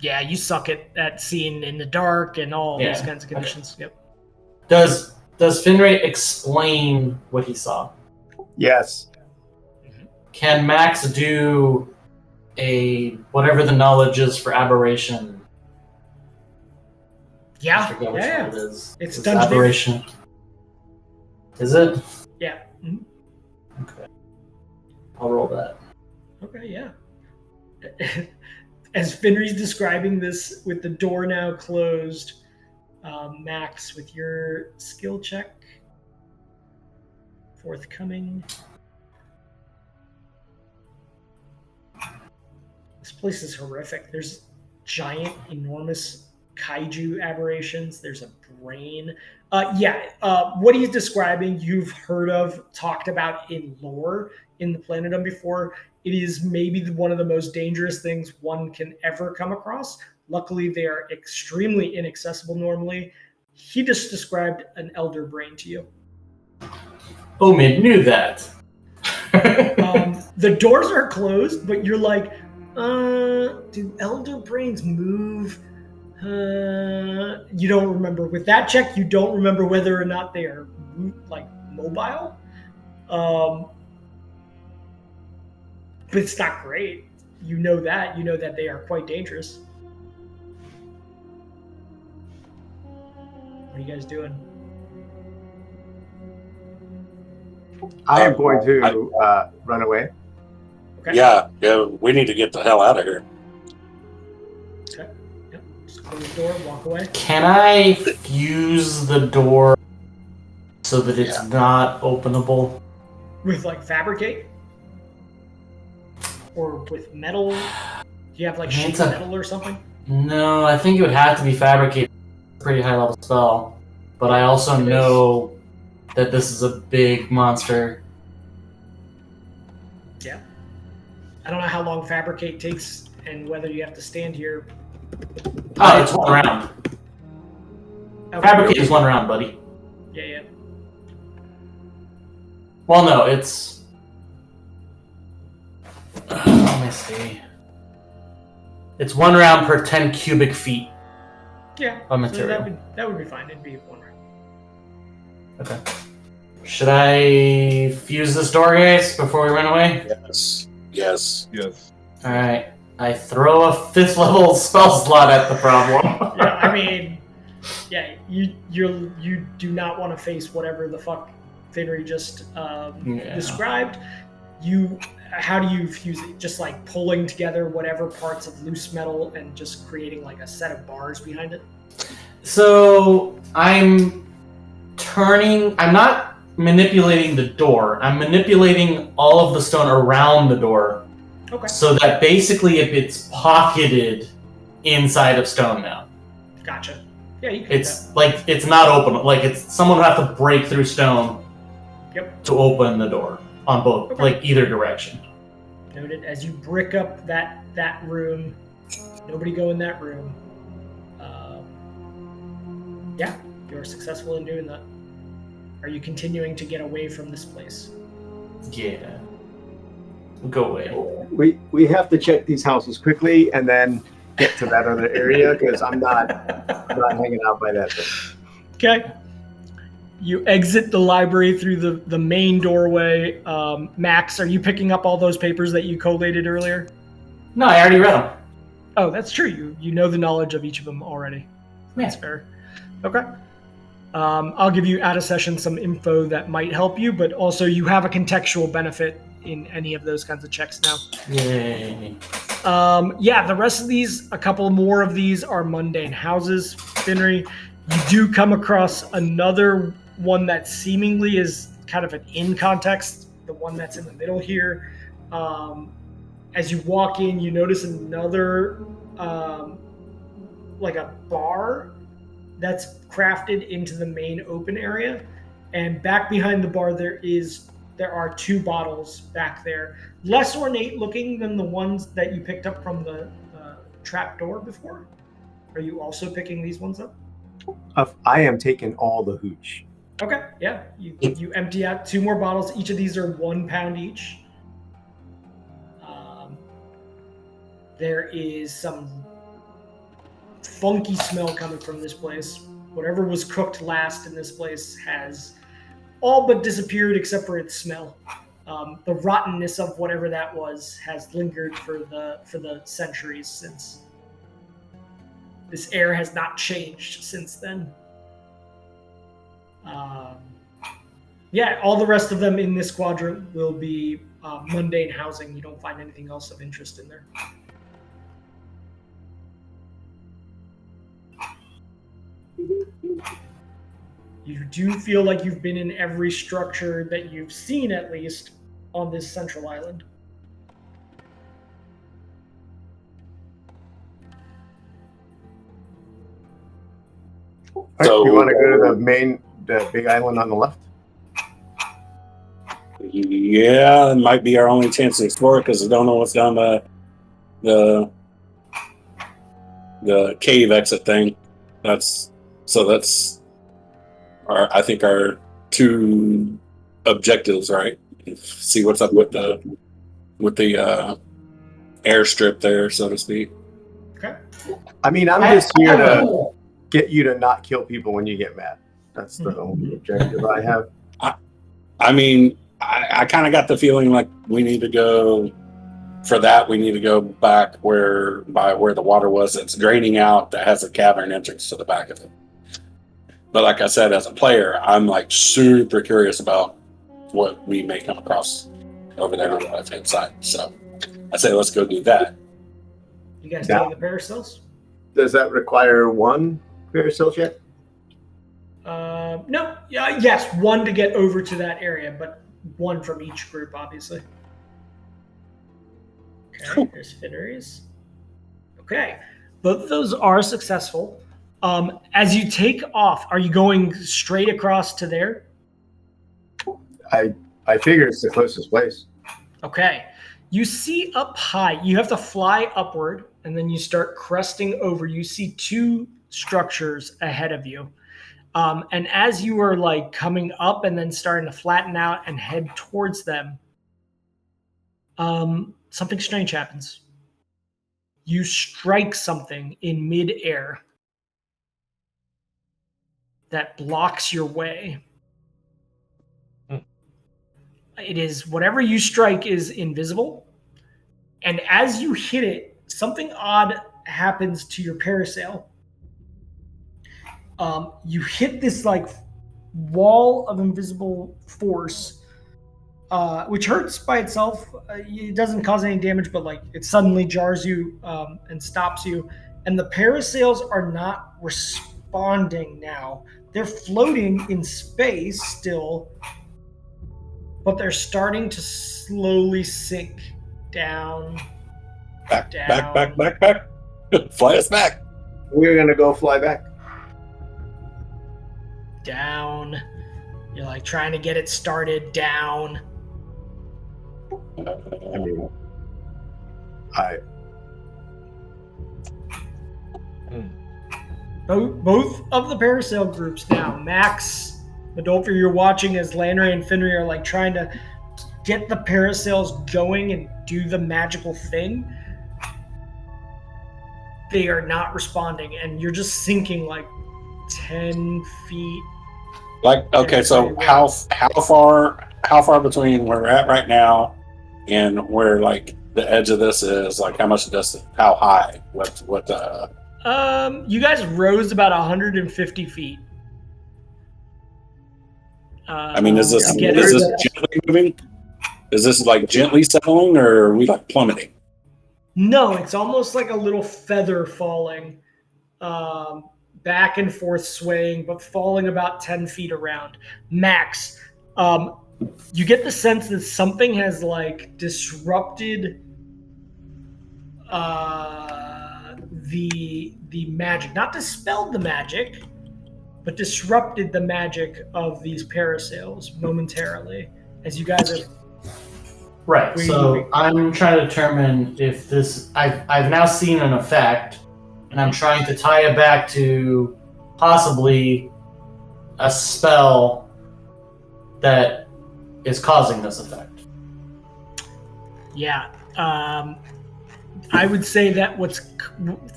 Speaker 1: Yeah, you suck at seeing in the dark and all these kinds of conditions. Okay. Yep.
Speaker 3: Does Finray explain what he saw?
Speaker 4: Yes.
Speaker 3: Can Max do a whatever the knowledge is for aberration? I
Speaker 1: Yeah,
Speaker 3: forget which
Speaker 1: yeah.
Speaker 3: one it is.
Speaker 1: It's dungeon
Speaker 3: aberration. Is it?
Speaker 1: Yeah. Mhm.
Speaker 3: Okay. I'll roll that.
Speaker 1: Okay, yeah. As Finry's describing this with the door now closed, Max, with your skill check forthcoming. This place is horrific. There's giant, enormous kaiju aberrations. There's a brain. What he's describing, you've heard of, talked about in lore in the Planetome before. It is maybe one of the most dangerous things one can ever come across. Luckily, they are extremely inaccessible normally. He just described an elder brain to you.
Speaker 3: Omid knew that.
Speaker 1: The doors are closed, but you're like, do elder brains move? You don't remember. With that check, you don't remember whether or not they are like mobile. But it's not great. You know that. You know that they are quite dangerous. What are you guys doing?
Speaker 4: I am going to run away.
Speaker 1: Okay.
Speaker 2: Yeah, we need to get the hell out of here.
Speaker 1: Okay. Yep. Just close the door, walk away.
Speaker 3: Can I fuse the door so that it's not openable?
Speaker 1: With like fabricate? Or with metal? Do you have like sheet metal or something?
Speaker 3: No, I think it would have to be fabricated. It's a pretty high level spell. But I also know that this is a big monster.
Speaker 1: Yeah. I don't know how long fabricate takes and whether you have to stand here.
Speaker 3: Oh, it's 1 round.
Speaker 1: Okay.
Speaker 3: Fabricate is 1 round, buddy.
Speaker 1: Yeah.
Speaker 3: Well, no, it's... Let me see. It's 1 round per 10 cubic feet.
Speaker 1: Yeah.
Speaker 3: Of material.
Speaker 1: So that would be fine. It'd be 1 round.
Speaker 3: Okay. Should I fuse this door, guys, before we run away?
Speaker 2: Yes.
Speaker 3: All right. I throw a 5th level spell slot at the problem.
Speaker 1: Yeah, I mean, yeah, you do not want to face whatever the fuck Finry just described. How do you fuse it? Just like pulling together whatever parts of loose metal and just creating like a set of bars behind it?
Speaker 3: So I'm not manipulating the door. I'm manipulating all of the stone around the door.
Speaker 1: Okay.
Speaker 3: So that basically it's pocketed inside of stone now.
Speaker 1: Gotcha. Yeah, you can.
Speaker 3: It's like it's not open. Like it's someone would have to break through stone.
Speaker 1: Yep.
Speaker 3: To open the door on both, like either direction.
Speaker 1: Noted. As you brick up that room, nobody go in that room. Yeah, you're successful in doing that. Are you continuing to get away from this place?
Speaker 3: Yeah. Go away.
Speaker 4: We have to check these houses quickly and then get to that other area because I'm not hanging out by that thing.
Speaker 1: Okay. You exit the library through the main doorway. Max, are you picking up all those papers that you collated earlier?
Speaker 3: No, I already read them.
Speaker 1: Oh, that's true. You know the knowledge of each of them already. That's fair. Okay. I'll give you out of session some info that might help you, but also you have a contextual benefit in any of those kinds of checks now.
Speaker 3: Yay.
Speaker 1: Yeah, the rest of these, a couple more of these are mundane houses, Finry. You do come across another one that seemingly is kind of an in context, the one that's in the middle here. As you walk in, you notice another, like a bar that's crafted into the main open area. And back behind the bar, there are 2 bottles back there. Less ornate looking than the ones that you picked up from the trapdoor before. Are you also picking these ones up?
Speaker 4: I am taking all the hooch.
Speaker 1: Okay, yeah. You empty out 2 more bottles. Each of these are 1 pound each. There is some funky smell coming from this place. Whatever was cooked last in this place has all but disappeared except for its smell. The rottenness of whatever that was has lingered for the centuries since. This air has not changed since then. Yeah, all the rest of them in this quadrant will be mundane housing. You don't find anything else of interest in there. You do feel like you've been in every structure that you've seen, at least, on this central island.
Speaker 4: So you want to go to the big island on the left?
Speaker 2: Yeah, it might be our only chance to explore it because we don't know what's down the cave exit thing. That's I think our 2 objectives, right? See what's up with the airstrip there, so to speak.
Speaker 1: Okay.
Speaker 4: I mean, I'm just here to get you to not kill people when you get mad. That's the only objective I have.
Speaker 2: I mean, I kind of got the feeling like we need to go for that. We need to go back by where the water was. It's draining out. That has a cavern entrance to the back of it. But like I said, as a player, I'm like super curious about what we may come across over there on the left-hand side. So I say let's go do that.
Speaker 1: You guys taking the paracells?
Speaker 4: Does that require 1 paracel check?
Speaker 1: No. Yes, 1 to get over to that area, but 1 from each group, obviously. Okay, there's Finnery's. Okay, both of those are successful. As you take off, are you going straight across to there?
Speaker 4: I figure it's the closest place.
Speaker 1: Okay. You see up high, you have to fly upward, and then you start cresting over. You see 2 structures ahead of you. And as you are like coming up and then starting to flatten out and head towards them, something strange happens. You strike something in mid-air that blocks your way. It is whatever you strike is invisible. And as you hit it, something odd happens to your parasail. You hit this like wall of invisible force, which hurts by itself. It doesn't cause any damage, but like it suddenly jars you and stops you. And the parasails are not responding now. They're floating in space still, but they're starting to slowly sink down.
Speaker 2: Back. Fly us back.
Speaker 4: We're gonna go fly back.
Speaker 1: Down. You're like trying to get it started down.
Speaker 4: I mean,
Speaker 1: Both of the parasail groups now, Max, Adolfo, you're watching as Landry and Finry are like trying to get the parasails going and do the magical thing. They are not responding, and you're just sinking like 10 feet.
Speaker 2: Like, okay, so how far between where we're at right now and where like the edge of this is? Like, how much distance? How high?
Speaker 1: You guys rose about 150 feet.
Speaker 2: I mean, is this gently moving? Is this like gently settling, or are we like plummeting?
Speaker 1: No, it's almost like a little feather falling, back and forth swaying, but falling about 10 feet around. Max, you get the sense that something has like disrupted the magic, not dispelled the magic, but disrupted the magic of these parasails momentarily as you guys are.
Speaker 3: Right. So I'm trying to determine if this. I've now seen an effect, and I'm trying to tie it back to possibly a spell that is causing this effect.
Speaker 1: Yeah. I would say that what's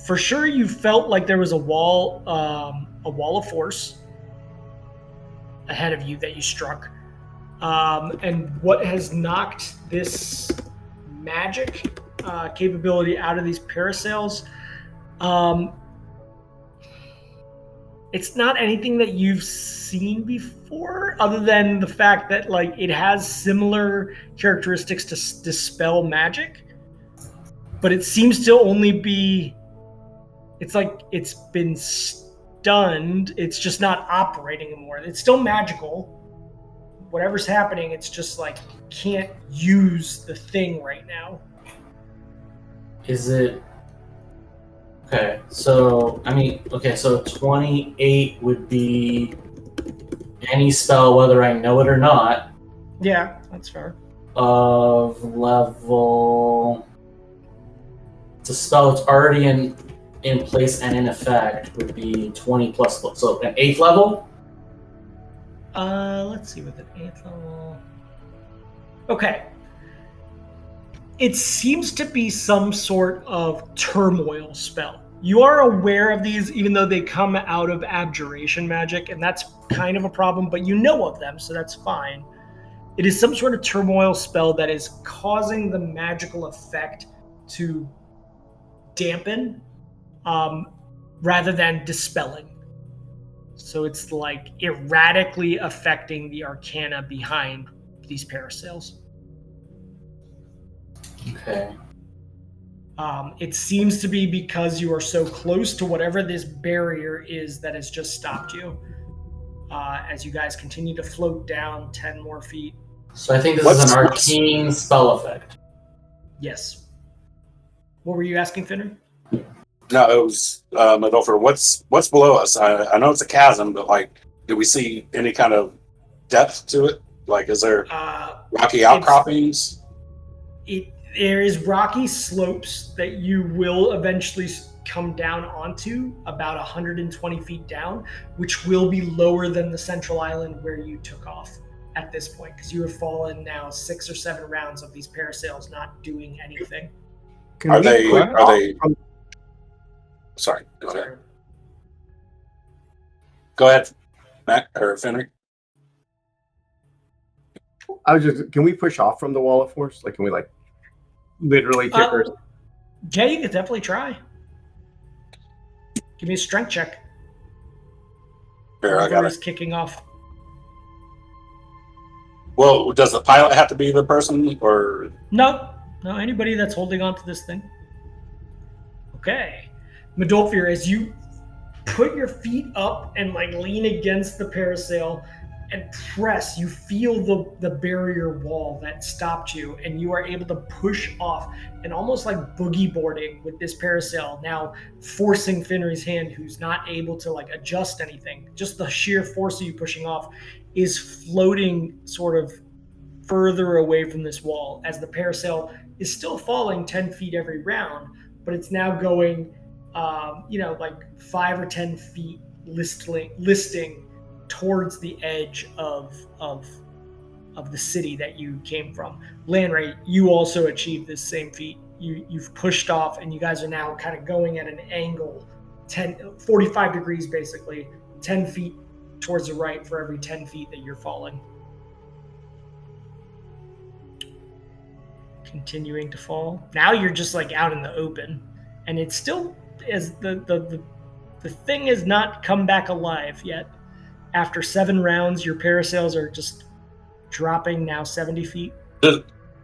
Speaker 1: for sure, you felt like there was a wall of force ahead of you that you struck. And what has knocked this magic capability out of these parasails, it's not anything that you've seen before, other than the fact that like it has similar characteristics to dispel magic, but it seems to only be. It's like it's been stunned. It's just not operating anymore. It's still magical. Whatever's happening, it's just like you can't use the thing right now.
Speaker 3: Is it okay? So so 28 would be any spell, whether I know it or not.
Speaker 1: Yeah, that's fair.
Speaker 3: Of level, it's a spell that's already in place and in effect would be 20 plus. So an 8th level.
Speaker 1: Let's see with an 8th level. Okay. It seems to be some sort of turmoil spell. You are aware of these, even though they come out of abjuration magic, and that's kind of a problem, but you know of them, so that's fine. It is some sort of turmoil spell that is causing the magical effect to dampen, rather than dispelling. So it's like erratically affecting the arcana behind these parasails.
Speaker 3: Okay.
Speaker 1: It seems to be because you are so close to whatever this barrier is that has just stopped you. As you guys continue to float down 10 more feet.
Speaker 3: So I think this is an arcane spell effect.
Speaker 1: Yes. What were you asking, Finner?
Speaker 2: No, it was Adolfo. What's below us? I know it's a chasm, but like, do we see any kind of depth to it? Like, is there rocky outcroppings?
Speaker 1: There is rocky slopes that you will eventually come down onto, about 120 feet down, which will be lower than the central island where you took off. at this point, because you have fallen now 6 or 7 rounds of these parasails not doing anything.
Speaker 2: Are they? Sorry. Go ahead.
Speaker 1: Sorry.
Speaker 2: Go ahead, Matt or Fenrir.
Speaker 4: Can we push off from the wall of force? Like, can we like literally kick her?
Speaker 1: Yeah, you could definitely try. Give me a strength check.
Speaker 2: Here, I got
Speaker 1: Whoever is
Speaker 2: it.
Speaker 1: kicking off.
Speaker 2: Well, does the pilot have to be the person, or
Speaker 1: No, anybody that's holding on to this thing. Okay. Medolfir, as you put your feet up and like lean against the parasail and press, you feel the barrier wall that stopped you, and you are able to push off, and almost like boogie boarding with this parasail, now forcing Finry's hand, who's not able to like adjust anything. Just the sheer force of you pushing off is floating sort of further away from this wall, as the parasail is still falling 10 feet every round, but it's now going like 5 or 10 feet listing towards the edge of the city that you came from. Lanray, you also achieved this same feat. You've pushed off, and you guys are now kind of going at an angle, 45 degrees basically, 10 feet towards the right for every 10 feet that you're falling. Continuing to fall. Now you're just like out in the open, and it's still as the thing has not come back alive yet. After 7 rounds, your parasails are just dropping now 70 feet.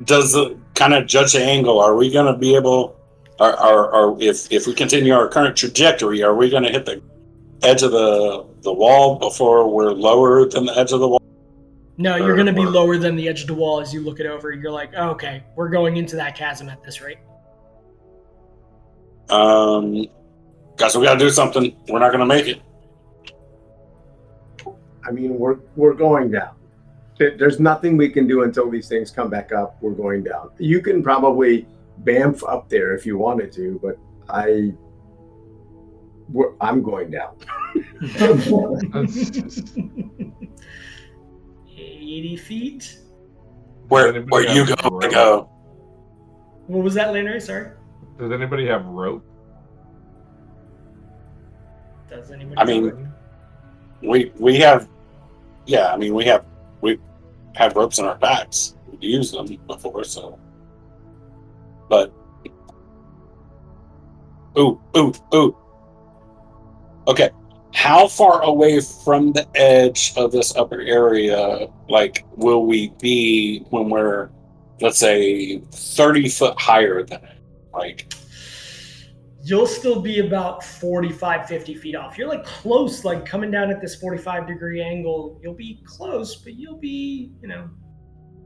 Speaker 2: does the kind of judge the angle? Are we going to be able, or if we continue our current trajectory, are we going to hit the edge of the wall before we're lower than the edge of the wall?
Speaker 1: No, you're going to be lower than the edge of the wall as you look it over. You're like, oh, okay, we're going into that chasm at this rate.
Speaker 2: Guys, we got to do something. We're not going to make it.
Speaker 4: I mean, we're going down. There's nothing we can do until these things come back up. We're going down. You can probably bamf up there if you wanted to, but I'm going down.
Speaker 1: 80 feet.
Speaker 2: Where you go, I go.
Speaker 1: What was that, Landry? Sorry.
Speaker 5: Does anybody have rope?
Speaker 1: Does anybody?
Speaker 2: I mean, we have. Yeah, I mean, we have ropes in our backs. We've used them before, so. But. Ooh. Okay. How far away from the edge of this upper area, like, will we be when we're, let's say, 30 foot higher than it? Like,
Speaker 1: you'll still be about 45, 50 feet off. You're like close, like coming down at this 45-degree angle. You'll be close, but you'll be,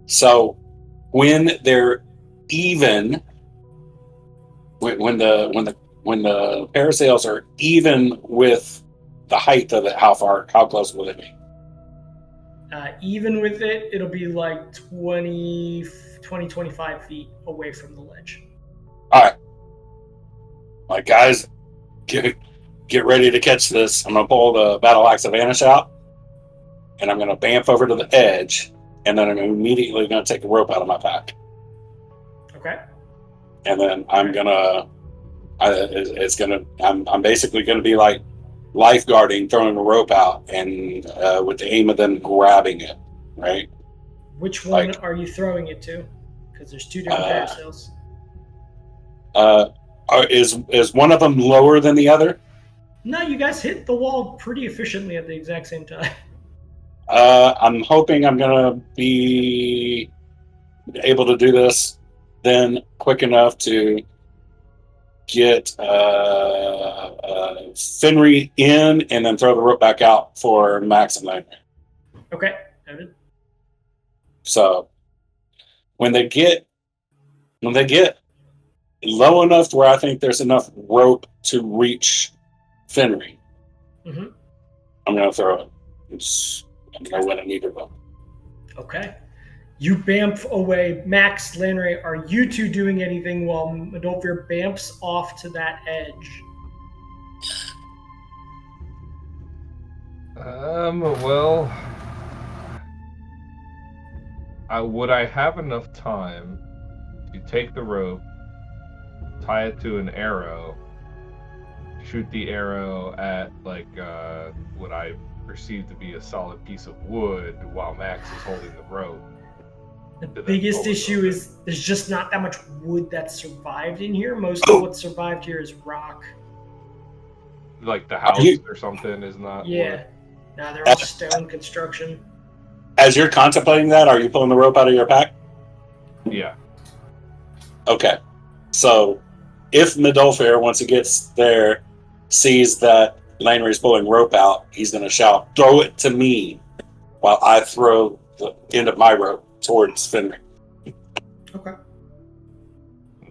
Speaker 2: So when they're even, when the parasails are even with the height of it, how close will it be?
Speaker 1: Even with it, it'll be like 20, 25 feet away from the ledge.
Speaker 2: All right. Like, guys, get ready to catch this. I'm going to pull the Battle Axe of Vanish out, and I'm going to bamf over to the edge, and then I'm immediately going to take a rope out of my pack.
Speaker 1: Okay.
Speaker 2: And then I'm basically going to be like lifeguarding, throwing a rope out, and with the aim of them grabbing it, right?
Speaker 1: Which one are you throwing it to? Because there's 2 different parasails.
Speaker 2: Is one of them lower than the other?
Speaker 1: No, you guys hit the wall pretty efficiently at the exact same time.
Speaker 2: I'm hoping I'm going to be able to do this then quick enough to get Finry in and then throw the rope back out for Max and Landry.
Speaker 1: Okay, noted.
Speaker 2: So when they get low enough to where I think there's enough rope to reach Finry,
Speaker 1: mm-hmm.
Speaker 2: I'm going to throw it. I'm going to win it either way.
Speaker 1: Okay. You bamf away. Max, Landry, are you two doing anything while Medolfir bamfs off to that edge?
Speaker 5: Well, would I have enough time to take the rope, tie it to an arrow, shoot the arrow at like what I perceive to be a solid piece of wood while Max is holding the rope?
Speaker 1: The biggest issue is there's just not that much wood that survived in here. Most of what survived here is rock.
Speaker 5: Like the house or something is not wood.
Speaker 1: No, they're all stone construction.
Speaker 2: As you're contemplating that, are you pulling the rope out of your pack?
Speaker 5: Yeah.
Speaker 2: Okay. So, if Midolfir, once he gets there, sees that Lanry's pulling rope out, he's going to shout, "Throw it to me," while I throw the end of my rope towards Finley.
Speaker 1: Okay.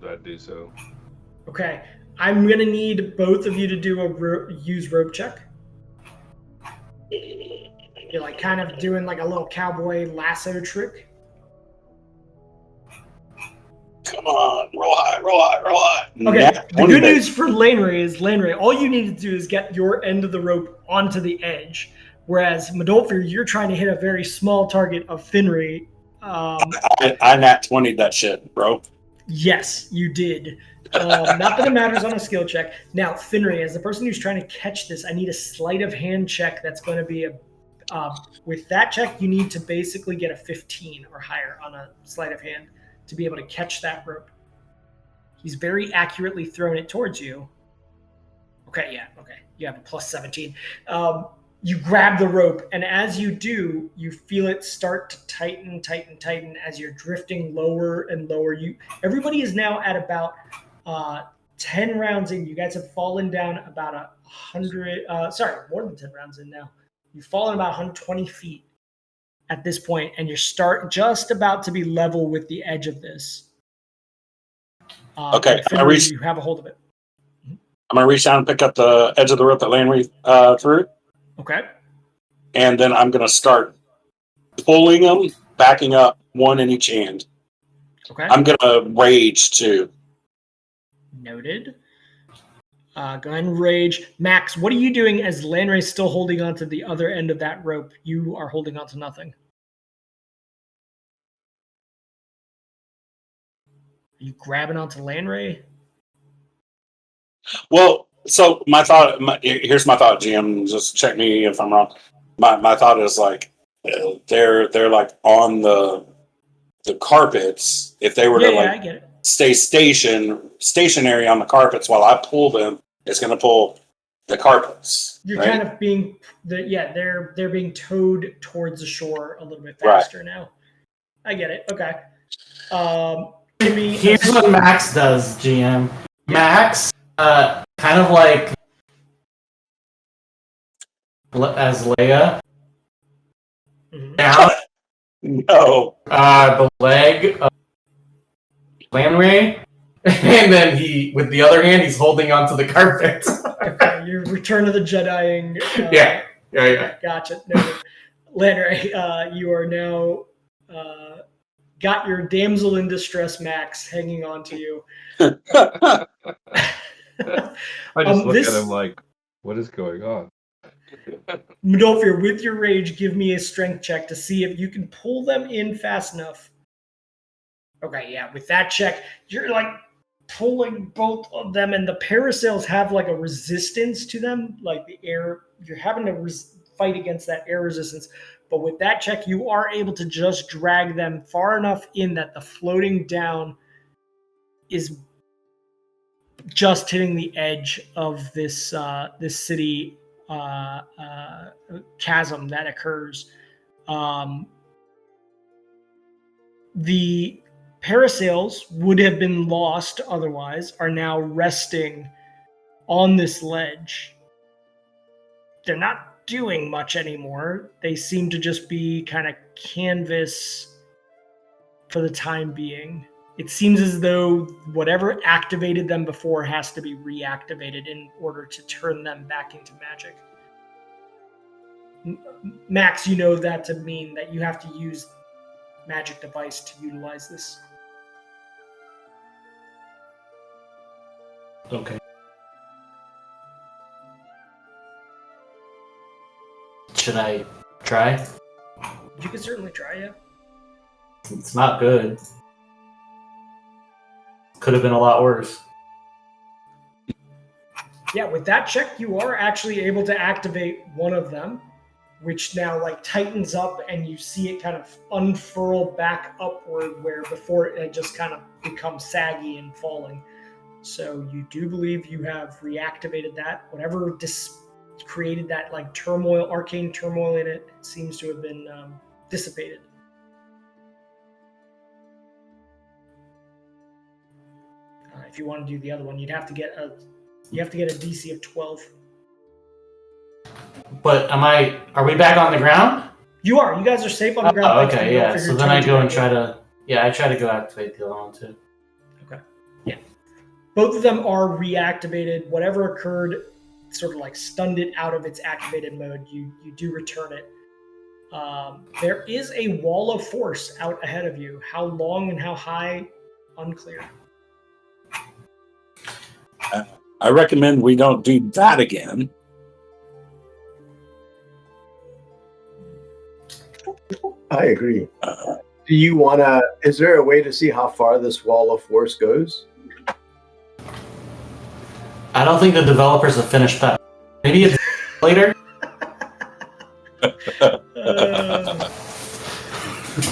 Speaker 5: I'd do so.
Speaker 1: Okay. I'm going to need both of you to do a use rope check. You're like kind of doing like a little cowboy lasso trick.
Speaker 2: Come on, roll high, roll high, roll high.
Speaker 1: Okay, the good news for Lanry is, Lanry, all you need to do is get your end of the rope onto the edge. Whereas Midolfir, you're trying to hit a very small target of Finry.
Speaker 2: I nat 20'd that shit, bro.
Speaker 1: Yes, you did. Not that it matters on a skill check. Now, Finry, as the person who's trying to catch this, I need a sleight of hand check that's going to be a... with that check, you need to basically get a 15 or higher on a sleight of hand to be able to catch that rope. He's very accurately thrown it towards you. Okay, yeah, okay. You have a plus 17. You grab the rope, and as you do, you feel it start to tighten as you're drifting lower and lower. Everybody is now at about 10 rounds in. You guys have fallen down about 100, more than 10 rounds in now. You've fallen about 120 feet at this point, and you're just about to be level with the edge of this.
Speaker 2: Okay,
Speaker 1: you have a hold of it.
Speaker 2: I'm going to reach down and pick up the edge of the rope that Lanry threw.
Speaker 1: Okay.
Speaker 2: And then I'm going to start pulling them, backing up, one in each hand.
Speaker 1: Okay.
Speaker 2: I'm going to rage too.
Speaker 1: Noted. Go ahead and rage. Max, what are you doing as Lanry's still holding on to the other end of that rope? You are holding on to nothing. Are you grabbing onto Lanry?
Speaker 2: Well, so here's my thought, GM. Just check me if I'm wrong. My thought is like they're like on the carpets. If they were to
Speaker 1: I get it.
Speaker 2: Stay stationary on the carpets while I pull them, it's going to pull the carpets.
Speaker 1: You're
Speaker 2: right?
Speaker 1: kind of being they're being towed towards the shore a little bit faster now. I get it. Okay.
Speaker 3: Here's what Max does, GM. Max, kind of like as Leia, down the leg of Lanry, and then he, with the other hand, he's holding onto the carpet.
Speaker 1: Okay, your Return of the Jediing.
Speaker 3: Yeah.
Speaker 1: Gotcha. No, Lanry, you are now got your damsel in distress, Max, hanging on to you.
Speaker 5: I just look at him like, what is going on?
Speaker 1: Midolfir, with your rage, give me a strength check to see if you can pull them in fast enough. Okay, yeah, with that check, you're like pulling both of them, and the parasails have like a resistance to them, like the air. You're having to fight against that air resistance. But with that check, you are able to just drag them far enough in that the floating down is just hitting the edge of this this city chasm that occurs. The parasails would have been lost otherwise, are now resting on this ledge. They're not doing much anymore. They seem to just be kind of canvas for the time being. It seems as though whatever activated them before has to be reactivated in order to turn them back into magic. Max, you know that to mean that you have to use magic device to utilize this.
Speaker 3: Okay. Should I try?
Speaker 1: You can certainly try, yeah.
Speaker 3: It's not good. Could have been a lot worse.
Speaker 1: Yeah, with that check, you are actually able to activate one of them, which now like tightens up, and you see it kind of unfurl back upward, where before it had just kind of become saggy and falling. So you do believe you have reactivated that. Whatever created that like turmoil, arcane turmoil in it, seems to have been dissipated. If you want to do the other one, you'd have to get a DC of 12.
Speaker 3: But are we back on the ground?
Speaker 1: You are. You guys are safe on the ground.
Speaker 3: Oh, okay, yeah. So then I go and try to go activate the other one too.
Speaker 1: Okay. Yeah. Both of them are reactivated. Whatever occurred sort of like stunned it out of its activated mode. You do return it. There is a wall of force out ahead of you. How long and how high? Unclear.
Speaker 2: I recommend we don't do that again.
Speaker 4: I agree. Do you want to? Is there a way to see how far this wall of force goes?
Speaker 3: I don't think the developers have finished that. Maybe it's later.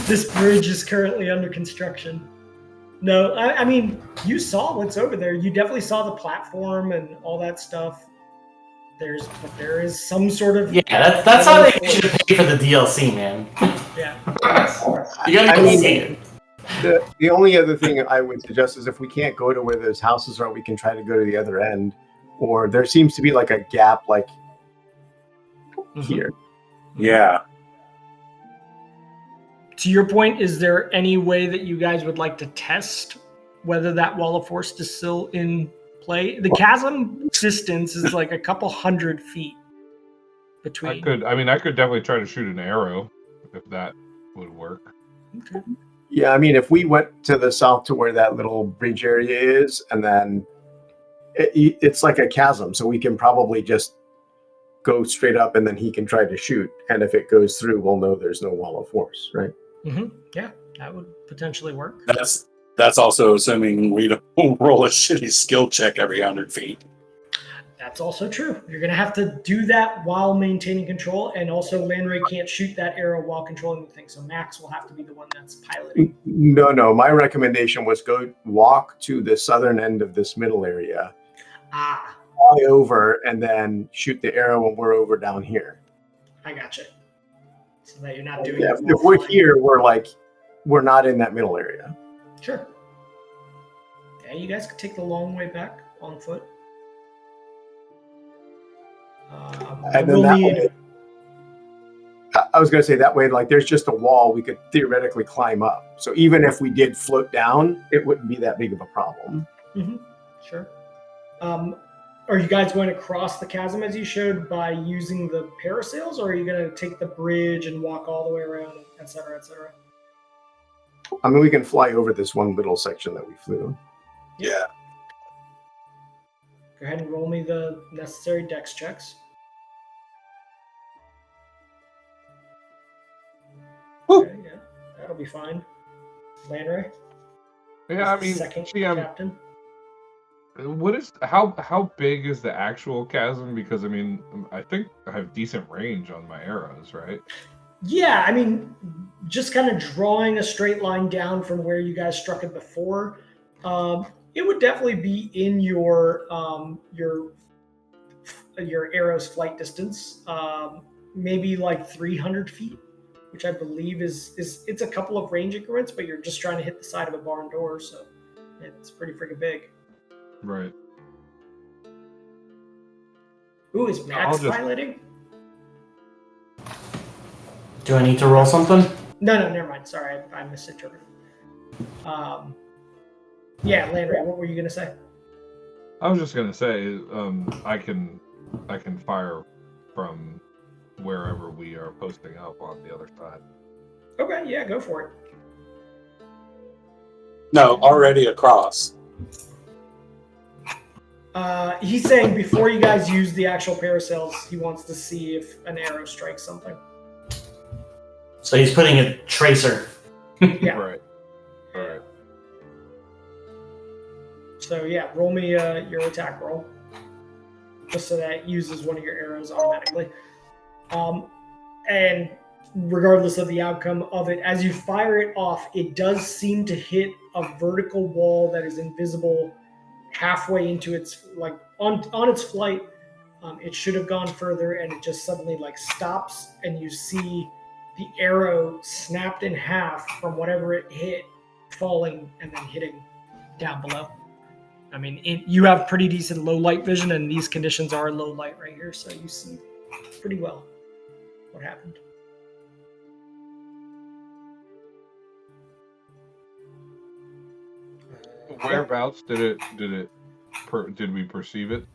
Speaker 1: This bridge is currently under construction. No, I mean, you saw what's over there. You definitely saw the platform and all that stuff. There is some sort of...
Speaker 3: Yeah, that's how they should pay for the DLC, man.
Speaker 1: Yeah.
Speaker 3: You gotta go see it.
Speaker 4: The only other thing I would suggest is if we can't go to where those houses are, we can try to go to the other end. Or there seems to be like a gap like here.
Speaker 2: Yeah.
Speaker 1: To your point, is there any way that you guys would like to test whether that wall of force is still in play? The chasm distance is like a couple 100 feet between.
Speaker 5: I could definitely try to shoot an arrow if that would work.
Speaker 1: Okay.
Speaker 4: Yeah, I mean, if we went to the south to where that little bridge area is, and then it's like a chasm, so we can probably just go straight up, and then he can try to shoot. And if it goes through, we'll know there's no wall of force, right?
Speaker 1: Mm-hmm. Yeah, that would potentially work.
Speaker 2: That's also assuming we don't roll a shitty skill check every 100 feet.
Speaker 1: That's also true. You're going to have to do that while maintaining control, and also Landray can't shoot that arrow while controlling the thing, so Max will have to be the one that's piloting.
Speaker 4: No. My recommendation was go walk to the southern end of this middle area, fly over, and then shoot the arrow when we're over down here.
Speaker 1: I gotcha. So that you're not doing
Speaker 4: it. If we're here, we're not in that middle area.
Speaker 1: Sure. Yeah, you guys could take the long way back on foot.
Speaker 4: And then I was going to say that way, like there's just a wall we could theoretically climb up. So even if we did float down, it wouldn't be that big of a problem.
Speaker 1: Mm-hmm. Sure. Are you guys going to cross the chasm as you showed by using the parasails, or are you going to take the bridge and walk all the way around, et cetera, et cetera?
Speaker 4: I mean, we can fly over this one little section that we flew.
Speaker 2: Yeah.
Speaker 1: Go ahead and roll me the necessary dex checks. Okay, yeah, that'll be fine. Landray?
Speaker 5: Yeah, I mean,
Speaker 1: second captain.
Speaker 5: How big is the actual chasm? Because I mean, I think I have decent range on my arrows, right?
Speaker 1: Yeah, I mean, just kind of drawing a straight line down from where you guys struck it before, it would definitely be in your arrow's flight distance, maybe like 300 feet, which I believe is it's a couple of range increments, but you're just trying to hit the side of a barn door, so it's pretty freaking big.
Speaker 5: Right.
Speaker 1: Ooh, is Max piloting?
Speaker 3: Do I need to roll something?
Speaker 1: No, never mind. Sorry, I misinterpreted. Yeah, Landry, what were you gonna say?
Speaker 5: I was just gonna say, I can fire from wherever we are posting up on the other side.
Speaker 1: Okay, yeah, go for it.
Speaker 2: No, already across.
Speaker 1: He's saying before you guys use the actual parasails, he wants to see if an arrow strikes something.
Speaker 3: So he's putting a tracer
Speaker 1: Yeah.
Speaker 5: Right. All right.
Speaker 1: So yeah, roll me your attack roll, just so that it uses one of your arrows automatically. And regardless of the outcome of it, as you fire it off, it does seem to hit a vertical wall that is invisible halfway into its on its flight. It should have gone further, and it just suddenly stops, and you see the arrow snapped in half from whatever it hit, falling and then hitting down below. I mean, you have pretty decent low light vision, and these conditions are low light right here, so you see pretty well what happened.
Speaker 5: Whereabouts did we perceive it?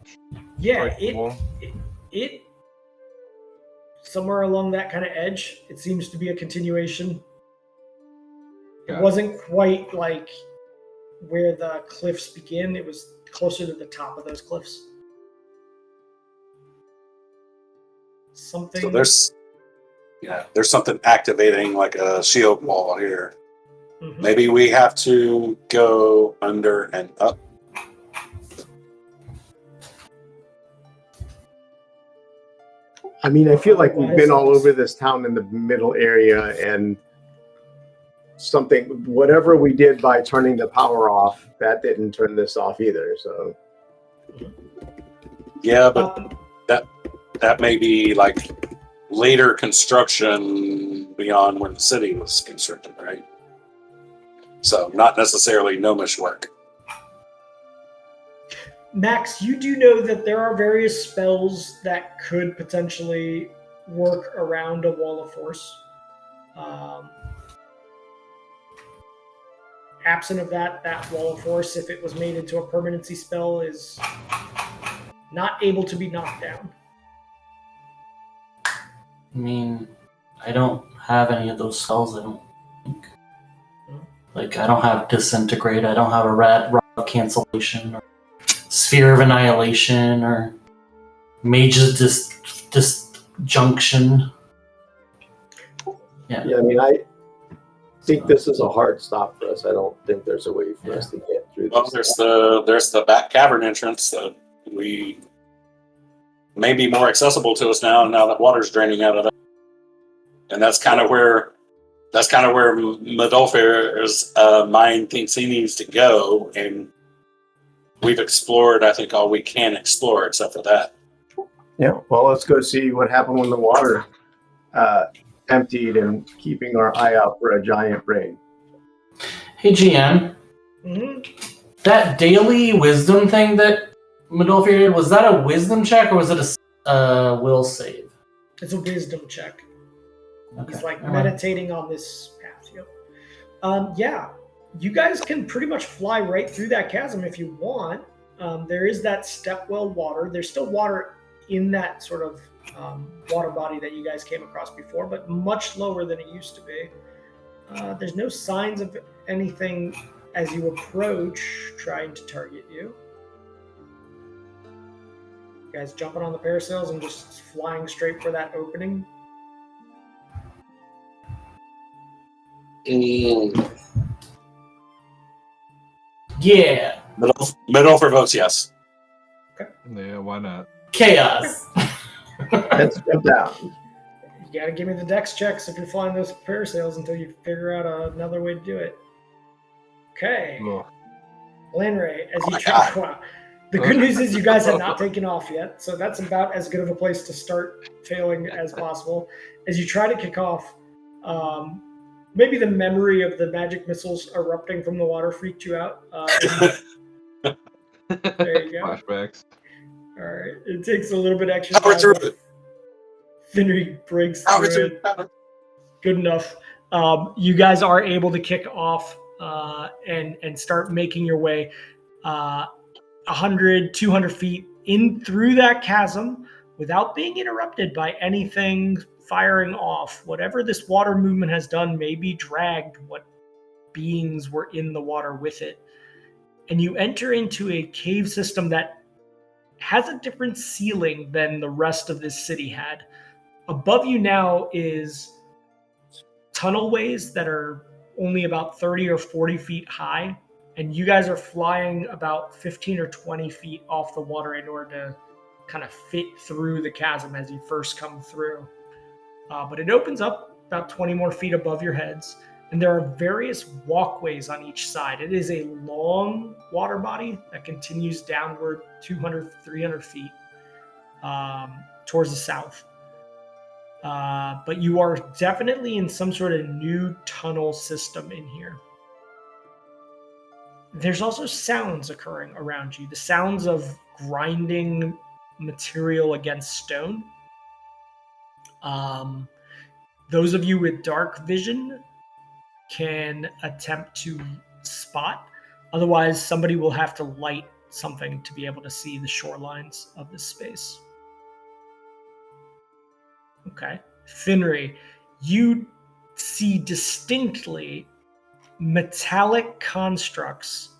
Speaker 1: Yeah,
Speaker 5: Strike the wall?
Speaker 1: it somewhere along that kind of edge. It seems to be a continuation. It wasn't quite like where the cliffs begin. It was closer to the top of those cliffs. Something.
Speaker 2: So there's something activating like a shield wall here.
Speaker 1: Mhm.
Speaker 2: Maybe we have to go under and up.
Speaker 4: I mean, I feel like we've been all over this town in the middle area, and whatever we did by turning the power off, that didn't turn this off either. So
Speaker 2: Yeah, but that may be like later construction beyond when the city was constructed, right? So not necessarily gnomish work.
Speaker 1: Max, you do know that there are various spells that could potentially work around a wall of force. Absent of that wall of force, if it was made into a permanency spell, is not able to be knocked down.
Speaker 3: I mean, I don't have any of those spells, I don't think. Like, I don't have Disintegrate, I don't have a Rod Cancellation, or Sphere of Annihilation, or Mage's Disjunction. Yeah.
Speaker 4: I mean, I think this is a hard stop for us. I don't think there's a way for us to get through
Speaker 2: Well,
Speaker 4: this.
Speaker 2: there's the back cavern entrance that we may be more accessible to us now that water's draining out of it. And that's kind of where Medolfir's mind thinks he needs to go, and we've explored, I think, all we can explore except for that.
Speaker 4: Yeah, well, let's go see what happened when the water emptied, and keeping our eye out for a giant brain.
Speaker 3: Hey, GM.
Speaker 1: Mm-hmm.
Speaker 3: That daily wisdom thing that Medolfir did, was that a wisdom check or was it a will save?
Speaker 1: It's a wisdom check.
Speaker 3: Okay.
Speaker 1: He's meditating on this path. Yep. Yeah, you guys can pretty much fly right through that chasm if you want. There is that stepwell water. There's still water in that sort of water body that you guys came across before, but much lower than it used to be. There's no signs of anything as you approach trying to target you. You guys jumping on the parasails and just flying straight for that opening?
Speaker 3: Yeah.
Speaker 2: Medolfir votes yes.
Speaker 5: Yeah, why not?
Speaker 3: Chaos.
Speaker 4: Let's go down.
Speaker 1: You gotta give me the dex checks if you're flying those parasails until you figure out another way to do it. Okay.
Speaker 5: Ugh.
Speaker 1: Landray, as you try. Wow. The good news is you guys have not taken off yet, so that's about as good of a place to start failing as possible. As you try to kick off, maybe the memory of the magic missiles erupting from the water freaked you out. There you go.
Speaker 5: Flashbacks.
Speaker 1: All right. It takes a little bit extra time. Finnery breaks through it. Good enough. You guys are able to kick off and start making your way 100, 200 feet in through that chasm without being interrupted by anything firing off. Whatever this water movement has done maybe dragged what beings were in the water with it. And you enter into a cave system that has a different ceiling than the rest of this city had. Above you now is tunnelways that are only about 30 or 40 feet high, and you guys are flying about 15 or 20 feet off the water in order to kind of fit through the chasm as you first come through. But it opens up about 20 more feet above your heads, and there are various walkways on each side. It is a long water body that continues downward 200, 300 feet towards the south. But you are definitely in some sort of new tunnel system in here. There's also sounds occurring around you. The sounds of grinding material against stone. Those of you with dark vision can attempt to spot. Otherwise, somebody will have to light something to be able to see the shorelines of this space. Okay. Finri, you see distinctly metallic constructs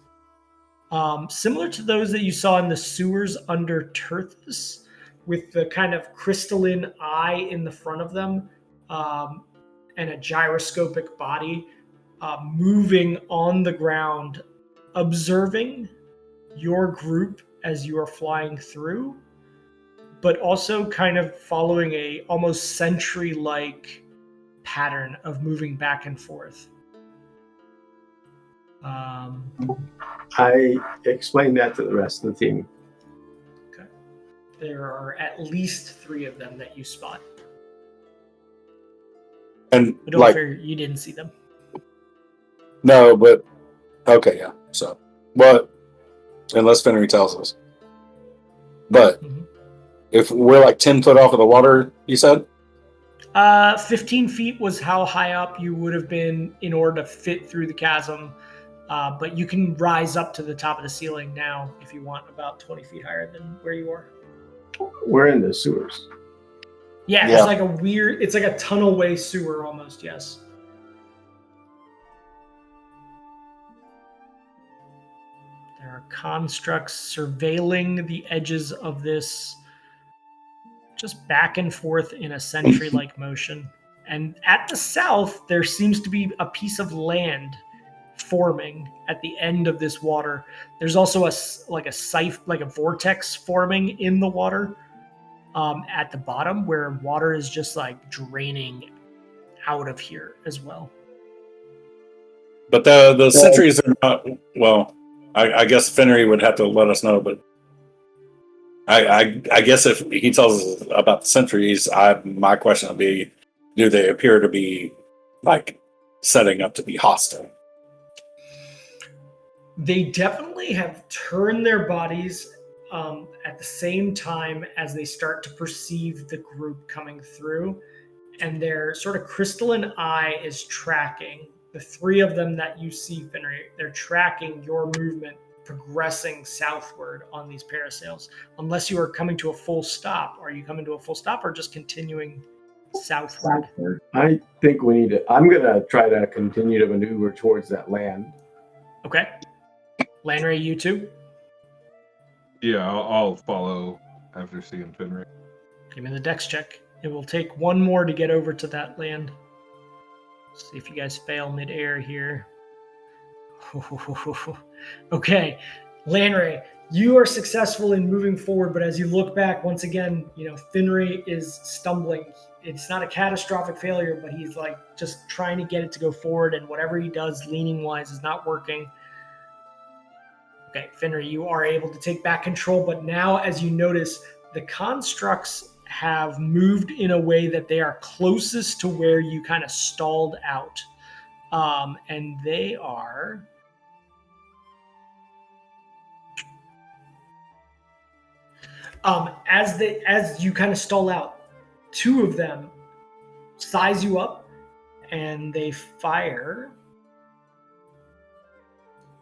Speaker 1: similar to those that you saw in the sewers under Terthus, with the kind of crystalline eye in the front of them and a gyroscopic body moving on the ground, observing your group as you are flying through, but also kind of following a almost sentry-like pattern of moving back and forth.
Speaker 4: I explained that to the rest of the team.
Speaker 1: Okay. There are at least 3 of them that you spot.
Speaker 2: And
Speaker 1: But don't fear, you didn't see them.
Speaker 2: No, but okay, yeah. So, but unless Fenry tells us, but if we're like 10 foot off of the water, you said
Speaker 1: 15 feet was how high up you would have been in order to fit through the chasm. But you can rise up to the top of the ceiling now if you want, about 20 feet higher than where you are.
Speaker 4: We're in the sewers.
Speaker 1: Yeah, it's like it's like a tunnel-way sewer almost, yes. There are constructs surveilling the edges of this, just back and forth in a sentry-like motion. And at the south, there seems to be a piece of land forming at the end of this water. There's also a vortex forming in the water at the bottom, where water is just like draining out of here as well.
Speaker 2: But the sentries are not, well, I guess Fenry would have to let us know, but I guess if he tells us about the sentries, my question would be, do they appear to be like setting up to be hostile?
Speaker 1: They definitely have turned their bodies at the same time as they start to perceive the group coming through, and their sort of crystalline eye is tracking the 3 of them that you see, Fenry. They're tracking your movement, progressing southward on these parasails. Unless you are coming to a full stop. Are you coming to a full stop or just continuing southward?
Speaker 4: I think we need to. I'm going to try to continue to maneuver towards that land.
Speaker 1: Okay. Landray, you too?
Speaker 5: Yeah, I'll follow after seeing Finray.
Speaker 1: Give me the dex check. It will take 1 more to get over to that land. See if you guys fail midair here. Okay, Landray, you are successful in moving forward, but as you look back, once again, Finray is stumbling. It's not a catastrophic failure, but he's like just trying to get it to go forward, and whatever he does leaning-wise is not working. Okay, Finray, you are able to take back control, but now as you notice, the constructs have moved in a way that they are closest to where you kind of stalled out. And they are... as you kind of stall out, 2 of them size you up, and they fire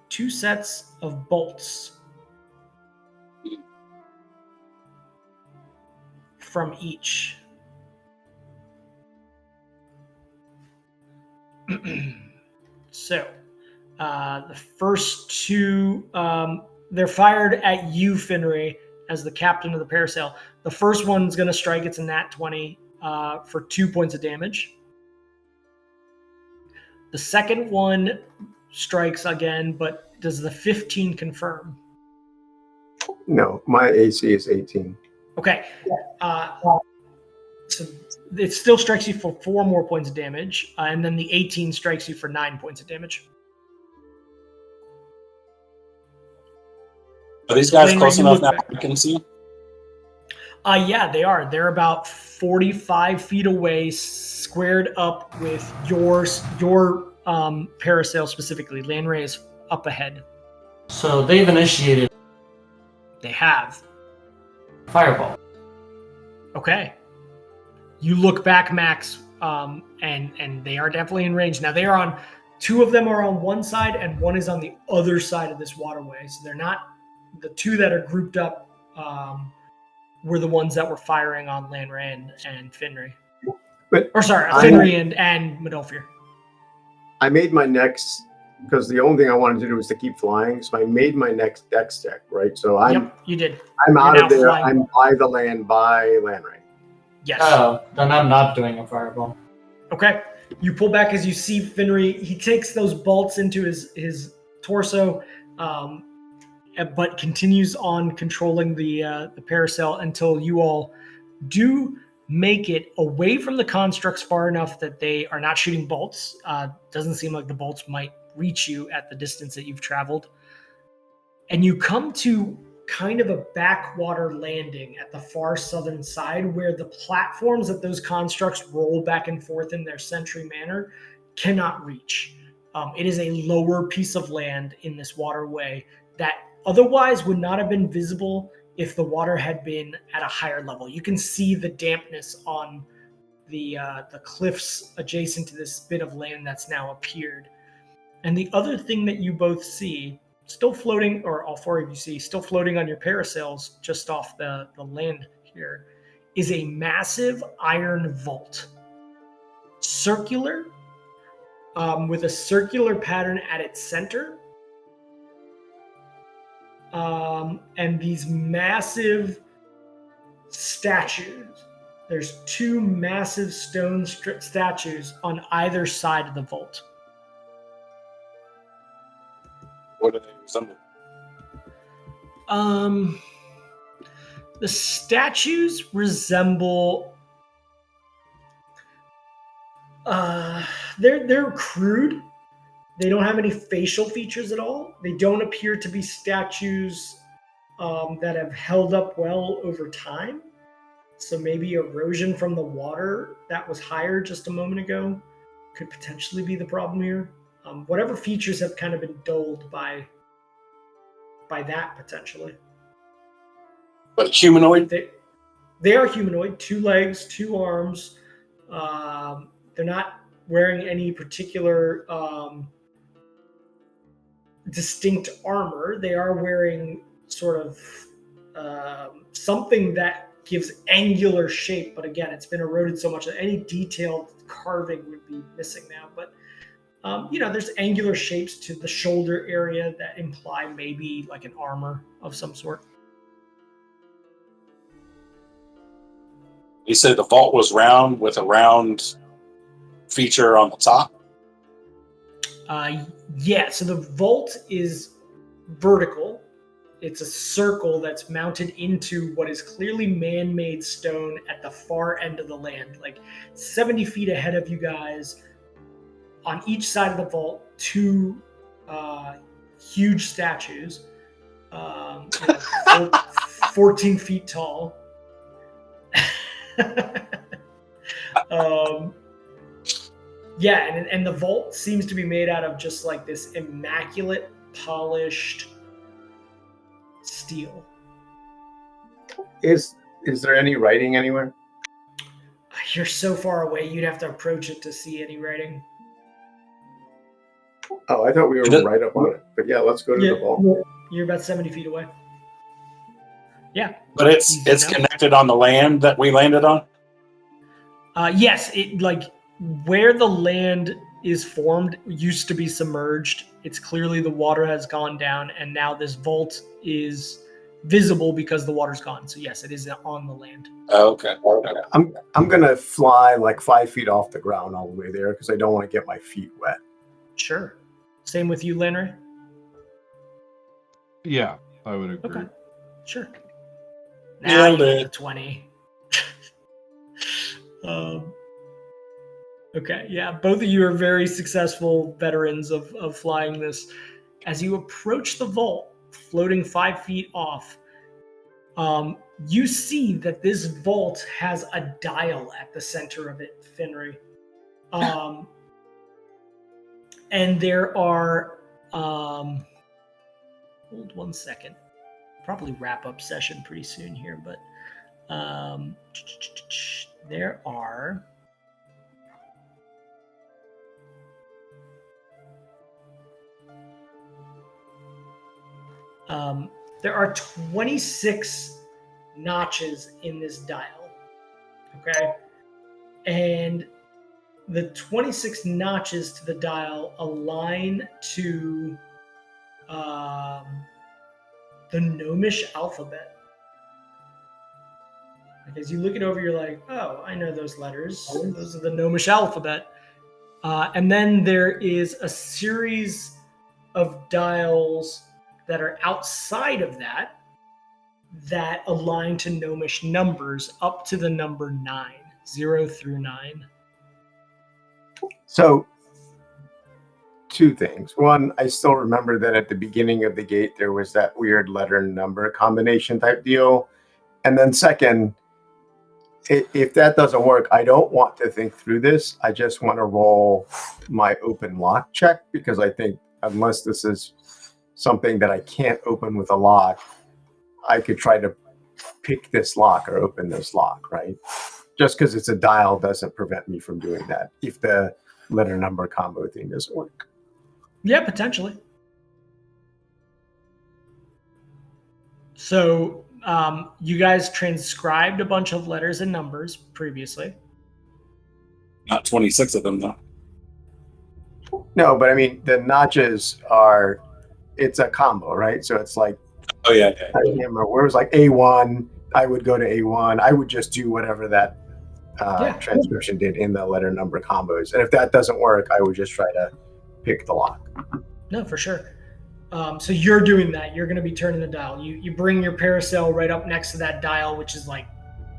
Speaker 1: 2 sets of bolts from each. So, the first 2, they're fired at you, Finray, as the captain of the parasail. The first one's going to strike. It's a nat 20 for 2 points of damage. The second one strikes again, but does the 15 confirm?
Speaker 4: No, my AC is 18.
Speaker 1: Okay. So it still strikes you for 4 more points of damage, and then the 18 strikes you for 9 points of damage.
Speaker 2: Are these guys
Speaker 1: Lanray,
Speaker 2: close
Speaker 1: you
Speaker 2: enough
Speaker 1: look
Speaker 2: now
Speaker 1: back.
Speaker 2: I can see?
Speaker 1: Yeah, they are. They're about 45 feet away, squared up with your parasail specifically. Lanray is up ahead.
Speaker 3: So they've initiated
Speaker 1: They have.
Speaker 3: fireball.
Speaker 1: Okay. You look back, Max, and they are definitely in range. Now, they are on... 2 of them are on one side, and 1 is on the other side of this waterway. So they're not... The 2 that are grouped up were the ones that were firing on Lanray and Finry. Finry and Medolfir.
Speaker 4: I made my next, because the only thing I wanted to do was to keep flying, so I made my next dex check, right? So
Speaker 1: Yep, you did.
Speaker 4: I'm
Speaker 1: You're
Speaker 4: out
Speaker 1: now
Speaker 4: of there.
Speaker 1: flying.
Speaker 4: I'm by the land, by Lanray.
Speaker 1: Yes.
Speaker 3: Oh, then I'm not doing a fireball.
Speaker 1: Okay. You pull back as you see Finry. He takes those bolts into his torso, but continues on controlling the parasail until you all do make it away from the constructs far enough that they are not shooting bolts. Doesn't seem like the bolts might reach you at the distance that you've traveled. And you come to kind of a backwater landing at the far southern side where the platforms that those constructs roll back and forth in their sentry manner cannot reach. It is a lower piece of land in this waterway that otherwise would not have been visible if the water had been at a higher level. You can see the dampness on the cliffs adjacent to this bit of land that's now appeared. And the other thing that you both see, still floating, or all 4 of you see, still floating on your parasails just off the land here, is a massive iron vault. Circular, with a circular pattern at its center. And these massive statues. There's 2 massive stone statues on either side of the vault.
Speaker 2: What do they resemble?
Speaker 1: The statues resemble... they're crude. They don't have any facial features at all. They don't appear to be statues that have held up well over time. So maybe erosion from the water that was higher just a moment ago could potentially be the problem here. Whatever features have kind of been dulled by that potentially.
Speaker 2: But humanoid?
Speaker 1: They are humanoid, 2 legs, 2 arms. They're not wearing any particular distinct armor. They are wearing sort of something that gives angular shape, but again, it's been eroded so much that any detailed carving would be missing now. But there's angular shapes to the shoulder area that imply maybe like an armor of some sort.
Speaker 2: You said the vault was round with a round feature on the top?
Speaker 1: Yeah, so the vault is vertical. It's a circle that's mounted into what is clearly man-made stone at the far end of the land, like 70 feet ahead of you guys. On each side of the vault, 2 huge statues, 14 feet tall. Yeah, and the vault seems to be made out of just like this immaculate, polished steel.
Speaker 4: Is there any writing anywhere?
Speaker 1: You're so far away, you'd have to approach it to see any writing.
Speaker 4: Oh, I thought we were right up on it. But yeah, let's go to the vault.
Speaker 1: You're about 70 feet away. Yeah.
Speaker 2: But it's connected on the land that we landed on?
Speaker 1: Yes, it where the land is formed used to be submerged. It's clearly the water has gone down, and now this vault is visible because the water's gone. So yes, it is on the land.
Speaker 2: Oh, okay.
Speaker 4: I'm gonna fly like 5 feet off the ground all the way there because I don't want to get my feet wet.
Speaker 1: Sure. Same with you, Lenry?
Speaker 5: Yeah, I would agree.
Speaker 1: Okay. Sure. Now you
Speaker 2: Nailed
Speaker 1: get
Speaker 2: it.
Speaker 1: the 20. Okay, yeah. Both of you are very successful veterans of flying this. As you approach the vault, floating 5 feet off, you see that this vault has a dial at the center of it, Finry. And there are... hold 1 second. Probably wrap up session pretty soon here, but there are... there are 26 notches in this dial, okay? And the 26 notches to the dial align to the Gnomish alphabet. Like as you look it over, you're like, oh, I know those letters. Those are the Gnomish alphabet. And then there is a series of dials that are outside of that align to Gnomish numbers up to the number 9, 0 through 9.
Speaker 4: So, 2 things. One, I still remember that at the beginning of the gate, there was that weird letter and number combination type deal. And then second, if that doesn't work, I don't want to think through this. I just want to roll my open lock check, because I think unless this is something that I can't open with a lock, I could try to pick this lock or open this lock, right? Just because it's a dial doesn't prevent me from doing that if the letter number combo thing doesn't work.
Speaker 1: Yeah, potentially. So you guys transcribed a bunch of letters and numbers previously.
Speaker 2: Not 26 of them, though.
Speaker 4: No, but I mean, the notches are, it's a combo, right? So it's like,
Speaker 2: Oh, yeah.
Speaker 4: I remember where it was like A1, I would go to A1. I would just do whatever that transcription did in the letter number combos. And if that doesn't work, I would just try to pick the lock.
Speaker 1: No, for sure. So you're doing that. You're going to be turning the dial. You bring your parasail right up next to that dial, which is like,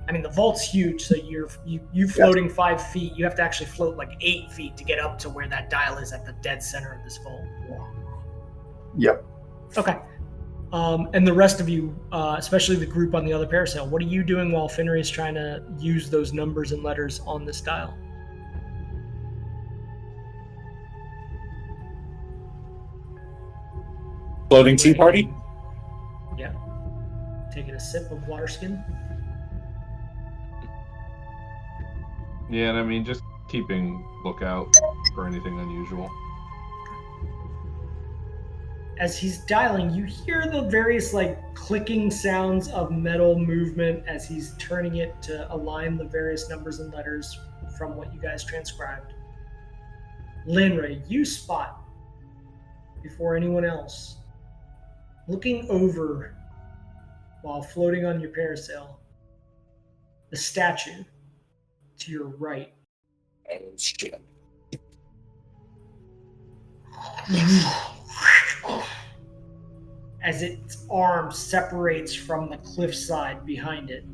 Speaker 1: I mean, the vault's huge. So you floating 5 feet. You have to actually float like 8 feet to get up to where that dial is at the dead center of this vault.
Speaker 4: Yep.
Speaker 1: Okay. And the rest of you, especially the group on the other parasail, what are you doing while Finry is trying to use those numbers and letters on this dial?
Speaker 2: Floating tea party?
Speaker 1: Yeah. Taking a sip of water skin.
Speaker 5: Yeah, and I mean, just keeping lookout for anything unusual.
Speaker 1: As he's dialing, you hear the various like clicking sounds of metal movement as he's turning it to align the various numbers and letters from what you guys transcribed. Linray, you spot, before anyone else, looking over while floating on your parasail, the statue to your right.
Speaker 2: Oh, shit.
Speaker 1: As its arm separates from the cliffside behind it,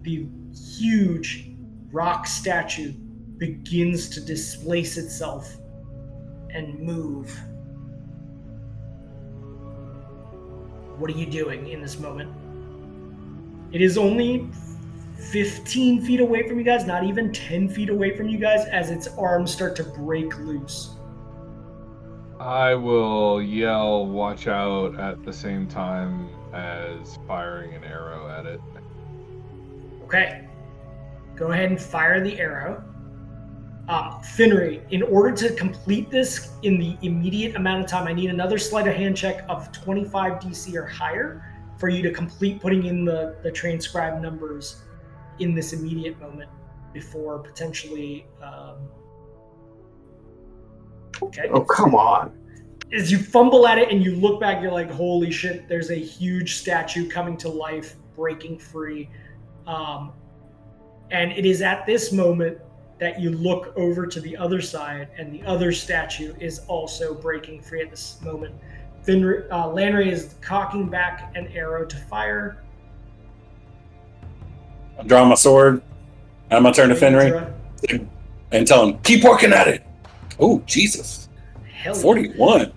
Speaker 1: the huge rock statue begins to displace itself and move. What are you doing in this moment? It is only 15 feet away from you guys, not even 10 feet away from you guys, as its arms start to break loose.
Speaker 5: I will yell, watch out, at the same time as firing an arrow at it.
Speaker 1: Okay. Go ahead and fire the arrow. Finry, in order to complete this in the immediate amount of time, I need another sleight of hand check of 25 DC or higher for you to complete putting in the transcribed numbers in this immediate moment before potentially... Okay.
Speaker 4: Oh, come on.
Speaker 1: As you fumble at it and you look back, you're like, holy shit, there's a huge statue coming to life, breaking free. And it is at this moment that you look over to the other side, and the other statue is also breaking free at this moment. Lanray is cocking back an arrow to fire.
Speaker 2: I'm drawing my sword. I'm going to turn to Fenrir and tell him, keep working at it. Oh, Jesus.
Speaker 1: Hell
Speaker 2: 41.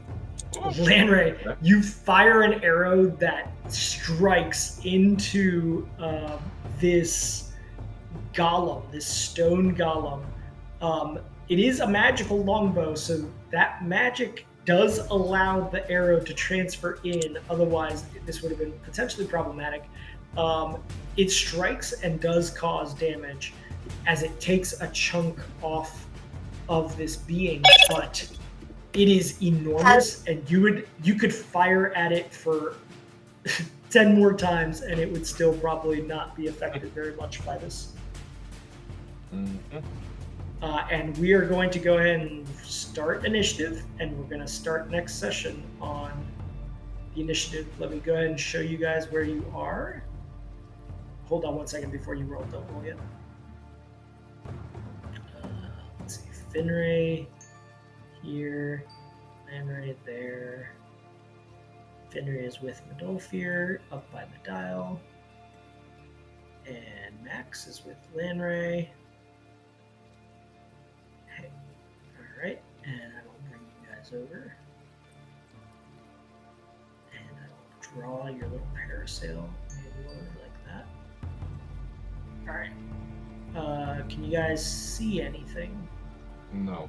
Speaker 1: Lanray, you fire an arrow that strikes into this golem, this stone golem. It is a magical longbow, so that magic does allow the arrow to transfer in. Otherwise, this would have been potentially problematic. It strikes and does cause damage as it takes a chunk off of this being, but it is enormous, and you could fire at it for 10 more times, and it would still probably not be affected very much by this.
Speaker 5: Mm-hmm.
Speaker 1: And we are going to go ahead and start initiative, and we're going to start next session on the initiative. Let me go ahead and show you guys where you are. Hold on one second before you roll. Don't roll yet. Let's see. Fenrir here. Lanray there. Fenrir is with Medolfir up by the dial. And Max is with Lanray. Okay. Alright. And I will bring you guys over. And I will draw your little parasail. Maybe like that. Alright. Can you guys see anything?
Speaker 5: No.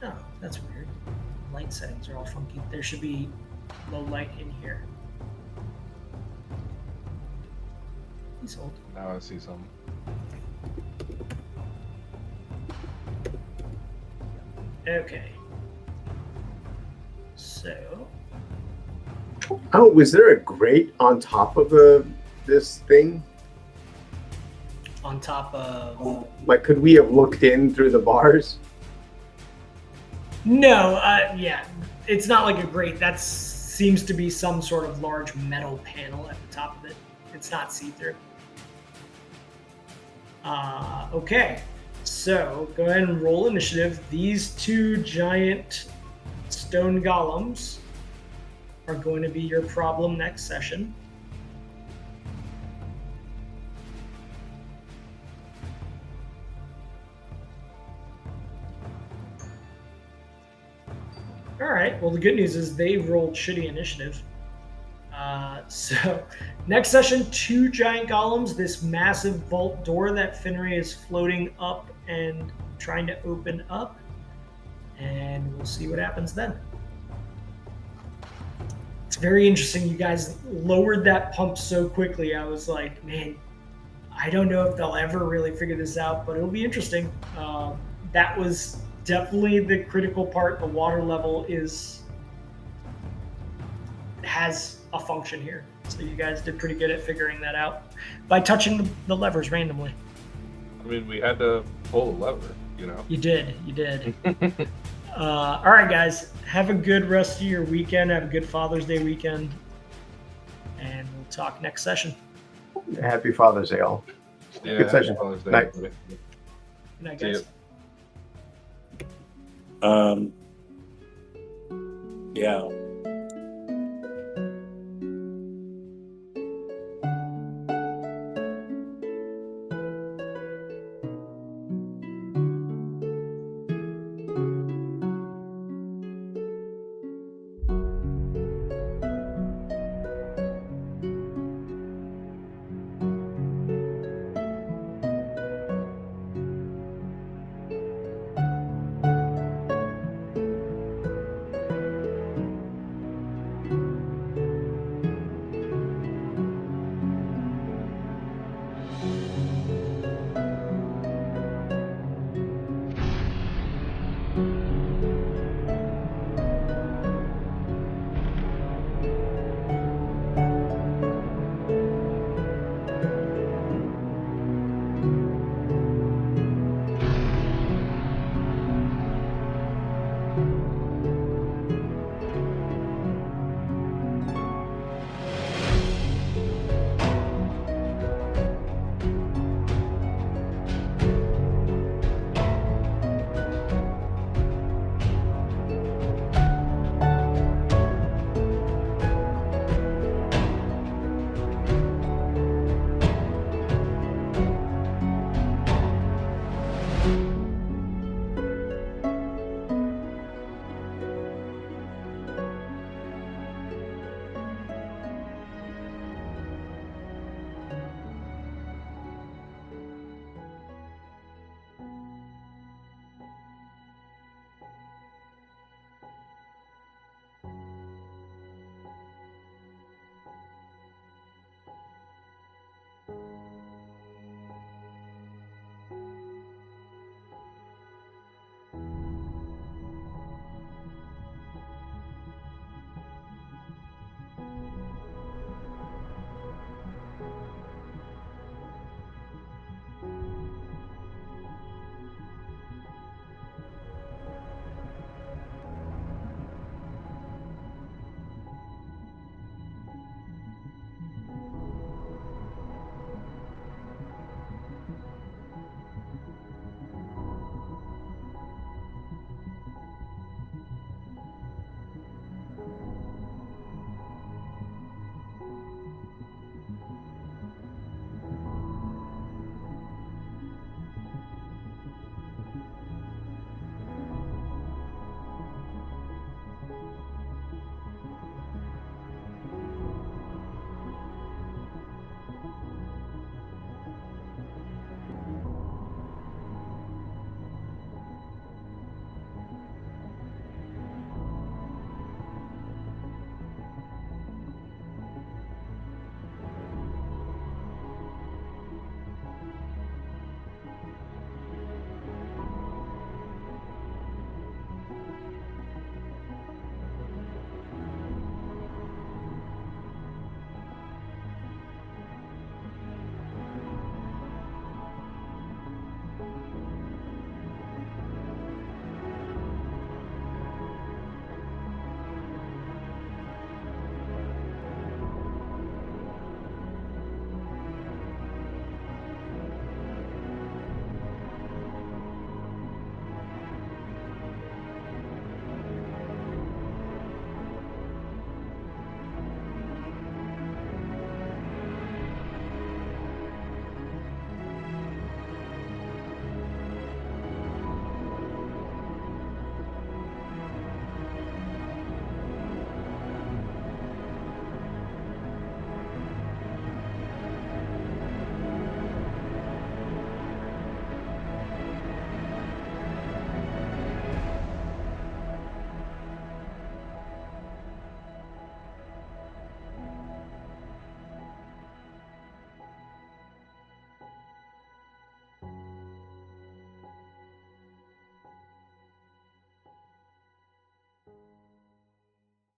Speaker 1: Oh, that's weird. Light settings are all funky. There should be low light in here. Please hold.
Speaker 5: Now I see something.
Speaker 1: Okay. So.
Speaker 4: Oh, was there a grate on top of this thing?
Speaker 1: On top of.
Speaker 4: Like, could we have looked in through the bars?
Speaker 1: No, yeah. It's not like a grate. That seems to be some sort of large metal panel at the top of it. It's not see-through. Okay. So, go ahead and roll initiative. These two giant stone golems are going to be your problem next session. All right. Well, the good news is they rolled shitty initiative. So, next session, two giant golems, this massive vault door that Fenrir is floating up and trying to open up. And we'll see what happens then. It's very interesting. You guys lowered that pump so quickly. I was like, man, I don't know if they'll ever really figure this out, but it'll be interesting. That was definitely the critical part. The water level has a function here. So you guys did pretty good at figuring that out by touching the levers randomly.
Speaker 5: I mean, we had to pull the lever, you know.
Speaker 1: You did. All right, guys. Have a good rest of your weekend. Have a good Father's Day weekend. And we'll talk next session.
Speaker 4: Happy Father's Day, all.
Speaker 5: Yeah,
Speaker 4: Good session.
Speaker 5: Night.
Speaker 1: Good night, guys.
Speaker 2: Yeah.